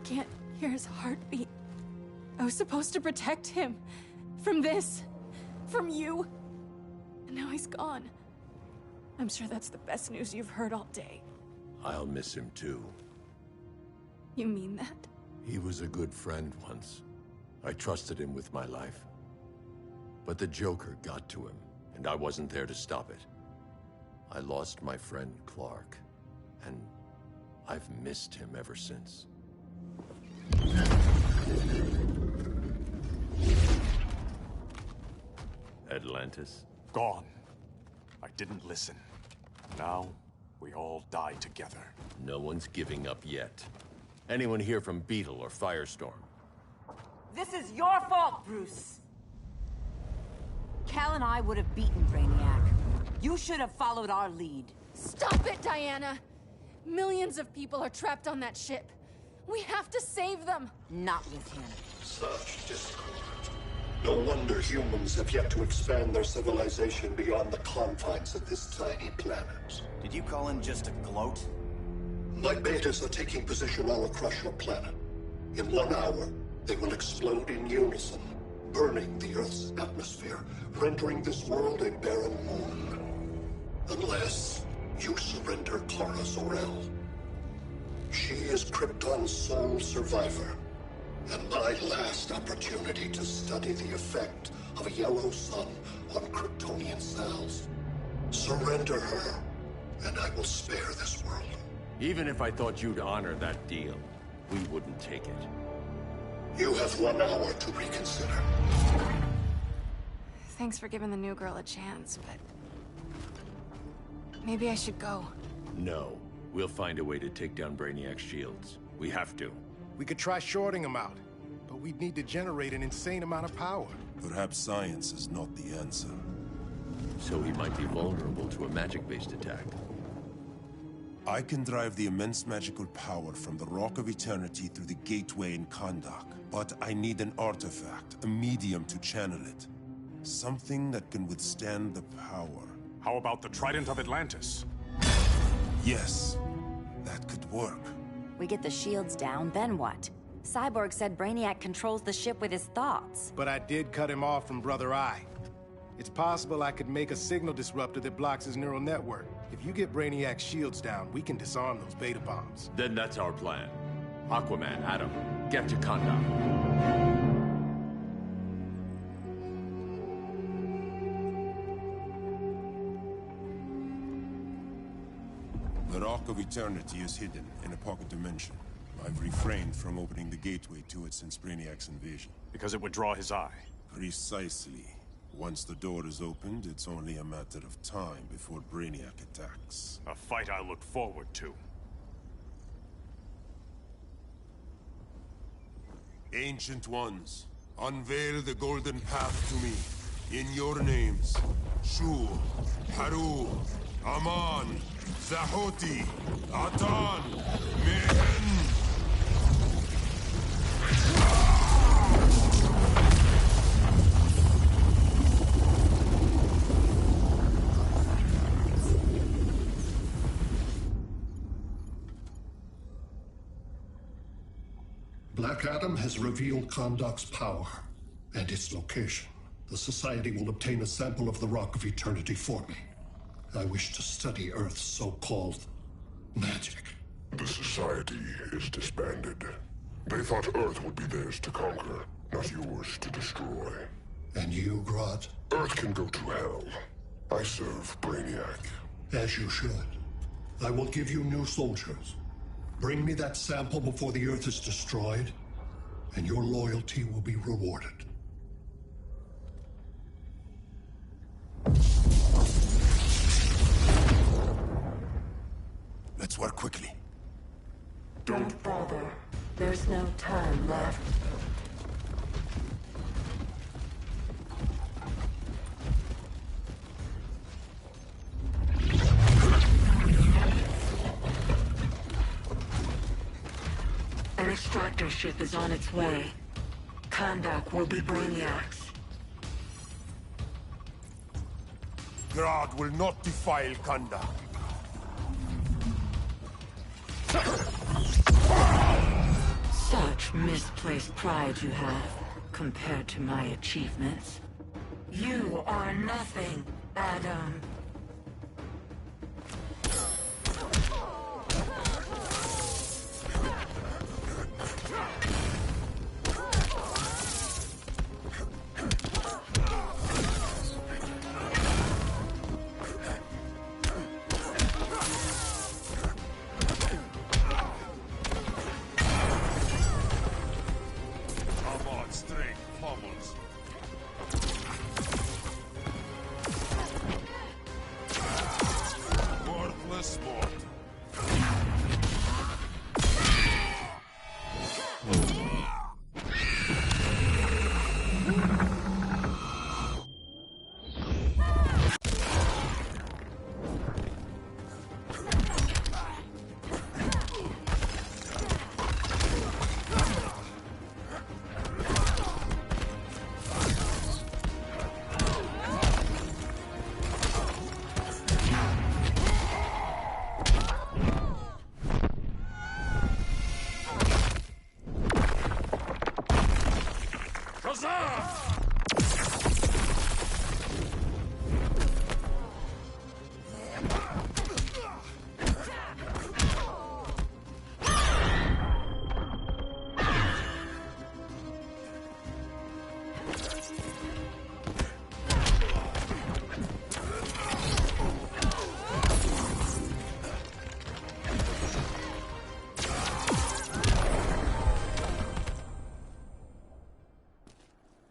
Can't hear his heartbeat. I was supposed to protect him. From this. From you. And now he's gone. I'm sure that's the best news you've heard all day. I'll miss him too. You mean that? He was a good friend once. I trusted him with my life. But the Joker got to him, and I wasn't there to stop it. I lost my friend Clark, and I've missed him ever since. Atlantis? Gone. I didn't listen. Now, we all die together. No one's giving up yet. Anyone here from Beetle or Firestorm? This is your fault, Bruce! Cal and I would have beaten Brainiac. You should have followed our lead. Stop it, Diana! Millions of people are trapped on that ship. We have to save them! Not with him. Such discord. No wonder humans have yet to expand their civilization beyond the confines of this tiny planet. Did you call in just to gloat? My betas are taking position all across your planet. In 1 hour, they will explode in unison, burning the Earth's atmosphere, rendering this world a barren moon. Unless you surrender Kara Zor-El. She is Krypton's sole survivor, and my last opportunity to study the effect of a yellow sun on Kryptonian cells. Surrender her, and I will spare this world. Even if I thought you'd honor that deal, we wouldn't take it. You have 1 hour to reconsider. Thanks for giving the new girl a chance, but... maybe I should go. No. We'll find a way to take down Brainiac's shields. We have to. We could try shorting him out, but we'd need to generate an insane amount of power. Perhaps science is not the answer. So he might be vulnerable to a magic-based attack. I can drive the immense magical power from the Rock of Eternity through the gateway in Kahndaq, but I need an artifact, a medium to channel it. Something that can withstand the power. How about the Trident of Atlantis? Yes, that could work. We get the shields down, then what? Cyborg said Brainiac controls the ship with his thoughts. But I did cut him off from Brother Eye. It's possible I could make a signal disruptor that blocks his neural network. If you get Brainiac's shields down, we can disarm those beta bombs. Then that's our plan. Aquaman, Adam, get to Kahndaq. The Rock of Eternity is hidden in a pocket dimension. I've refrained from opening the gateway to it since Brainiac's invasion. Because it would draw his eye. Precisely. Once the door is opened, it's only a matter of time before Brainiac attacks. A fight I look forward to. Ancient Ones, unveil the golden path to me. In your names, Shu, Haru, Aman, Zahoti, Atan, Mehen! Black Adam has revealed Kahndaq's power and its location. The Society will obtain a sample of the Rock of Eternity for me. I wish to study Earth's so-called magic. The Society is disbanded. They thought Earth would be theirs to conquer, not yours to destroy. And you, Grodd? Earth can go to hell. I serve Brainiac. As you should. I will give you new soldiers. Bring me that sample before the Earth is destroyed, and your loyalty will be rewarded. Let's work quickly. Don't bother. There's no time left. An extractor ship is on its way. Kahndaq will be Brainiac's. Grodd will not defile Kahndaq. Such misplaced pride you have, compared to my achievements. You are nothing, Adam.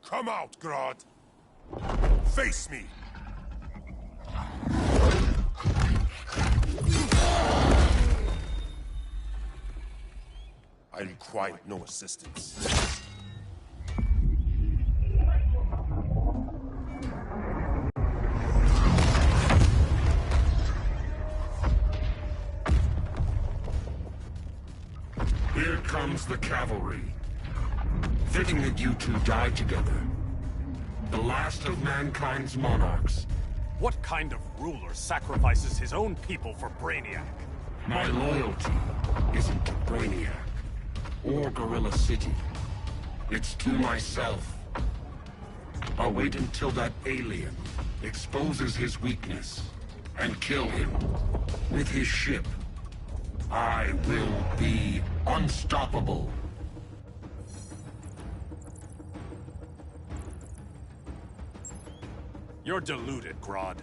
Come out, Grodd! Face me! I require no assistance. Here comes the cavalry. Fitting that you two die together. The last of mankind's monarchs. What kind of ruler sacrifices his own people for Brainiac? My loyalty isn't to Brainiac. or Gorilla City. It's to myself. I'll wait until that alien exposes his weakness and kill him with his ship. I will be unstoppable. You're deluded, Grodd.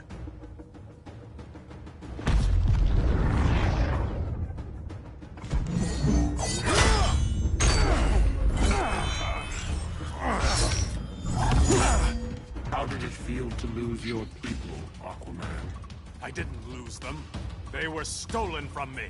How did it feel to lose your people, Aquaman? I didn't lose them. They were stolen from me.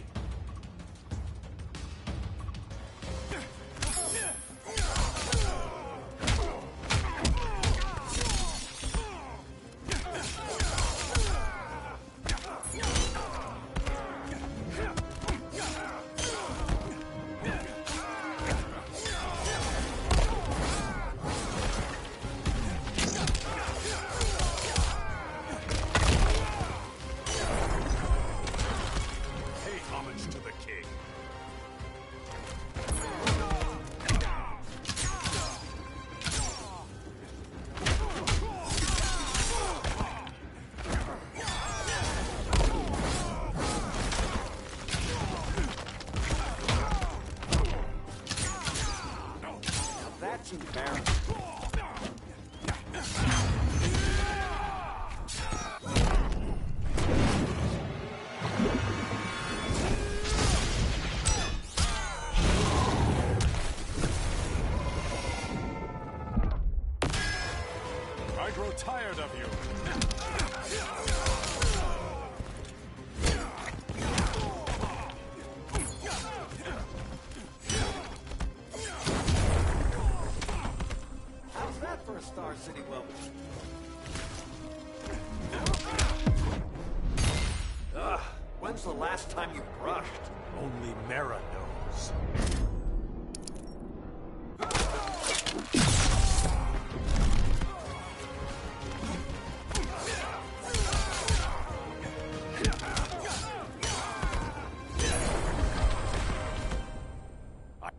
I grow tired of you. How's that for a Star City level? Ugh, when's the last time you brushed? Only Mera knows.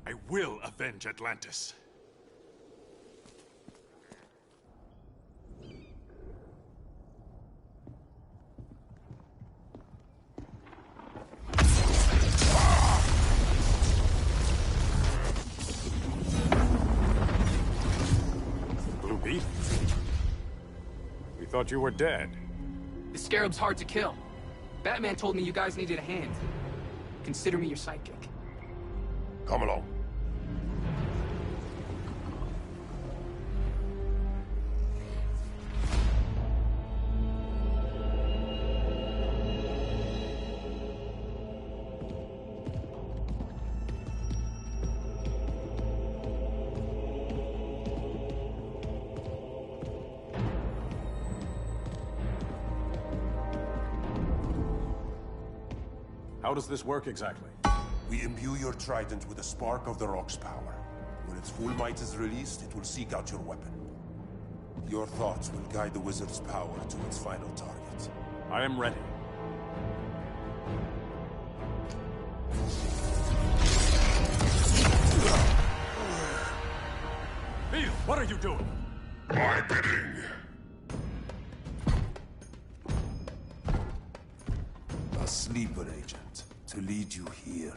I will avenge Atlantis. Blue Beetle? We thought you were dead. The Scarab's hard to kill. Batman told me you guys needed a hand. Consider me your sidekick. Come along. How does this work exactly? We imbue your trident with a spark of the Rock's power. When its full might is released, it will seek out your weapon. Your thoughts will guide the wizard's power to its final target. I am ready. Beetle, what are you doing? My bidding. A sleeper agent to lead you here.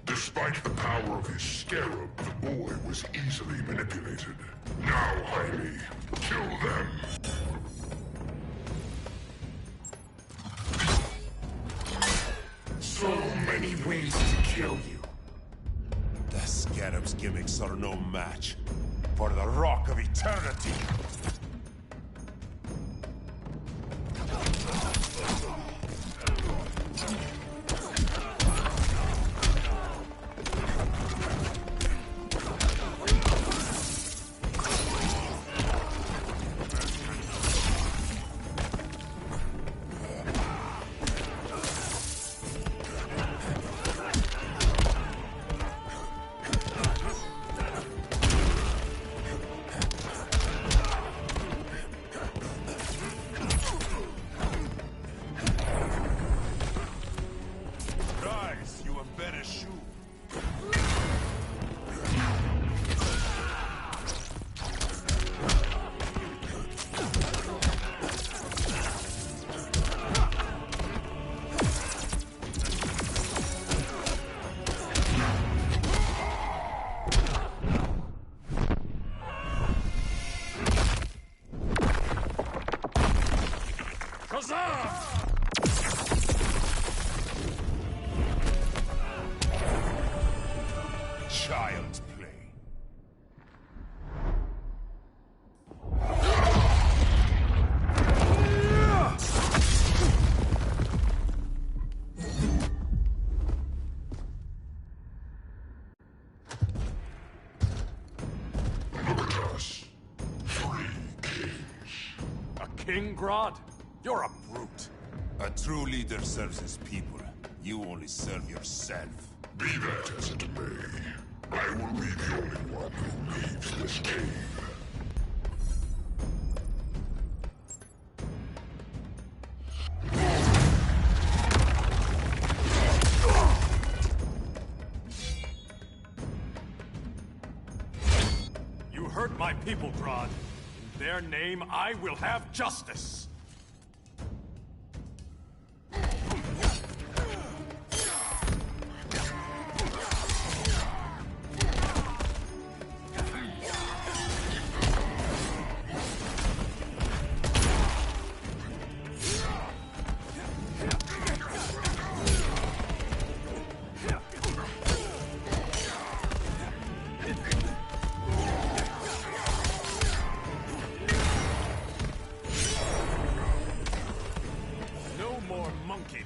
Despite the power of his scarab, the boy was easily manipulated. Now, Jaime, kill them. So many ways to kill you. The scarab's gimmicks are no match for the Rock of Eternity. Child's play. King Grodd? You're a brute. A true leader serves his people. You only serve yourself. Be that as it may, I will be the only one who leaves this cave. You hurt my people, Grodd. In their name, I will have justice.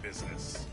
Business.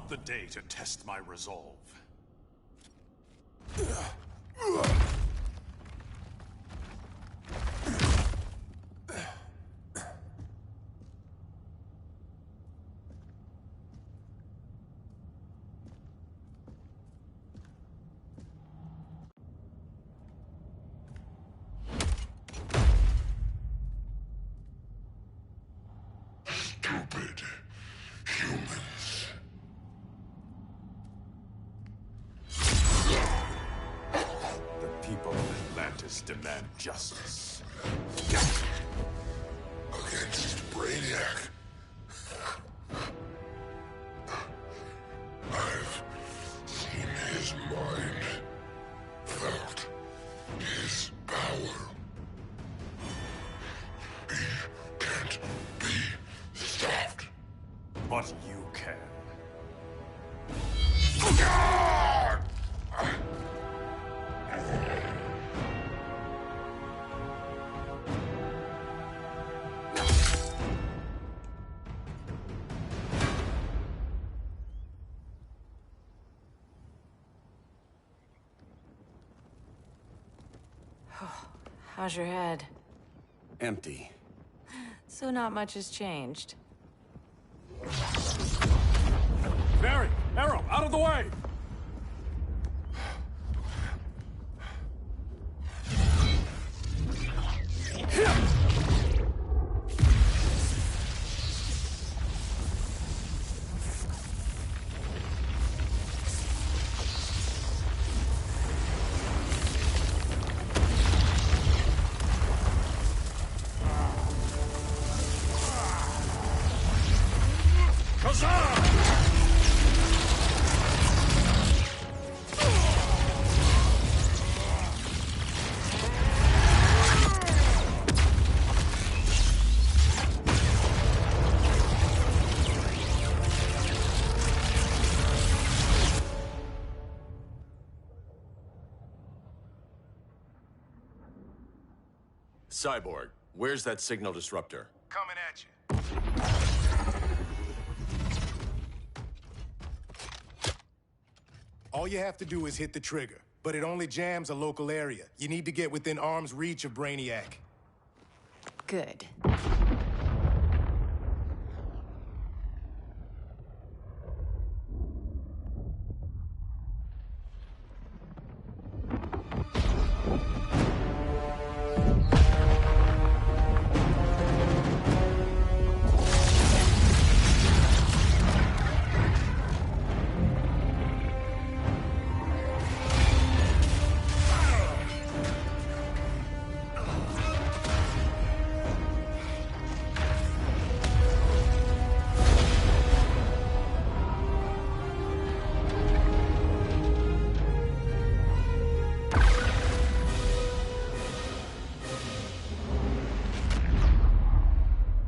The day to test my resolve. Stupid humans. People of Atlantis demand justice. Against Brainiac. I've seen his mind, felt his power. He can't be stopped. But you can. How's your head? Empty. So not much has changed. Barry! Arrow! Out of the way! Cyborg, where's that signal disruptor? Coming at you. All you have to do is hit the trigger, but it only jams a local area. You need to get within arm's reach of Brainiac. Good.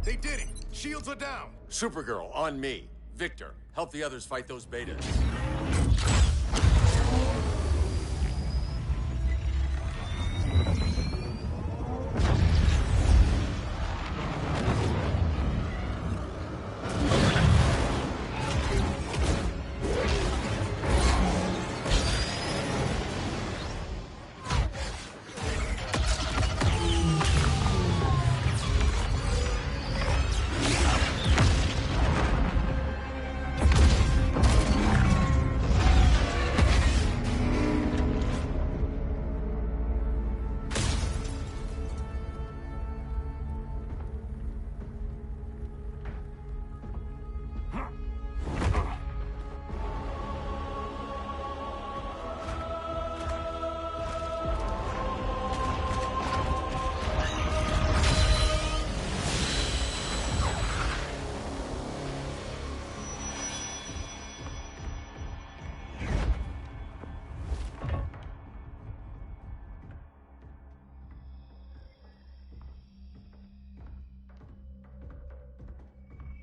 They did it! Shields are down! Supergirl, on me. Victor, help the others fight those betas.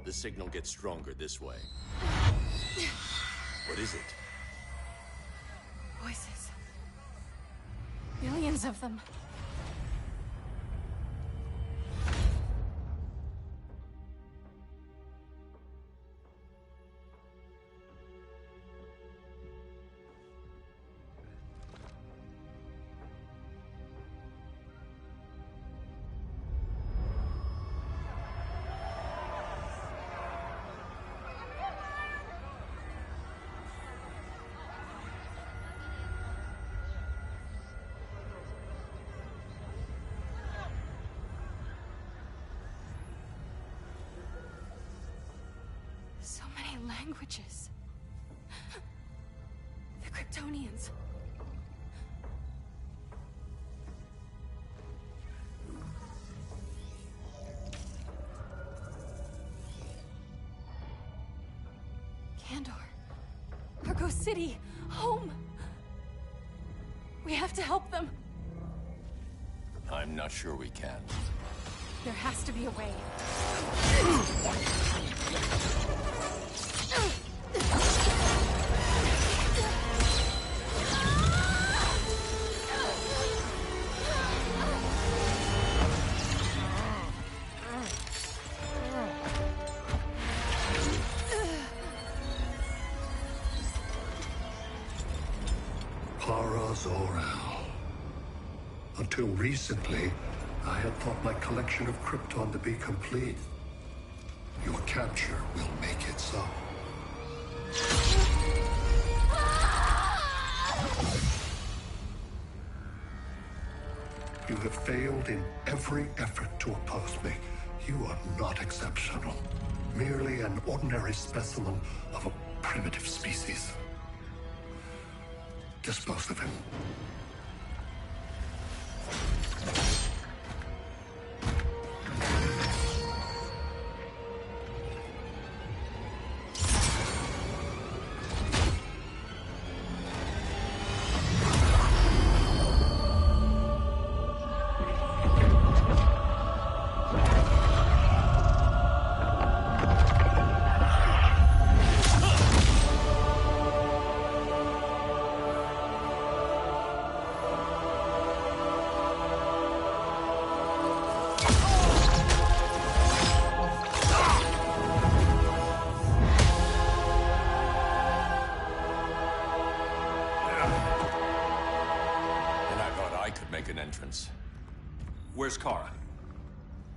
The signal gets stronger this way. What is it? Voices. Millions of them. So many languages. The Kryptonians. Kandor. Argo City. Home. We have to help them. I'm not sure we can. There has to be a way. Para Zor-El. Until recently, I had thought my collection of Krypton to be complete. Your capture will make it so. You have failed in every effort to oppose me. You are not exceptional. Merely an ordinary specimen of a primitive species. Dispose of him. Where's Kara?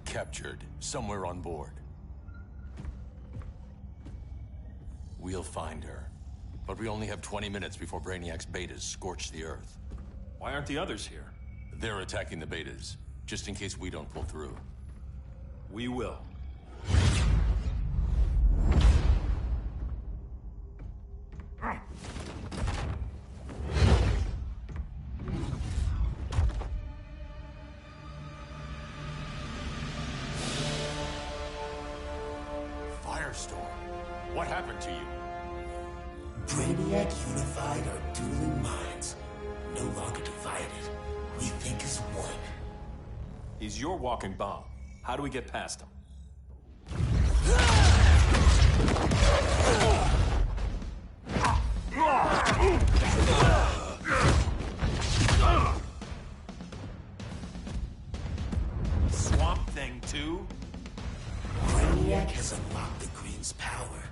Captured, somewhere on board. We'll find her. But we only have 20 minutes before Brainiac's betas scorch the Earth. Why aren't the others here? They're attacking the betas, just in case we don't pull through. We will. Firestorm, what happened to you? Brainiac Unified are dueling minds, no longer divided. We think as one. He's your walking bomb. How do we get past him? Swamp Thing 2? Brainiac has unlocked the Green's power.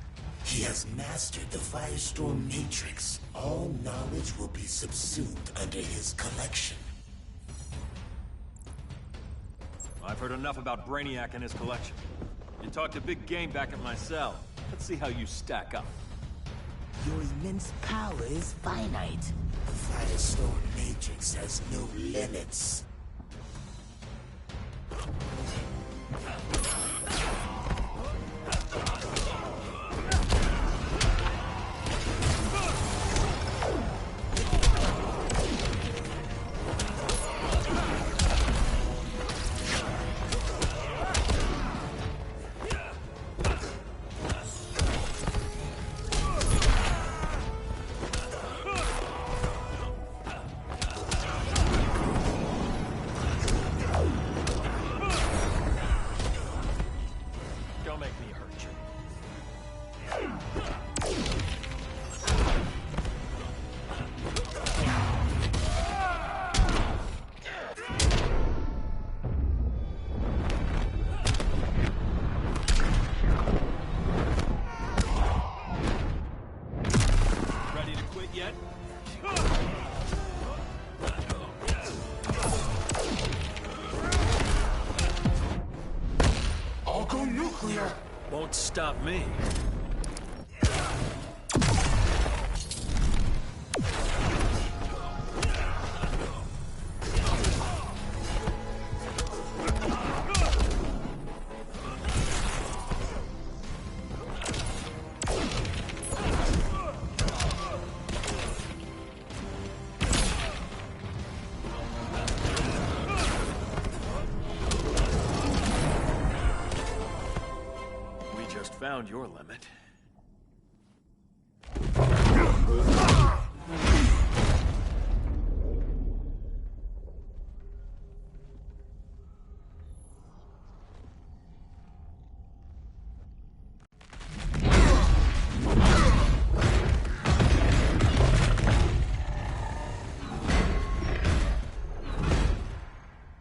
He has mastered the Firestorm Matrix. All knowledge will be subsumed under his collection. I've heard enough about Brainiac and his collection. You talked a big game back at my cell. Let's see how you stack up. Your immense power is finite. The Firestorm Matrix has no limits. Won't stop me. Found your limit.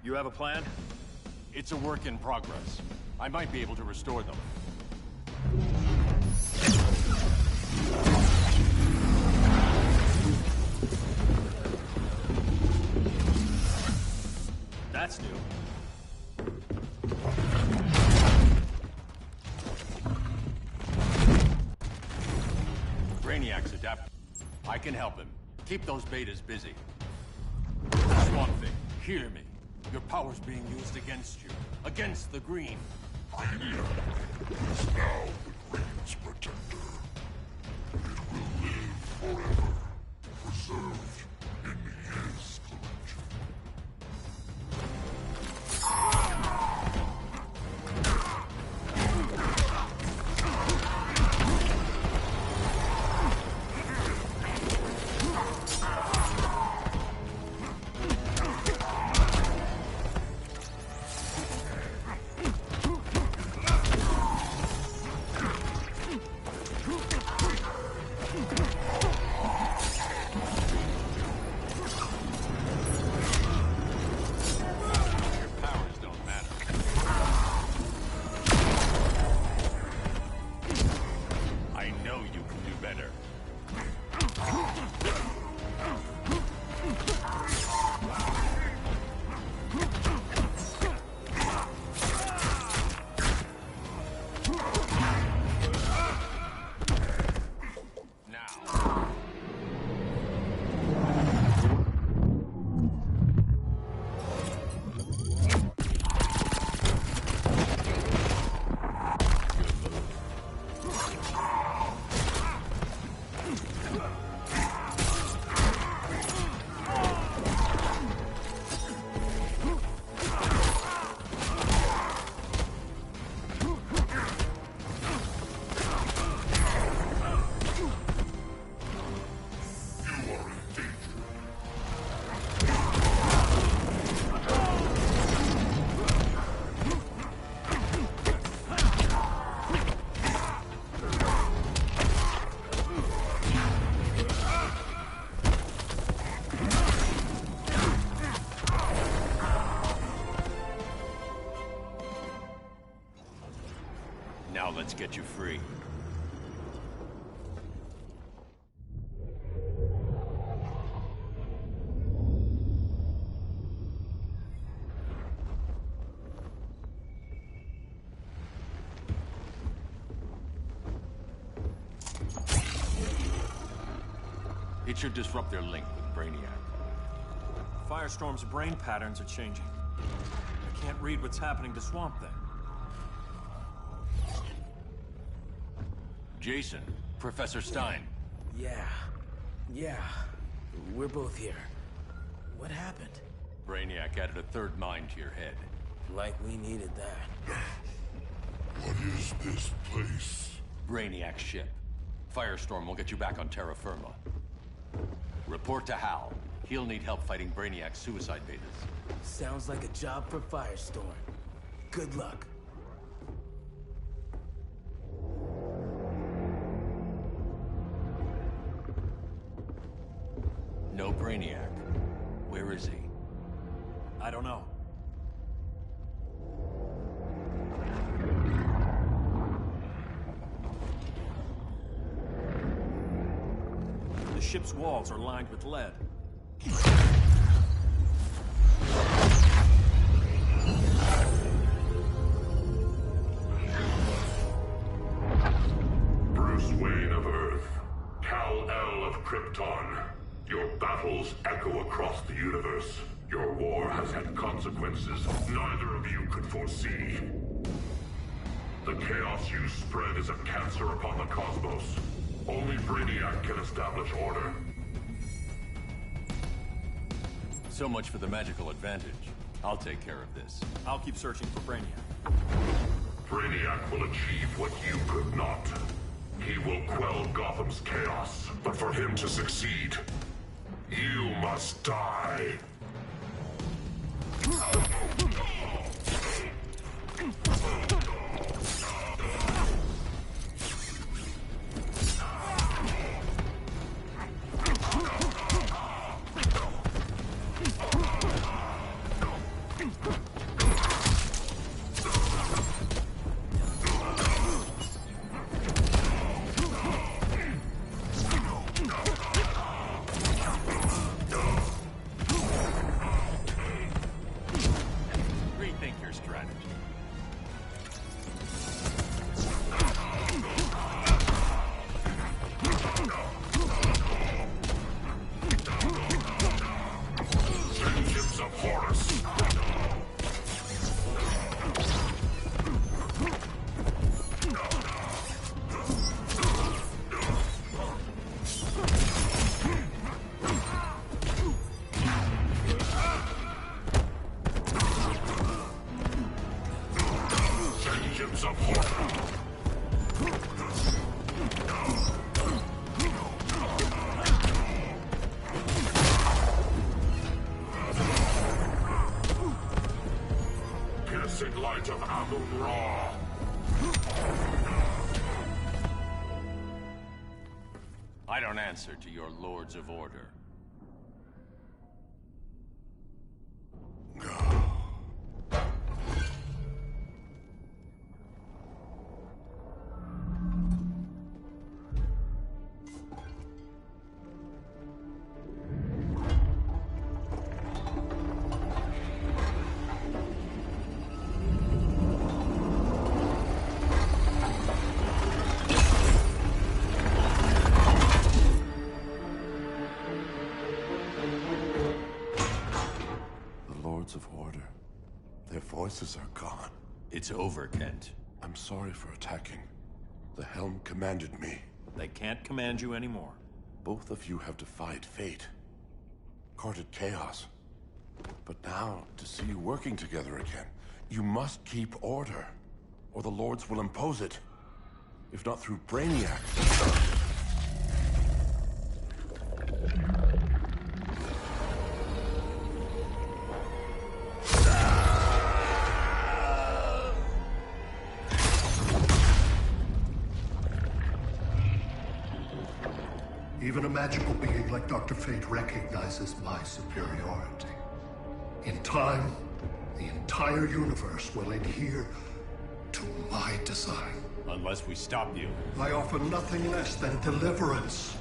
You have a plan? It's a work in progress. I might be able to restore them. That's new. Brainiac's adapt. I can help him. Keep those betas busy. Swamp Thing, hear me. Your power's being used against you. Against the Green. Brainiac is now the Green's protector. It will live forever, preserved in his collection. get you free. It should disrupt their link with Brainiac. Firestorm's brain patterns are changing. I can't read what's happening to Swamp Thing. Jason, Professor Stein. Yeah. We're both here. What happened? Brainiac added a third mind to your head. Like we needed that. What is this place? Brainiac's ship. Firestorm will get you back on terra firma. Report to Hal. He'll need help fighting Brainiac's suicide betas. Sounds like a job for Firestorm. Good luck. No Brainiac. Where is he? I don't know. The ship's walls are lined with lead. Bruce Wayne of Earth, Kal-El of Krypton. Your battles echo across the universe. Your war has had consequences neither of you could foresee. The chaos you spread is a cancer upon the cosmos. Only Brainiac can establish order. So much for the magical advantage. I'll take care of this. I'll keep searching for Brainiac. Brainiac will achieve what you could not. He will quell Gotham's chaos. But for him to succeed, you must die. Light of Amun-Ra. I don't answer to your Lords of Order. Of Order. Their voices are gone. It's over, Kent. I'm sorry for attacking. The Helm commanded me. They can't command you anymore. Both of you have defied fate. Courted chaos. But now, to see you working together again, you must keep order, or the Lords will impose it. If not through Brainiac. Even a magical being like Dr. Fate recognizes my superiority. In time, the entire universe will adhere to my design. Unless we stop you. I offer nothing less than deliverance.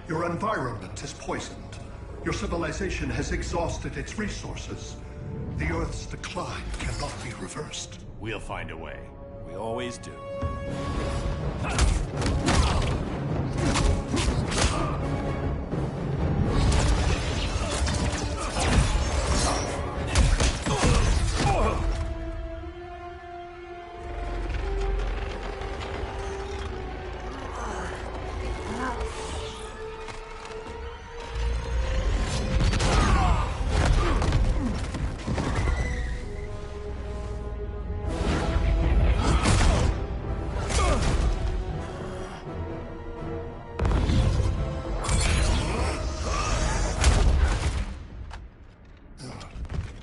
Your environment is poisoned. Your civilization has exhausted its resources. The Earth's decline cannot be reversed. We'll find a way. We always do.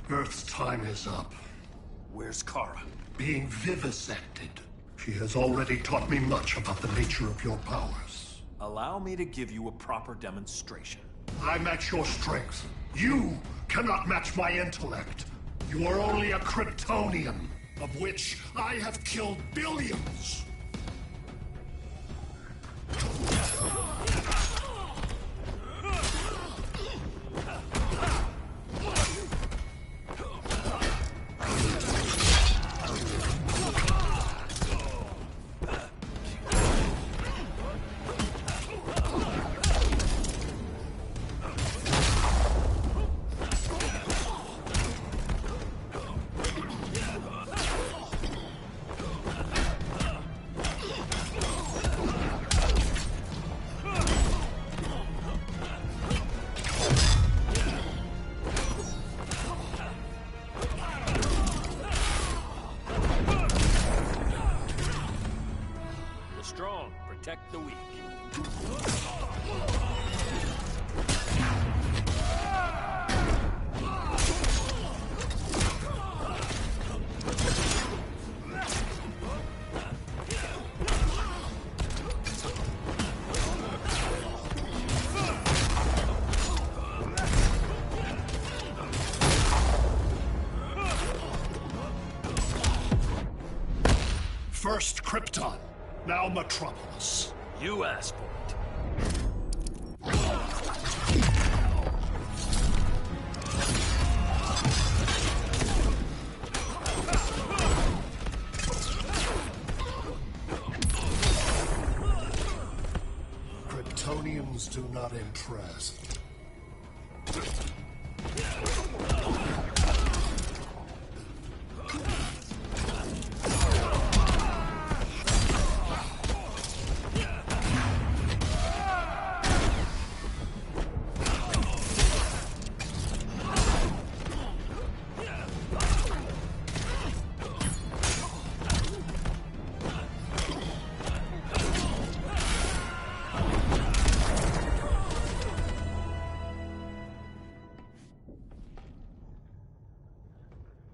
Earth's time is up. Where's Kara? Being vivisected. She has already taught me much about the nature of your powers. Allow me to give you a proper demonstration. I match your strength. You cannot match my intellect. You are only a Kryptonian, of which I have killed billions. Protect the weak. First Krypton, now Metropolis. You asked for it. Kryptonians do not impress.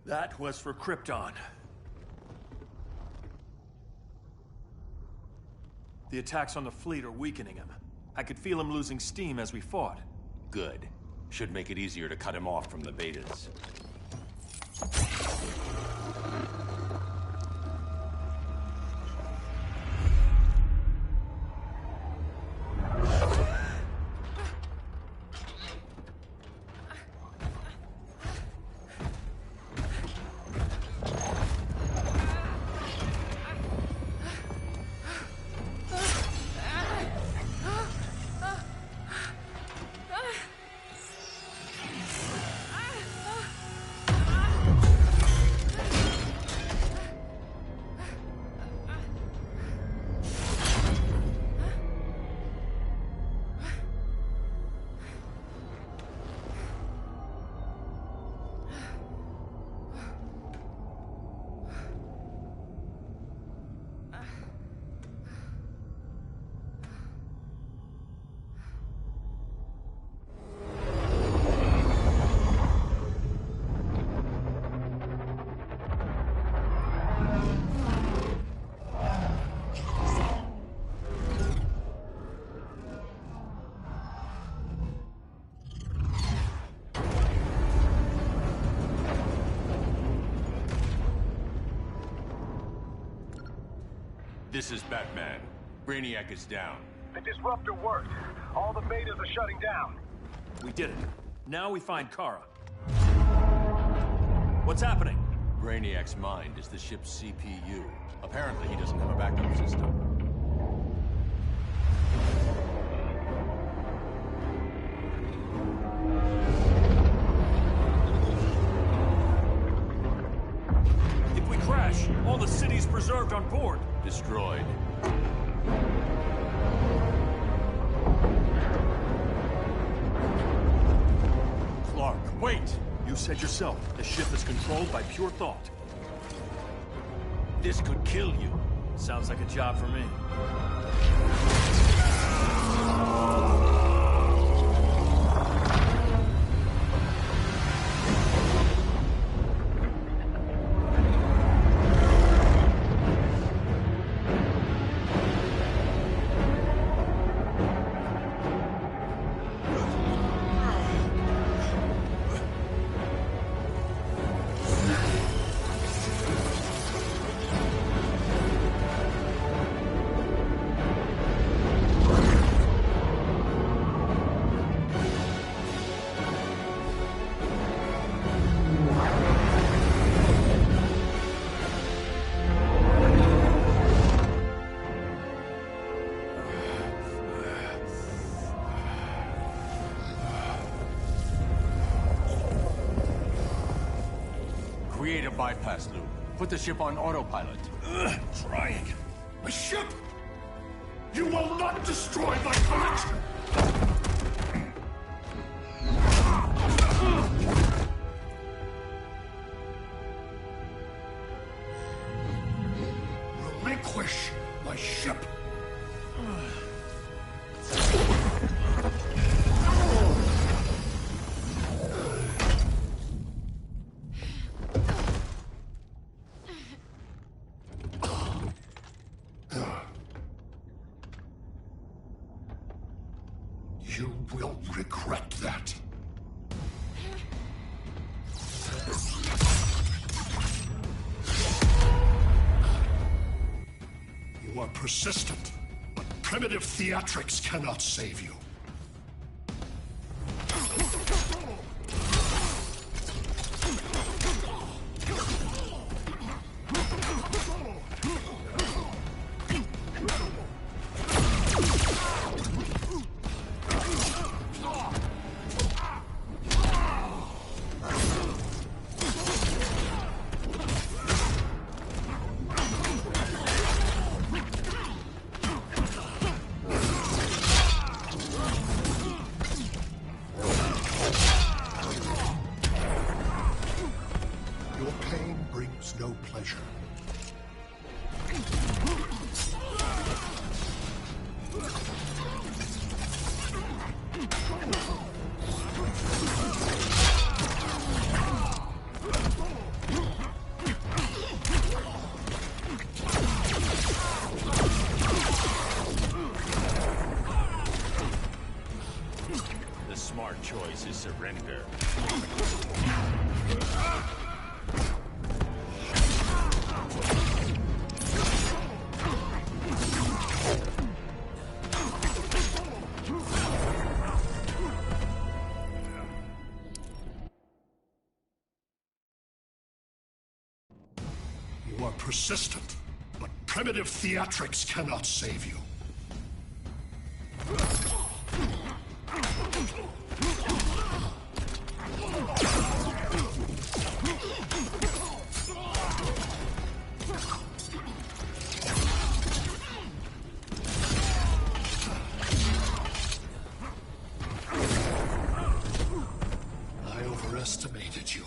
That was for Krypton. The attacks on the fleet are weakening him. I could feel him losing steam as we fought. Good. Should make it easier to cut him off from the betas. This is Batman. Brainiac is down. The disruptor worked. All the betas are shutting down. We did it. Now we find Kara. What's happening? Brainiac's mind is the ship's CPU. Apparently, he doesn't have a backup system. If we crash, all the city's preserved on board. Destroyed. Clark, wait! You said yourself, the ship is controlled by pure thought. This could kill you. Sounds like a job for me. Create a bypass loop. Put the ship on autopilot. Trying. My ship! You will not destroy my collection! Relinquish my ship! You will regret that. You are persistent, but primitive theatrics cannot save you. Your pain brings no pleasure. The smart choice is surrender. You are persistent, but primitive theatrics cannot save you. I overestimated you.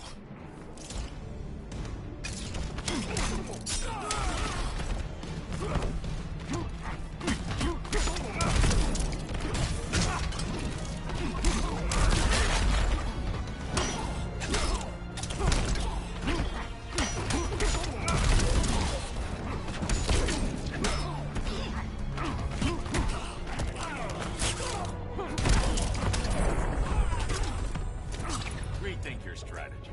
Rethink your strategy.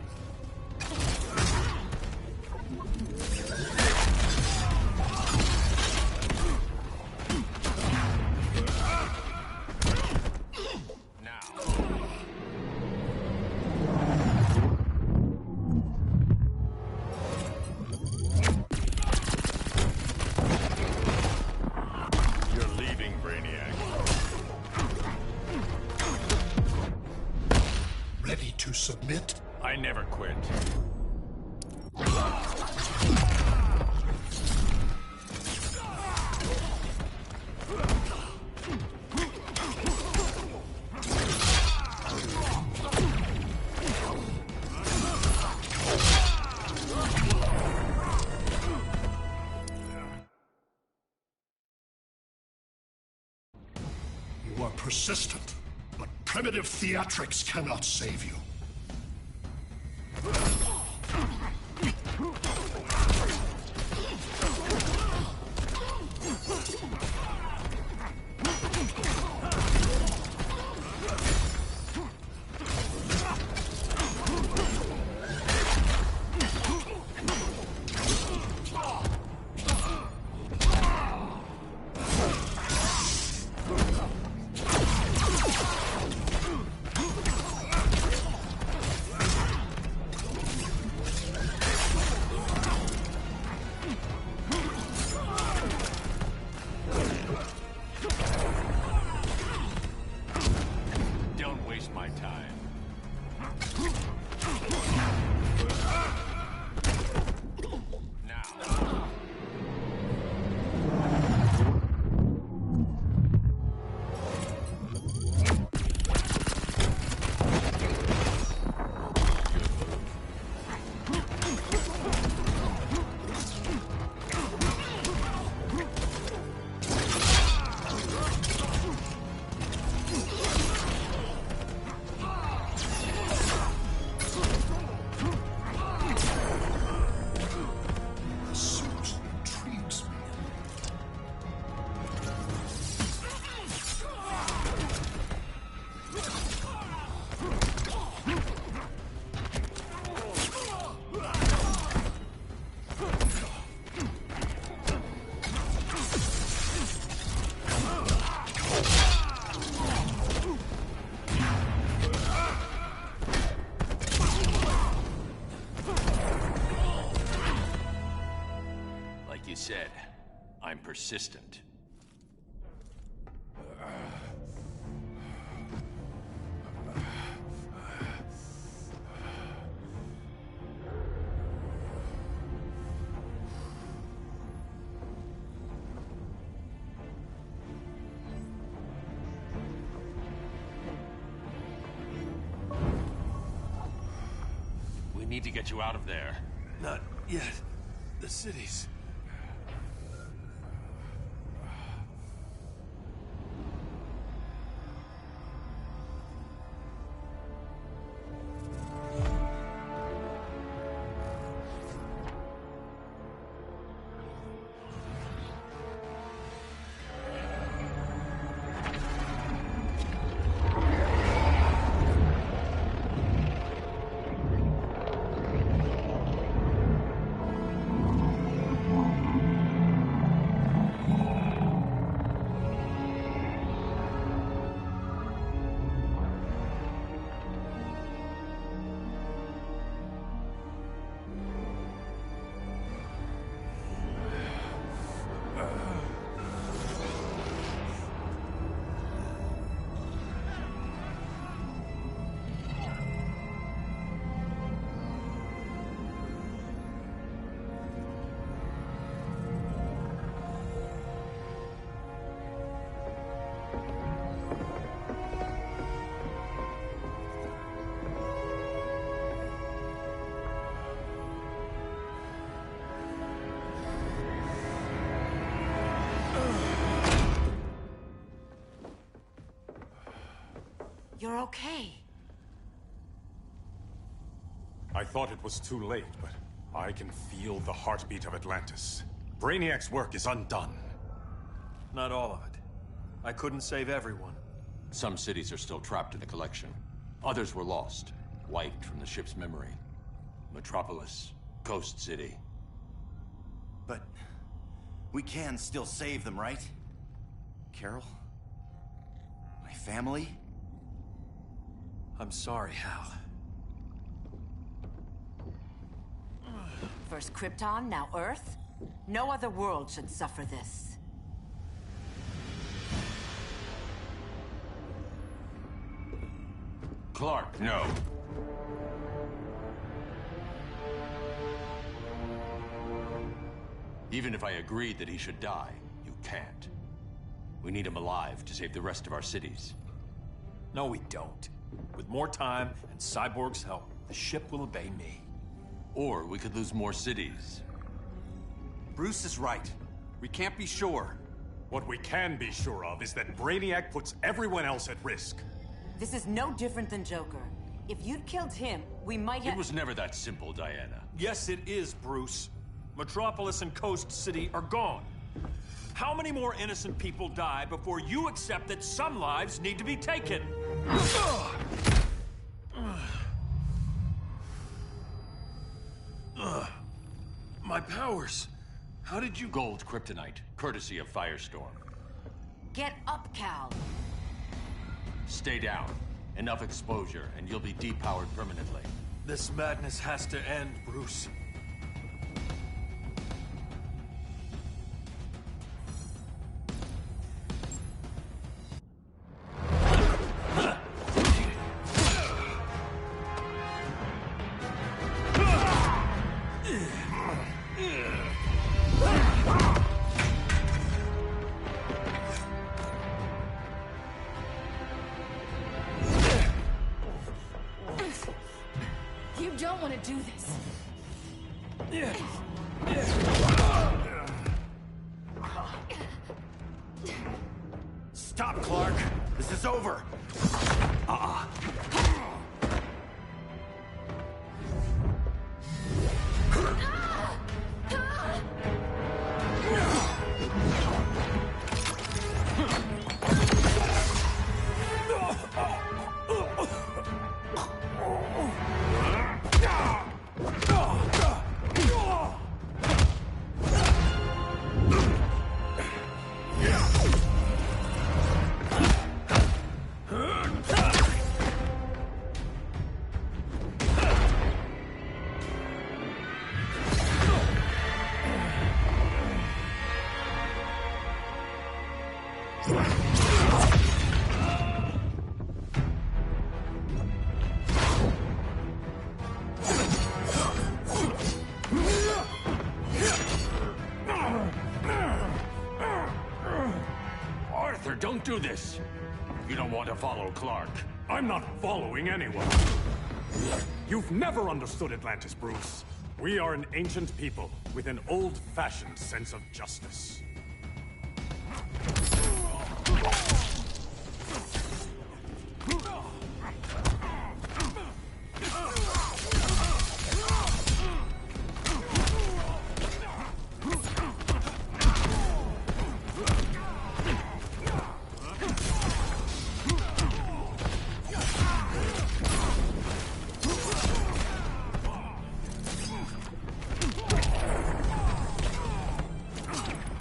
to submit? I never quit. You are persistent, but primitive theatrics cannot save you. Don't waste my time. The suit intrigues me. Like you said, I'm persistent. We need to get you out of there. Not yet. The cities. You're okay. I thought it was too late, but I can feel the heartbeat of Atlantis. Brainiac's work is undone. Not all of it. I couldn't save everyone. Some cities are still trapped in the collection. Others were lost, wiped from the ship's memory. Metropolis, Coast City. But we can still save them, right? Carol? My family? I'm sorry, Hal. First Krypton, now Earth? No other world should suffer this. Clark, no. Even if I agreed that he should die, you can't. We need him alive to save the rest of our cities. No, we don't. With more time and Cyborg's help, the ship will obey me. Or we could lose more cities. Bruce is right. We can't be sure. What we can be sure of is that Brainiac puts everyone else at risk. This is no different than Joker. If you'd killed him, we might have— It was never that simple, Diana. Yes, it is, Bruce. Metropolis and Coast City are gone. How many more innocent people die before you accept that some lives need to be taken? My powers. How did you— Gold kryptonite, courtesy of Firestorm. Get up, Cal. Stay down. Enough exposure, and you'll be depowered permanently. This madness has to end, Bruce. You don't want to do this. Stop, Clark! This is over! Arthur, don't do this! You don't want to follow Clark. I'm not following anyone. You've never understood Atlantis, Bruce. We are an ancient people with an old-fashioned sense of justice.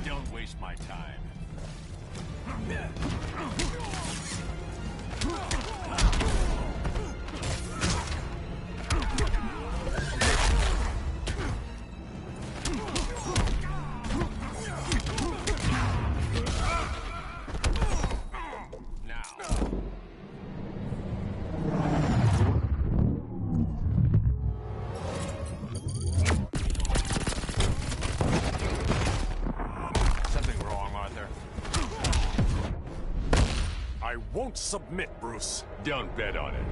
Don't waste my time. I won't submit, Bruce. Don't bet on it.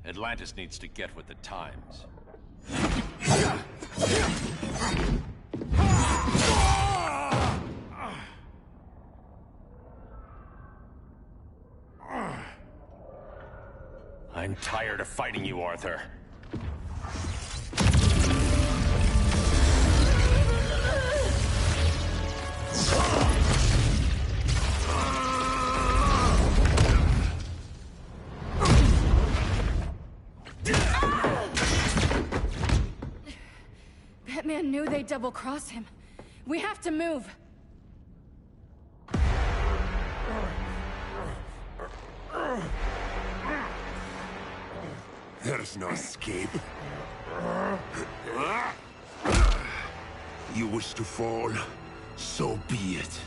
Atlantis needs to get with the times. I'm tired of fighting you, Arthur. Batman knew they'd double-cross him. We have to move. There's no escape. You wish to fall, so be it.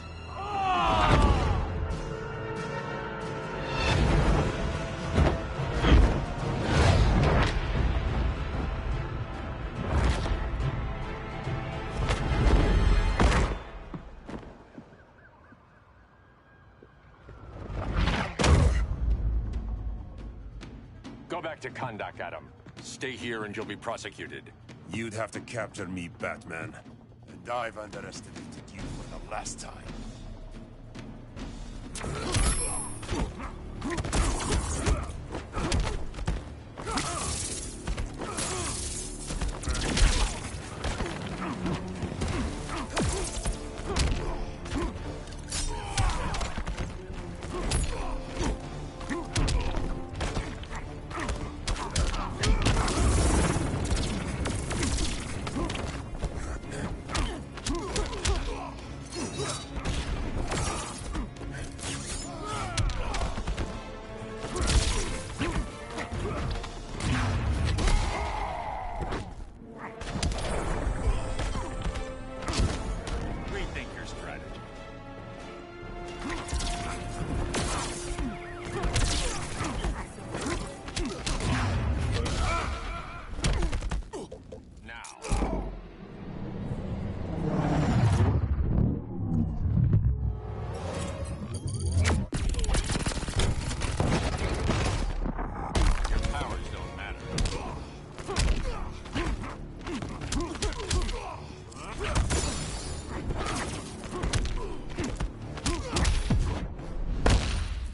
Go back to Kahndaq, Adam. Stay here and you'll be prosecuted. You'd have to capture me, Batman. And I've underestimated you for the last time.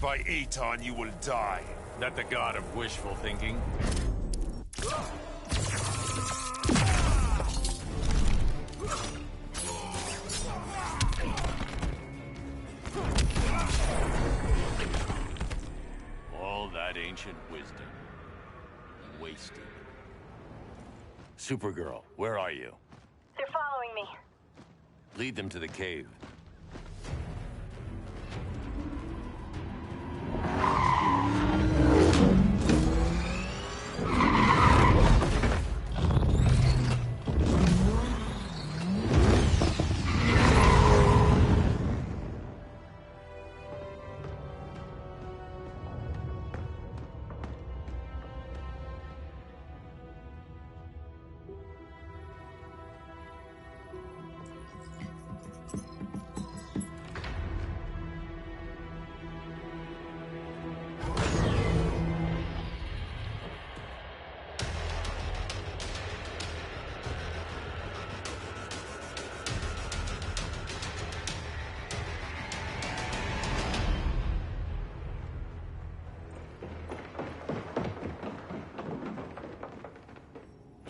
By Aton, you will die. That the god of wishful thinking? All that ancient wisdom. Wasted. Supergirl, where are you? They're following me. Lead them to the cave.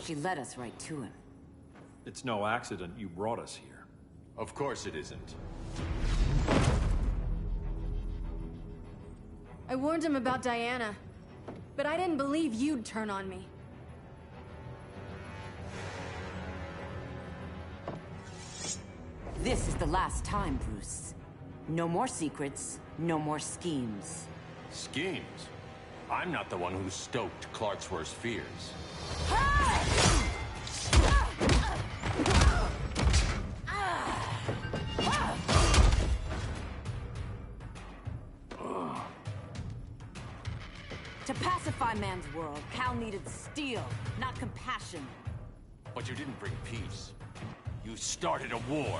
She led us right to him. It's no accident you brought us here. Of course it isn't. I warned him about Diana, but I didn't believe you'd turn on me. This is the last time, Bruce. No more secrets, no more schemes. Schemes? I'm not the one who stoked Clark's worst fears. To pacify man's world, Cal needed steel, not compassion. But you didn't bring peace. You started a war.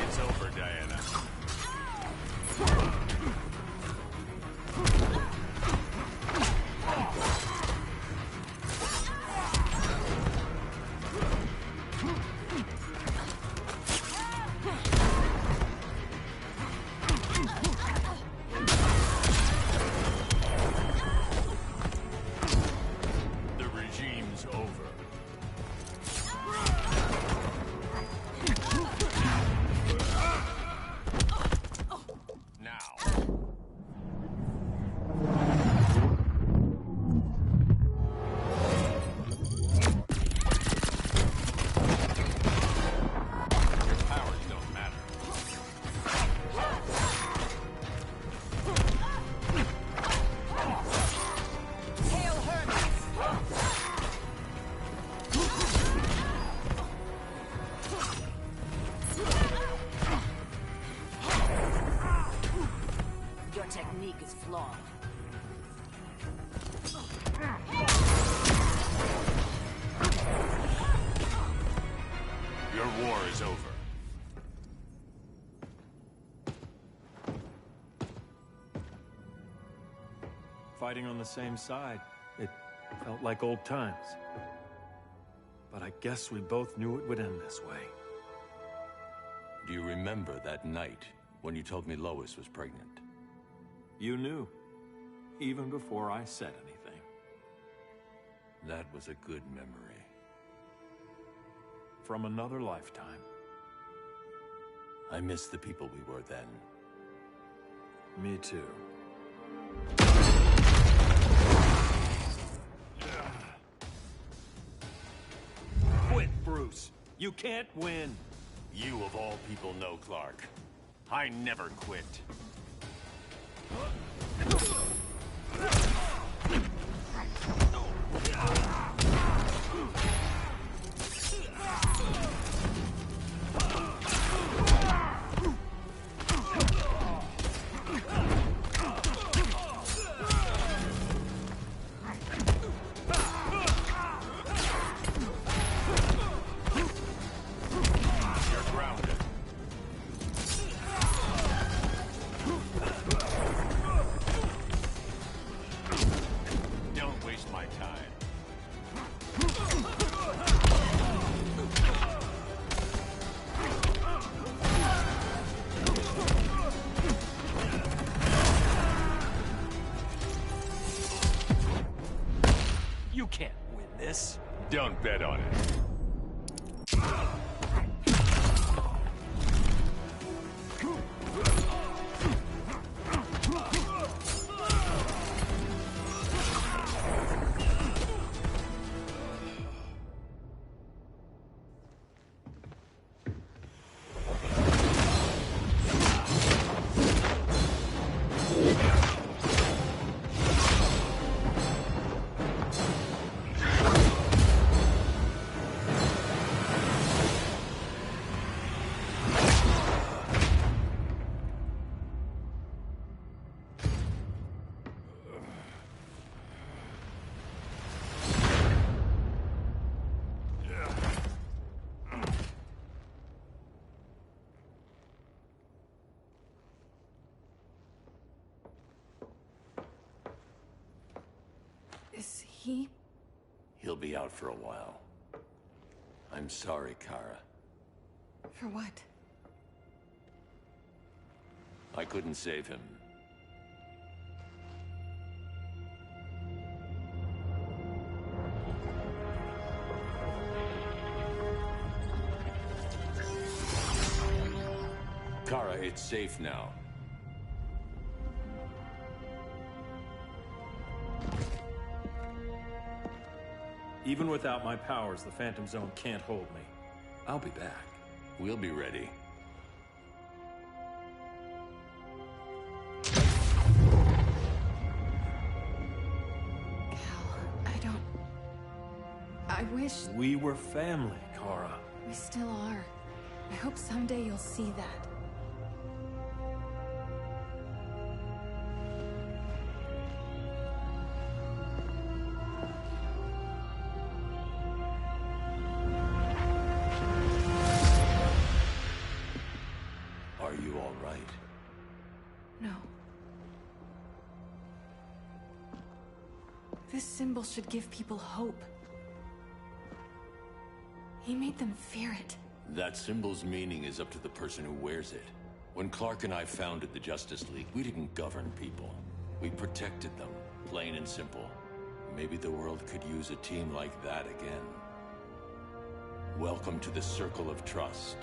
It's over, Diana. is over. Fighting on the same side, it felt like old times. But I guess we both knew it would end this way. Do you remember that night when you told me Lois was pregnant? You knew, even before I said anything. That was a good memory. From another lifetime. I miss the people we were then. Me too. Quit, Bruce. You can't win. You of all people know, Clark. I never quit. You can't win this. Don't bet on it. Is he? He'll be out for a while. I'm sorry, Kara. For what? I couldn't save him. Kara, it's safe now. Even without my powers, the Phantom Zone can't hold me. I'll be back. We'll be ready. I wish... We were family, Kara. We still are. I hope someday you'll see that. Are you all right? No. This symbol should give people hope. He made them fear it. That symbol's meaning is up to the person who wears it. When Clark and I founded the Justice League, we didn't govern people. We protected them, plain and simple. Maybe the world could use a team like that again. Welcome to the Circle of Trust.